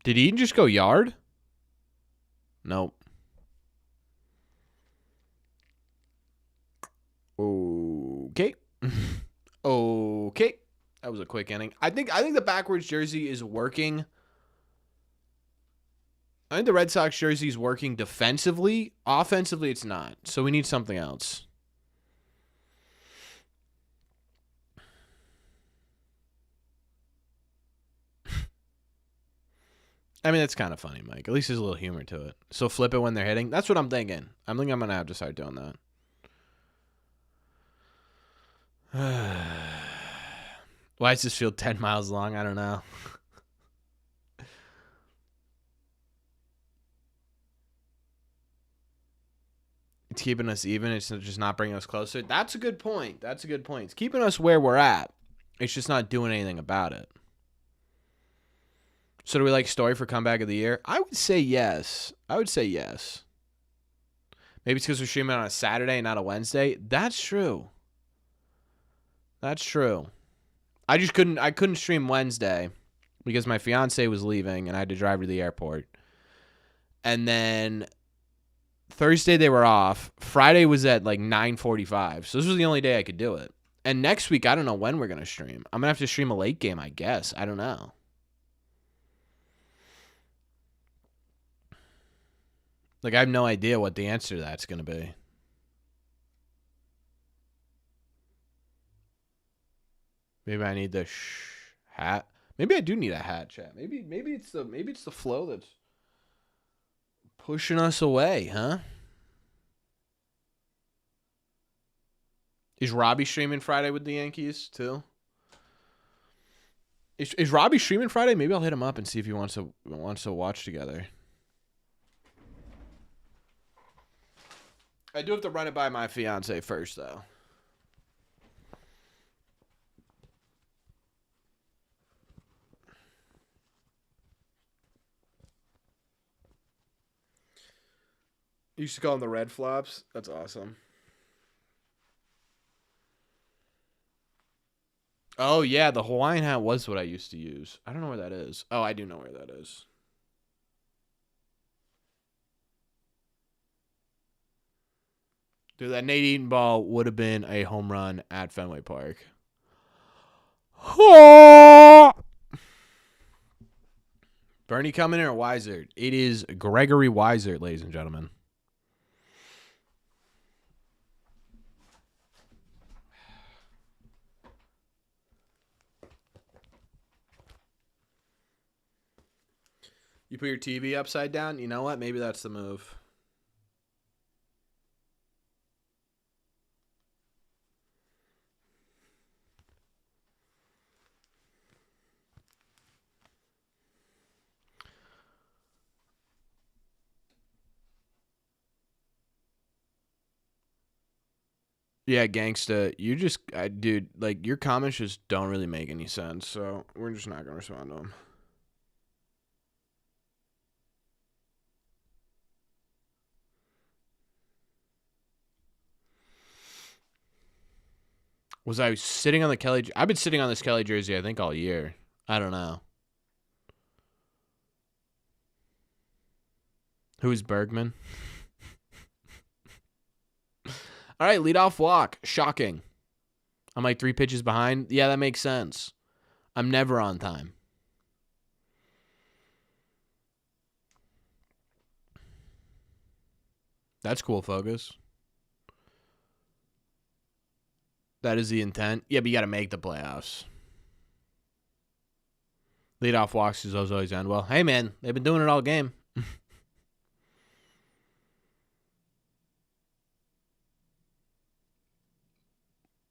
[SPEAKER 1] Did Eden just go yard? Nope. Okay. Okay. That was a quick inning. I think the backwards jersey is working. I think the Red Sox jersey is working defensively. Offensively, it's not. So we need something else. I mean, that's kind of funny, Mike. At least there's a little humor to it. So flip it when they're hitting. That's what I'm thinking. I'm thinking I'm going to have to start doing that. Why does this feel 10 miles long? I don't know. It's keeping us even. It's just not bringing us closer. That's a good point. That's a good point. It's keeping us where we're at. It's just not doing anything about it. So do we like Story for comeback of the year? I would say yes. I would say yes. Maybe it's because we're streaming on a Saturday and not a Wednesday. That's true. That's true. I couldn't stream Wednesday because my fiance was leaving and I had to drive her to the airport. And then Thursday they were off. Friday was at like 9:45. So this was the only day I could do it. And next week I don't know when we're going to stream. I'm going to have to stream a late game, I guess. I don't know. Like I have no idea what the answer to that's going to be. Maybe I need the hat. Maybe I do need a hat, chat. Maybe it's the flow that's Pushing us away, huh? Is Robbie streaming Friday with the Yankees too? Is Robbie streaming Friday? Maybe I'll hit him up and see if he wants to watch together. I do have to run it by my fiance first, though. You used to call them the red flops? That's awesome. Oh, yeah, the Hawaiian hat was what I used to use. I don't know where that is. Oh, I do know where that is. Dude, that Nate Eaton ball would have been a home run at Fenway Park. Bernie coming in or Weiser? It is Gregory Weiser, ladies and gentlemen. You put your TV upside down? You know what? Maybe that's the move. Yeah, gangsta. You just, dude, like, your comments just don't really make any sense, so we're just not going to respond to them. Was I sitting on the Kelly? I've been sitting on this Kelly jersey, I think, all year. I don't know. Who is Bregman? All right, leadoff walk. Shocking. I'm like 3 pitches behind. Yeah, that makes sense. I'm never on time. That's cool, Focus. That is the intent. Yeah, but you got to make the playoffs. Leadoff walks is always end well. Hey, man, they've been doing it all game.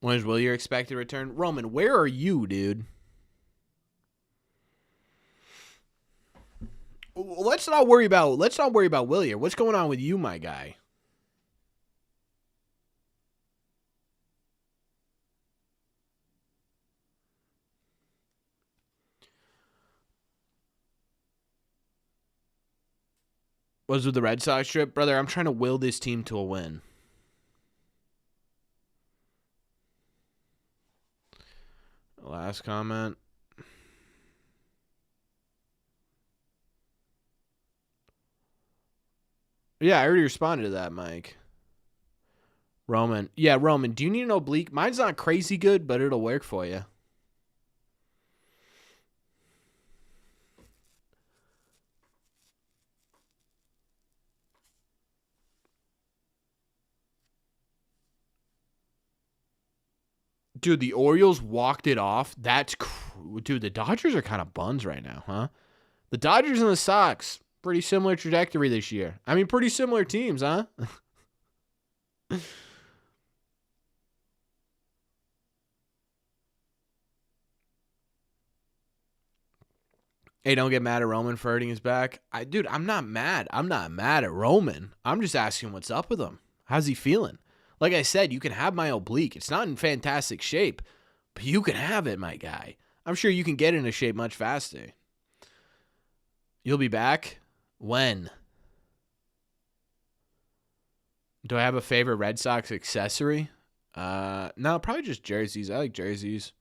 [SPEAKER 1] When is Willier expected to return? Roman, where are you, dude? Let's not worry about Willier. What's going on with you, my guy? Was with the Red Sox trip? Brother, I'm trying to will this team to a win. Last comment. Yeah, I already responded to that, Mike. Roman. Yeah, Roman, do you need an oblique? Mine's not crazy good, but it'll work for you. Dude, the Orioles walked it off. Dude, the Dodgers are kind of buns right now, huh? The Dodgers and the Sox, pretty similar trajectory this year. I mean, pretty similar teams, huh? Hey, don't get mad at Roman for hurting his back. Dude, I'm not mad. I'm not mad at Roman. I'm just asking what's up with him. How's he feeling? Like I said, you can have my oblique. It's not in fantastic shape, but you can have it, my guy. I'm sure you can get into shape much faster. You'll be back? When? Do I have a favorite Red Sox accessory? No, probably just jerseys. I like jerseys.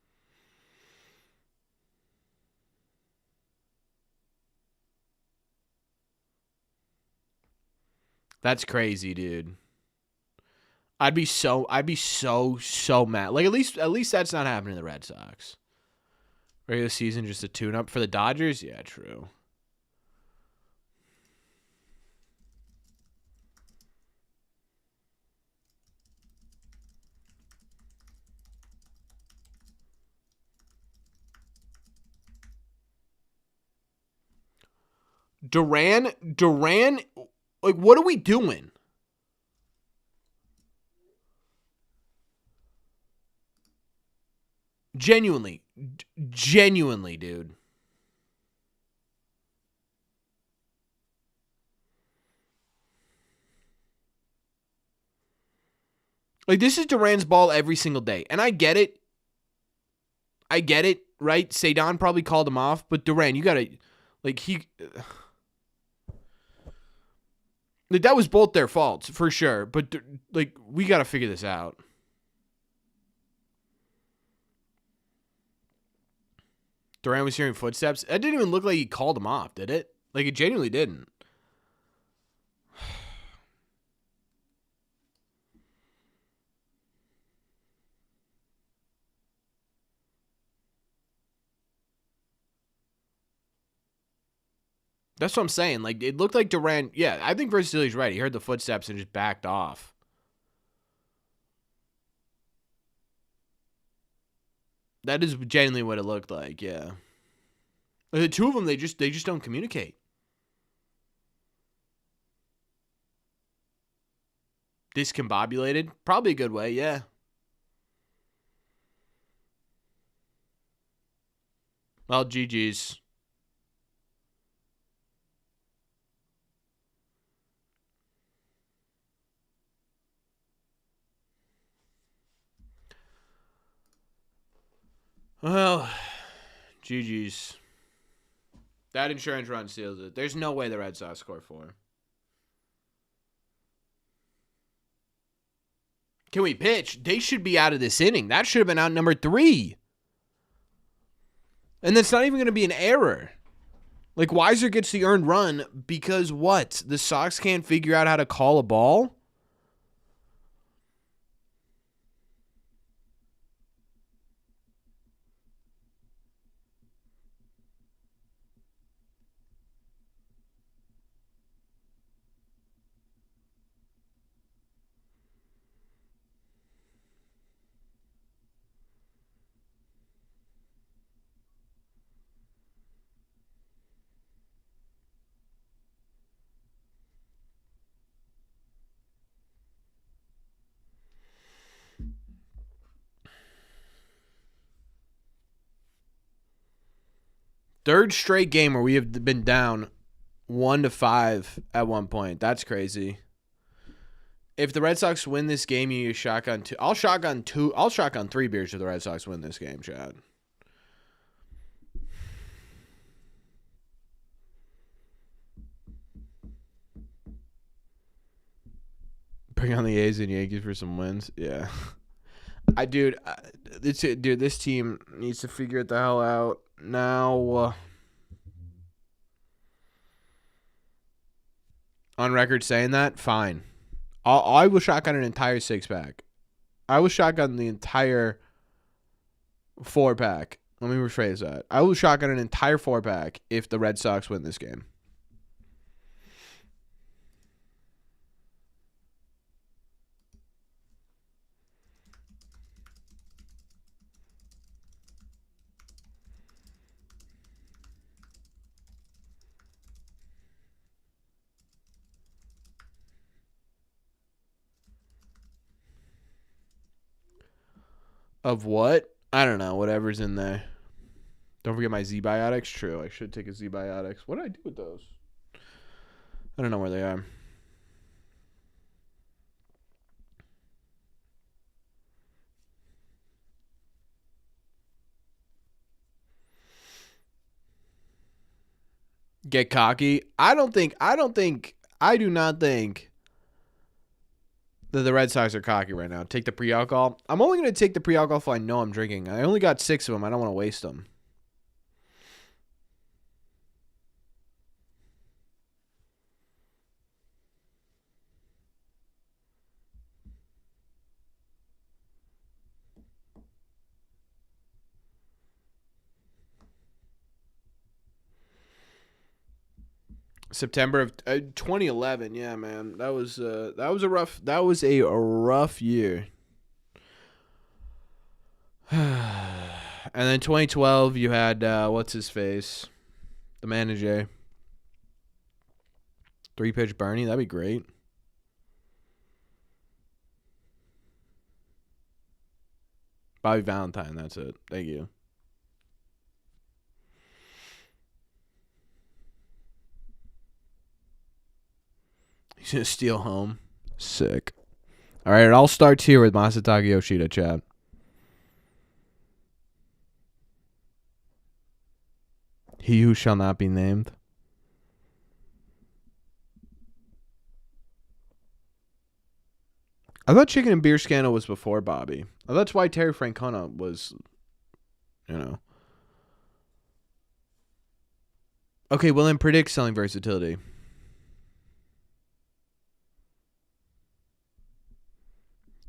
[SPEAKER 1] That's crazy, dude. I'd be so mad. Like at least that's not happening to the Red Sox. Regular season just a tune-up for the Dodgers? Yeah, true. Duran, Like, what are we doing? Genuinely, dude. Like, this is Duran's ball every single day. And I get it. Right? Cedon probably called him off. But Duran, you got to, like, like, that was both their faults, for sure. But, like, we got to figure this out. Duran was hearing footsteps. That didn't even look like he called him off, did it? Like, it genuinely didn't. That's what I'm saying. Like, it looked like Duran. Yeah, I think Versilli's right. He heard the footsteps and just backed off. That is genuinely what it looked like. Yeah. The two of them, they just don't communicate. Discombobulated, probably a good way. Yeah. Well, GG's. Well, GG's. That insurance run seals it. There's no way the Red Sox score 4. Can we pitch? They should be out of this inning. That should have been out number 3. And that's not even going to be an error. Like, Weiser gets the earned run because what? The Sox can't figure out how to call a ball? Third straight game where we have been down 1-5 at one point. That's crazy. If the Red Sox win this game, you use shotgun 2. I'll shotgun 3 beers if the Red Sox win this game, Chad. Bring on the A's and Yankees for some wins. Yeah. This team needs to figure it the hell out now. On record saying that, fine. I will shotgun an entire 6-pack. I will shotgun the entire 4-pack. Let me rephrase that. I will shotgun an entire 4-pack if the Red Sox win this game. Of what? I don't know. Whatever's in there. Don't forget my Z-Biotics. True. I should take a Z-Biotics. What did I do with those? I don't know where they are. Get cocky. I do not think that the Red Sox are cocky right now. Take the pre-alcohol. I'm only going to take the pre-alcohol if I know I'm drinking. I only got 6 of them. I don't want to waste them. September of 2011. Yeah, man. That was a rough year. And then 2012 you had what's his face? The manager. 3-pitch Bernie, that'd be great. Bobby Valentine, that's it. Thank you. He's going to steal home. Sick. All right, it all starts here with Masataka Yoshida, chat. He who shall not be named. I thought Chicken and Beer Scandal was before Bobby. That's why Terry Francona was, you know. Okay, well then predict selling versatility.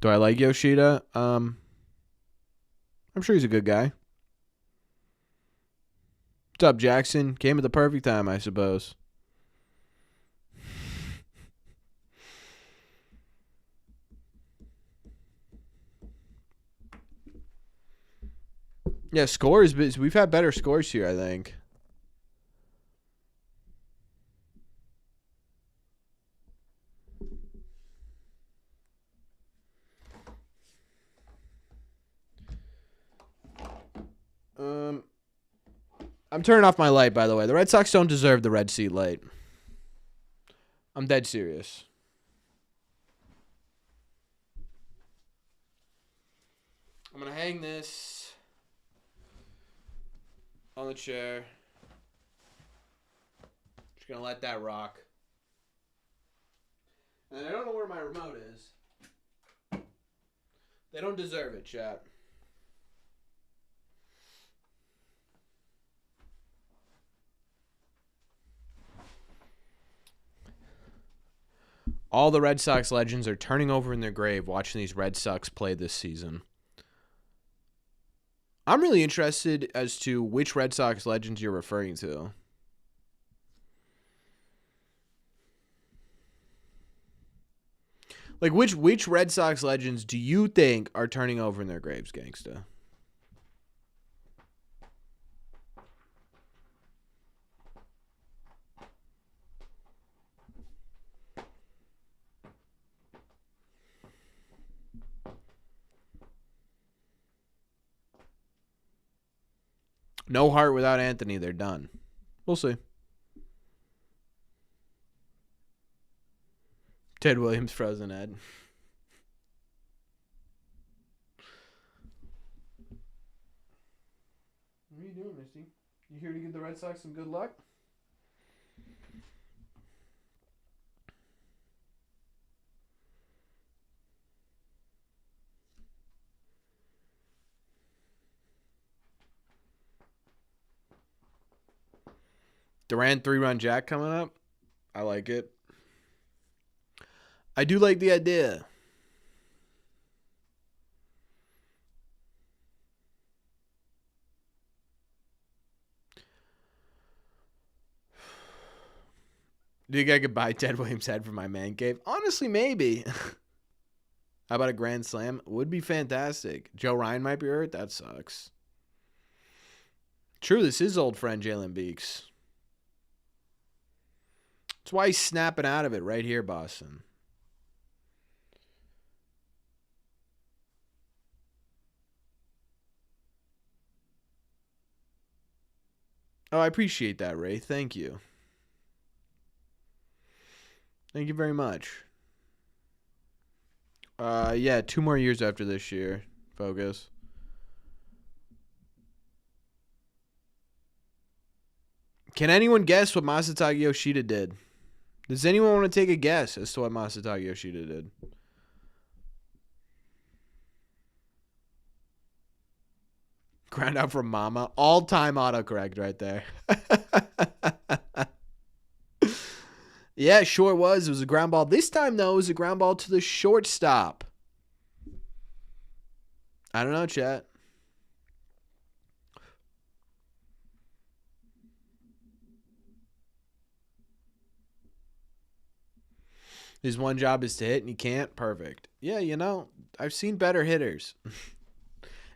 [SPEAKER 1] Do I like Yoshida? I'm sure he's a good guy. What's up, Jackson? Came at the perfect time, I suppose. Yeah, scores. We've had better scores here, I think. I'm turning off my light, by the way. The Red Sox don't deserve the red seat light. I'm dead serious. I'm going to hang this on the chair. Just going to let that rock. And I don't know where my remote is. They don't deserve it, chat. All the Red Sox legends are turning over in their grave watching these Red Sox play this season. I'm really interested as to which Red Sox legends you're referring to. Like, which Red Sox legends do you think are turning over in their graves, gangsta? No heart without Anthony. They're done. We'll see. Ted Williams, frozen Ed. What are you doing, Misty? You here to give the Red Sox some good luck? Duran 3-run jack coming up. I like it. I do like the idea. Do you think I could buy Ted Williams' head from my man cave? Honestly, maybe. How about a grand slam? Would be fantastic. Joe Ryan might be hurt. That sucks. True, this is old friend Jalen Beeks. That's why he's snapping out of it right here, Boston. Oh, I appreciate that, Ray. Thank you. Thank you very much. Yeah, 2 more years after this year. Focus. Can anyone guess what Masataka Yoshida did? Does anyone want to take a guess as to what Masataka Yoshida did? Ground out from Mama. All-time autocorrect right there. Yeah, it sure was. It was a ground ball. This time, though, it was a ground ball to the shortstop. I don't know, chat. His one job is to hit, and he can't. Perfect. Yeah, you know, I've seen better hitters.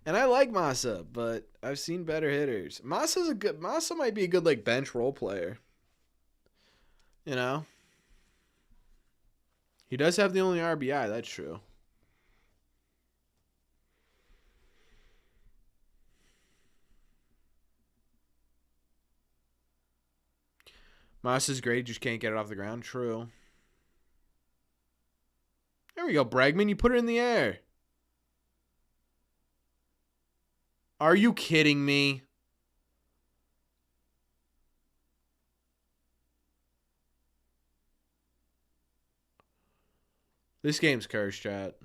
[SPEAKER 1] And I like Masa, but I've seen better hitters. Masa might be a good, like, bench role player. You know? He does have the only RBI. That's true. Moss is great. Just can't get it off the ground. True. There we go, Bregman. You put it in the air. Are you kidding me? This game's cursed, chat.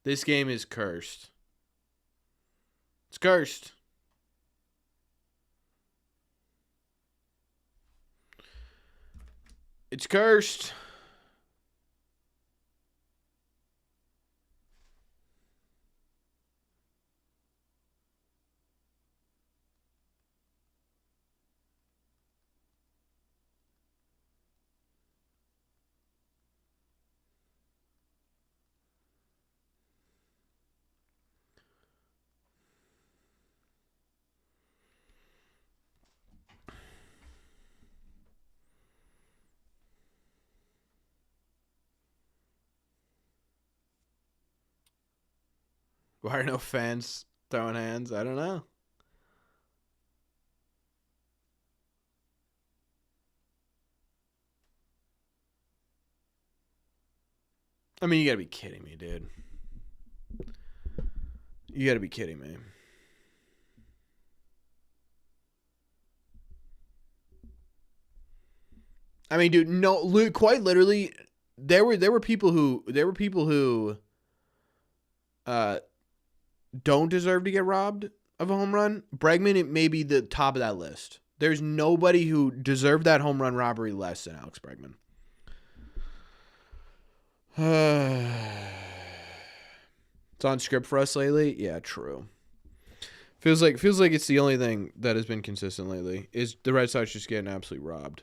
[SPEAKER 1] This game is cursed. It's cursed. It's cursed. Why are no fans throwing hands? I don't know. I mean, you gotta be kidding me, dude. You gotta be kidding me. I mean, dude, no, quite literally, there were people who don't deserve to get robbed of a home run. Bregman, it may be the top of that list. There's nobody who deserved that home run robbery less than Alex Bregman. It's on script for us lately. Yeah, true. Feels like it's the only thing that has been consistent lately is the Red Sox just getting absolutely robbed.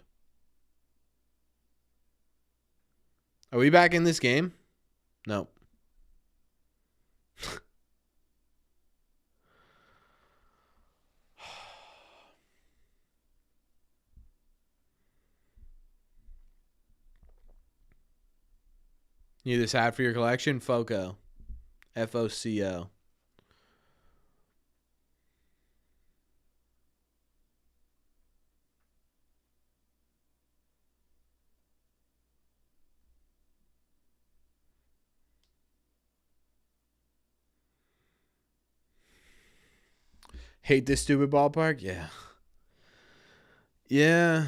[SPEAKER 1] Are we back in this game? No. Need this hat for your collection? FOCO. FOCO. Hate this stupid ballpark? Yeah. Yeah.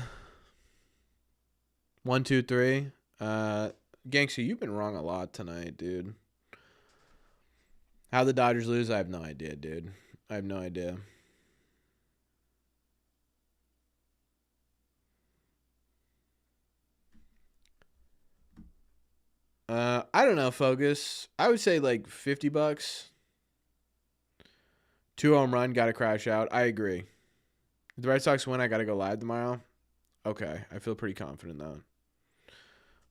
[SPEAKER 1] 1, 2, 3. Gangster, you've been wrong a lot tonight, dude. How the Dodgers lose, I have no idea, dude. I have no idea. I don't know, Focus. I would say like $50. 2 home run, got to crash out. I agree. If the Red Sox win, I got to go live tomorrow. Okay, I feel pretty confident though.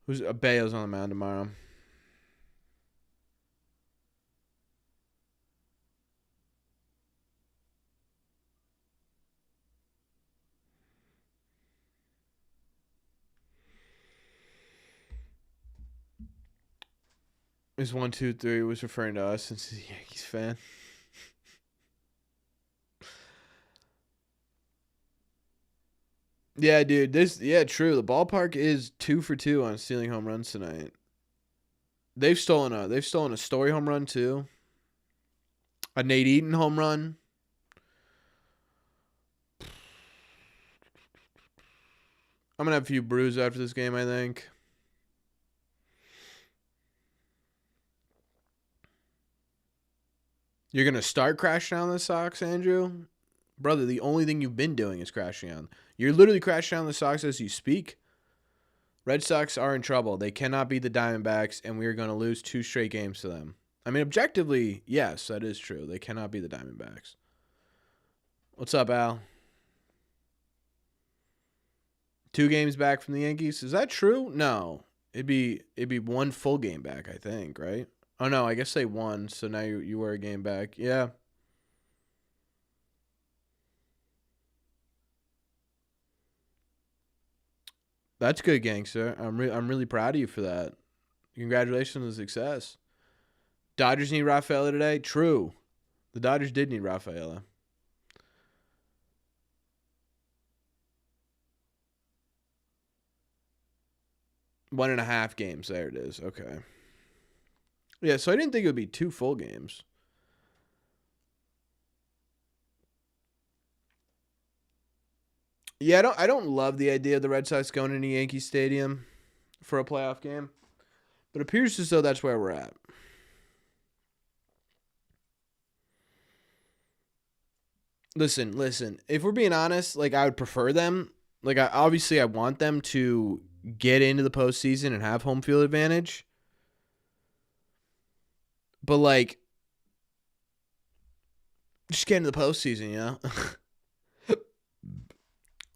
[SPEAKER 1] Who's Bayo's on the mound tomorrow? Is 1, 2, 3 was referring to us since he's a Yankees fan. Yeah, dude. True. The ballpark is 2 for 2 on stealing home runs tonight. They've stolen a Story home run too. A Nate Eaton home run. I'm gonna have a few brews after this game, I think. You're gonna start crashing on the Sox, Andrew? Brother, the only thing you've been doing is crashing on. You're literally crashing on the Sox as you speak. Red Sox are in trouble. They cannot beat the Diamondbacks, and we are going to lose 2 straight games to them. I mean, objectively, yes, that is true. They cannot beat the Diamondbacks. What's up, Al? 2 games back from the Yankees. Is that true? No. It'd be 1 full game back, I think, right? Oh no, I guess they won, so now you were a game back. Yeah. That's good, gangster. I'm really proud of you for that. Congratulations on the success. Dodgers need Rafaela today? True. The Dodgers did need Rafaela. One and a half games. There it is. Okay. Yeah, so I didn't think it would be 2 full games. Yeah, I don't love the idea of the Red Sox going into Yankee Stadium for a playoff game, but it appears as though that's where we're at. Listen. If we're being honest, like I would prefer them. Like obviously I want them to get into the postseason and have home field advantage. But like, just get into the postseason, you know.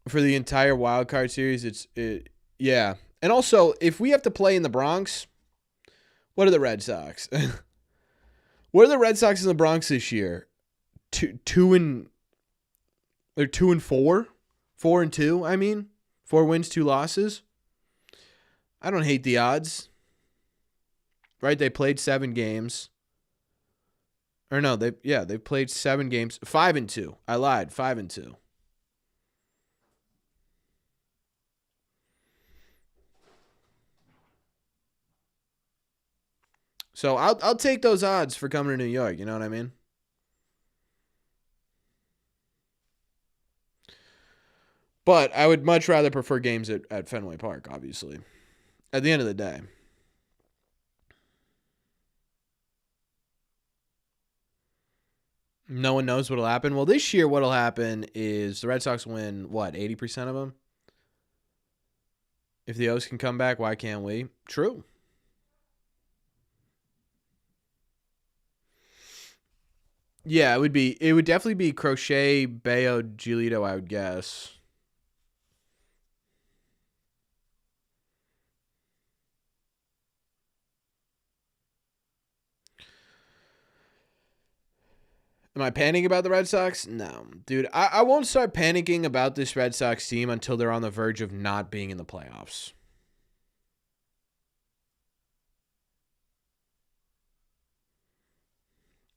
[SPEAKER 1] For the entire wild card series, yeah. And also, if we have to play in the Bronx, what are the Red Sox? What are the Red Sox in the Bronx this year? They're 2-4, 4-2. I mean, 4 wins, 2 losses. I don't hate the odds. Right? They played 7 games. Or no, they played 7 games. 5-2. I lied. 5-2. So I'll take those odds for coming to New York. You know what I mean? But I would much rather prefer games at Fenway Park, obviously. At the end of the day. No one knows what'll happen. Well, this year what'll happen is the Red Sox win, 80% of them? If the O's can come back, why can't we? True. Yeah, it would definitely be Crochet, Bayo, Giolito, I would guess. Am I panicking about the Red Sox? No. Dude, I won't start panicking about this Red Sox team until they're on the verge of not being in the playoffs.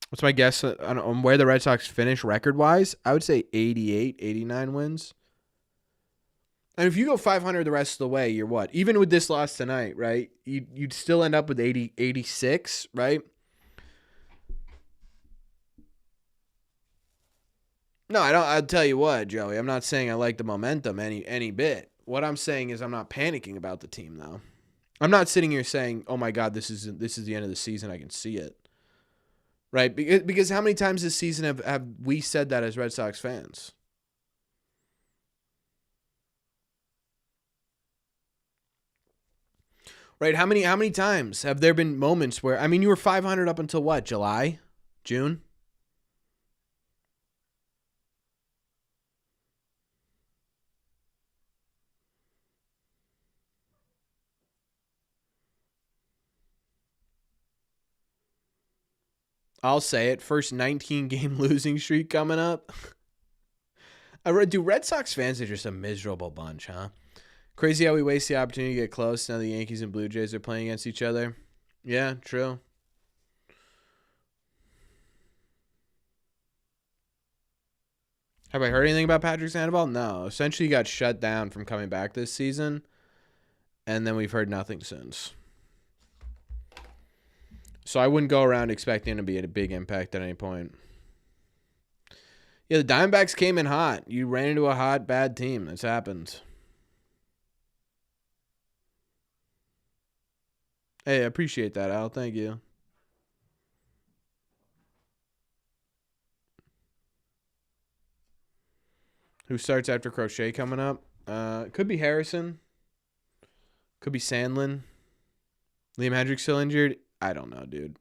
[SPEAKER 1] What's my guess on where the Red Sox finish record-wise? I would say 88, 89 wins. And if you go 500 the rest of the way, you're what? Even with this loss tonight, right? You'd still end up with 80, 86, right? No, I don't. I'll tell you what, Joey. I'm not saying I like the momentum any bit. What I'm saying is I'm not panicking about the team, though. I'm not sitting here saying, "Oh my God, this is the end of the season. I can see it." Right? Because how many times this season have we said that as Red Sox fans? Right? How many times have there been moments where you were 500 up until what? July? June? I'll say it. First 19-game losing streak coming up. Dude, Red Sox fans are just a miserable bunch, huh? Crazy how we waste the opportunity to get close now the Yankees and Blue Jays are playing against each other. Yeah, true. Have I heard anything about Patrick Sandoval? No. Essentially, he got shut down from coming back this season, and then we've heard nothing since. So I wouldn't go around expecting him to be at a big impact at any point. Yeah, the Diamondbacks came in hot. You ran into a hot, bad team. That's happened. Hey, I appreciate that, Al. Thank you. Who starts after Crochet coming up? Could be Harrison. Could be Sandlin. Liam Hendricks still injured? I don't know, dude.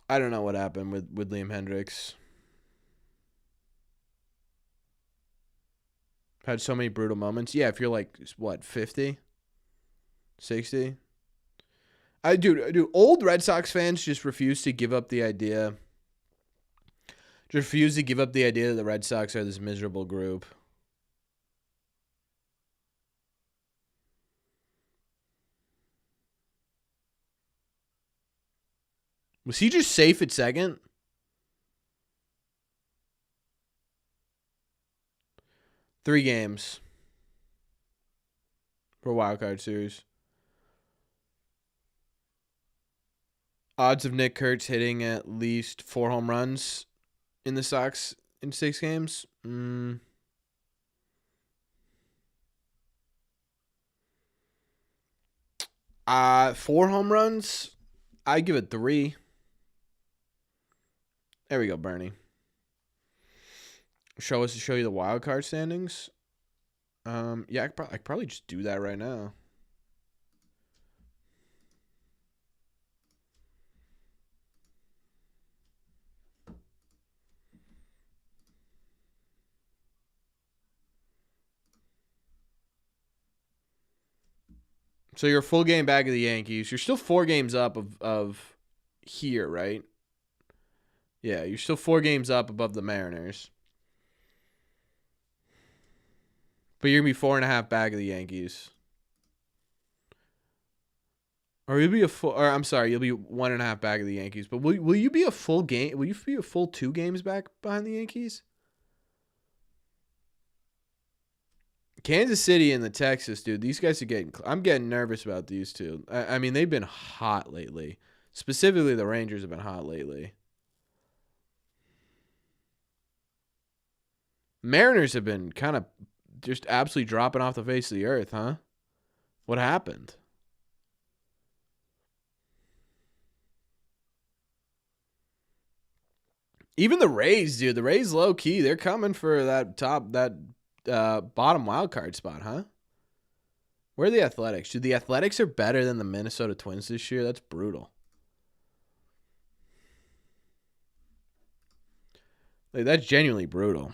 [SPEAKER 1] I don't know what happened with Liam Hendricks. Had so many brutal moments. Yeah, if you're like, what, 50? 60? Dude, old Red Sox fans just refuse to give up the idea Just refuse to give up the idea that the Red Sox are this miserable group. Was he just safe at second? Three games for wildcard series. Odds of Nick Kurtz hitting at least 4 home runs in the Sox in 6 games. 4 home runs. I give it 3. There we go, Bernie. Show you the wild card standings. Yeah, I could probably just do that right now. So you're a full game back of the Yankees. You're still 4 games up of here, right? Yeah, you're still 4 games up above the Mariners. But you're going to be 4.5 back of the Yankees. Or you'll be you'll be 1.5 back of the Yankees. But will you be a full game? Will you be a full 2 games back behind the Yankees? Kansas City and the Texas, dude, these guys are I'm getting nervous about these two. I mean, they've been hot lately. Specifically, the Rangers have been hot lately. Mariners have been kind of just absolutely dropping off the face of the earth, huh? What happened? Even the Rays, dude. The Rays low key. They're coming for that bottom wild card spot, huh? Where are the Athletics? Dude, the Athletics are better than the Minnesota Twins this year. That's brutal. Like, that's genuinely brutal.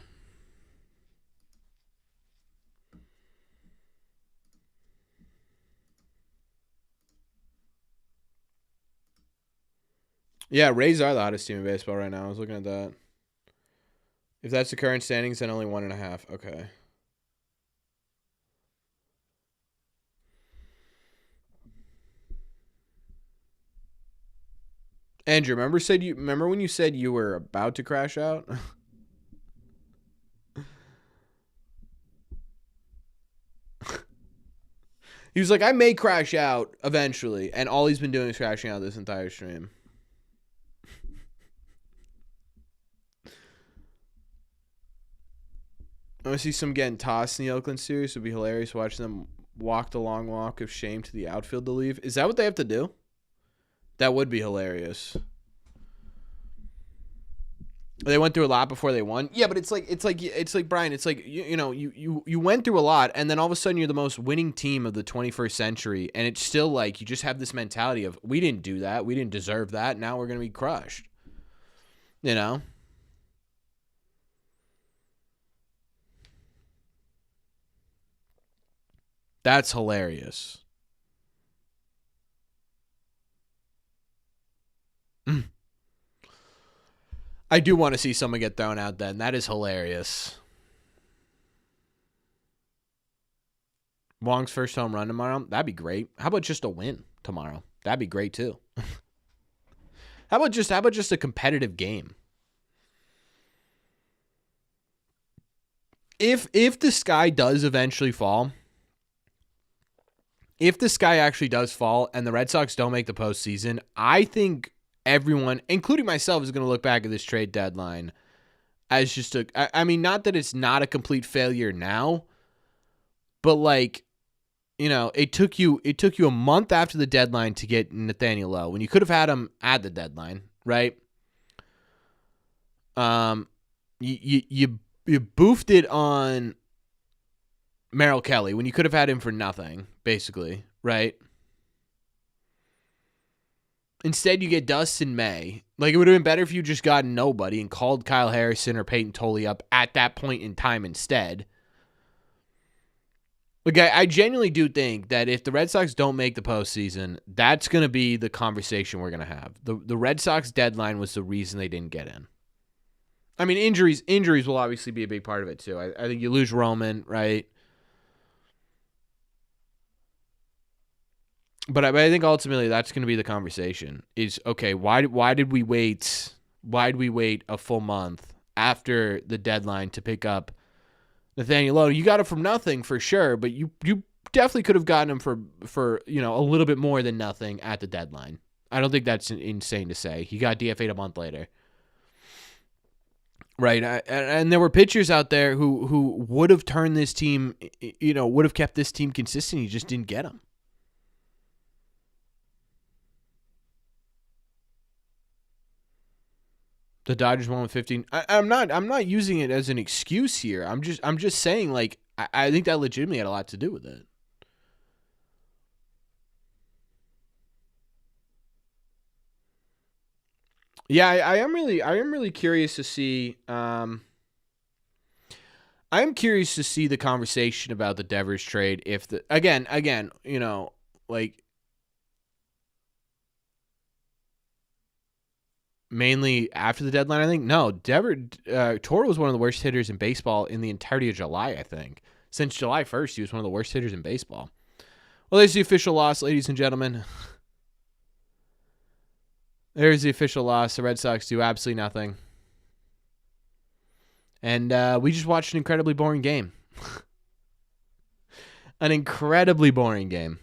[SPEAKER 1] Yeah, Rays are the hottest team in baseball right now. I was looking at that. If that's the current standings, then only 1.5. Okay. Andrew, remember when you said you were about to crash out? He was like, I may crash out eventually, and all he's been doing is crashing out this entire stream. I want to see some getting tossed in the Oakland series. It would be hilarious watching them walk the long walk of shame to the outfield to leave. Is that what they have to do? That would be hilarious. They went through a lot before they won. Yeah, but it's like Brian. It's like you went through a lot, and then all of a sudden you're the most winning team of the 21st century, and it's still like you just have this mentality of we didn't do that, we didn't deserve that. Now we're gonna be crushed. You know. That's hilarious. I do want to see someone get thrown out then. That is hilarious. Wong's first home run tomorrow. That'd be great. How about just a win tomorrow? That'd be great too. How about just a competitive game? If the sky does eventually fall, if the sky actually does fall and the Red Sox don't make the postseason, I think everyone, including myself, is going to look back at this trade deadline as just I mean, not that it's not a complete failure now, but like, it took you a month after the deadline to get Nathaniel Lowe when you could have had him at the deadline, right? You boofed it on Merrill Kelly when you could have had him for nothing, basically, right? Instead, you get Dustin May. Like, it would have been better if you just got nobody and called Kyle Harrison or Peyton Tolley up at that point in time instead. Like, I genuinely do think that if the Red Sox don't make the postseason, that's going to be the conversation we're going to have. The Red Sox deadline was the reason they didn't get in. I mean, injuries will obviously be a big part of it too. I think you lose Roman, right? But I think ultimately that's going to be the conversation. Is okay. Why did we wait? Why did we wait a full month after the deadline to pick up Nathaniel Lowe? You got him from nothing for sure, but you definitely could have gotten him for a little bit more than nothing at the deadline. I don't think that's insane to say. He got DFA'd a month later. Right, and there were pitchers out there who would have turned this team, would have kept this team consistent. You just didn't get them. The Dodgers won with 15. I'm not using it as an excuse here. I'm just saying, like, I think that legitimately had a lot to do with it. Yeah, I am really curious to see. I'm curious to see the conversation about the Devers trade. If again, like, mainly after the deadline, I think. No, Toro was one of the worst hitters in baseball in the entirety of July, I think. Since July 1st, he was one of the worst hitters in baseball. Well, there's the official loss, ladies and gentlemen. There's the official loss. The Red Sox do absolutely nothing. And we just watched an incredibly boring game. An incredibly boring game.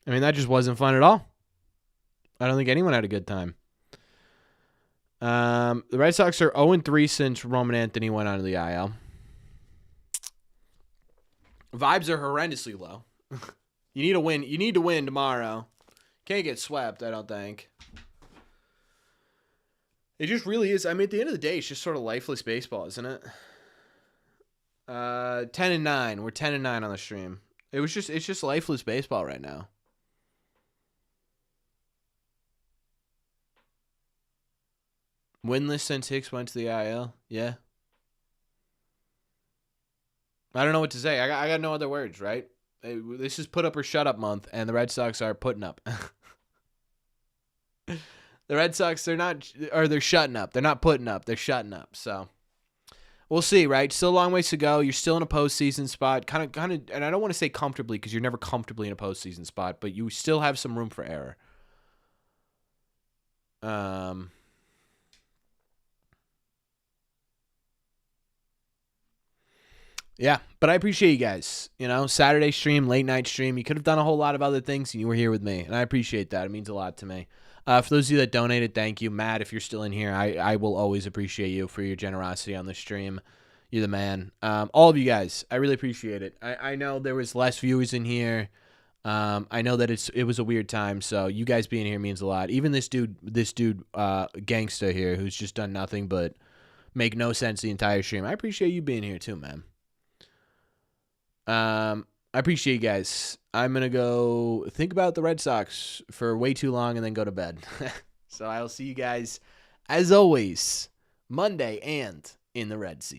[SPEAKER 1] I mean, that just wasn't fun at all. I don't think anyone had a good time. The Red Sox are 0-3 since Roman Anthony went onto the IL. Vibes are horrendously low. You need to win. You need to win tomorrow. Can't get swept, I don't think. It just really is. I mean, at the end of the day, it's just sort of lifeless baseball, isn't it? 10-9. We're 10-9 on the stream. It's just lifeless baseball right now. Winless since Hicks went to the IL. Yeah. I don't know what to say. I got no other words, right? This is put up or shut up month, and the Red Sox are putting up. The Red Sox, they're shutting up. They're not putting up. They're shutting up. So we'll see, right? Still a long ways to go. You're still in a postseason spot, kind of, and I don't want to say comfortably because you're never comfortably in a postseason spot, but you still have some room for error. Yeah, but I appreciate you guys. Saturday stream, late night stream. You could have done a whole lot of other things, and you were here with me, and I appreciate that. It means a lot to me. For those of you that donated, thank you. Matt, if you're still in here, I will always appreciate you for your generosity on the stream. You're the man. All of you guys, I really appreciate it. I know there was less viewers in here. I know that it was a weird time, so you guys being here means a lot. Even this dude, gangsta here, who's just done nothing but make no sense the entire stream. I appreciate you being here too, man. I appreciate you guys. I'm going to go think about the Red Sox for way too long and then go to bed. So I'll see you guys, as always, Monday and in the Red Seat.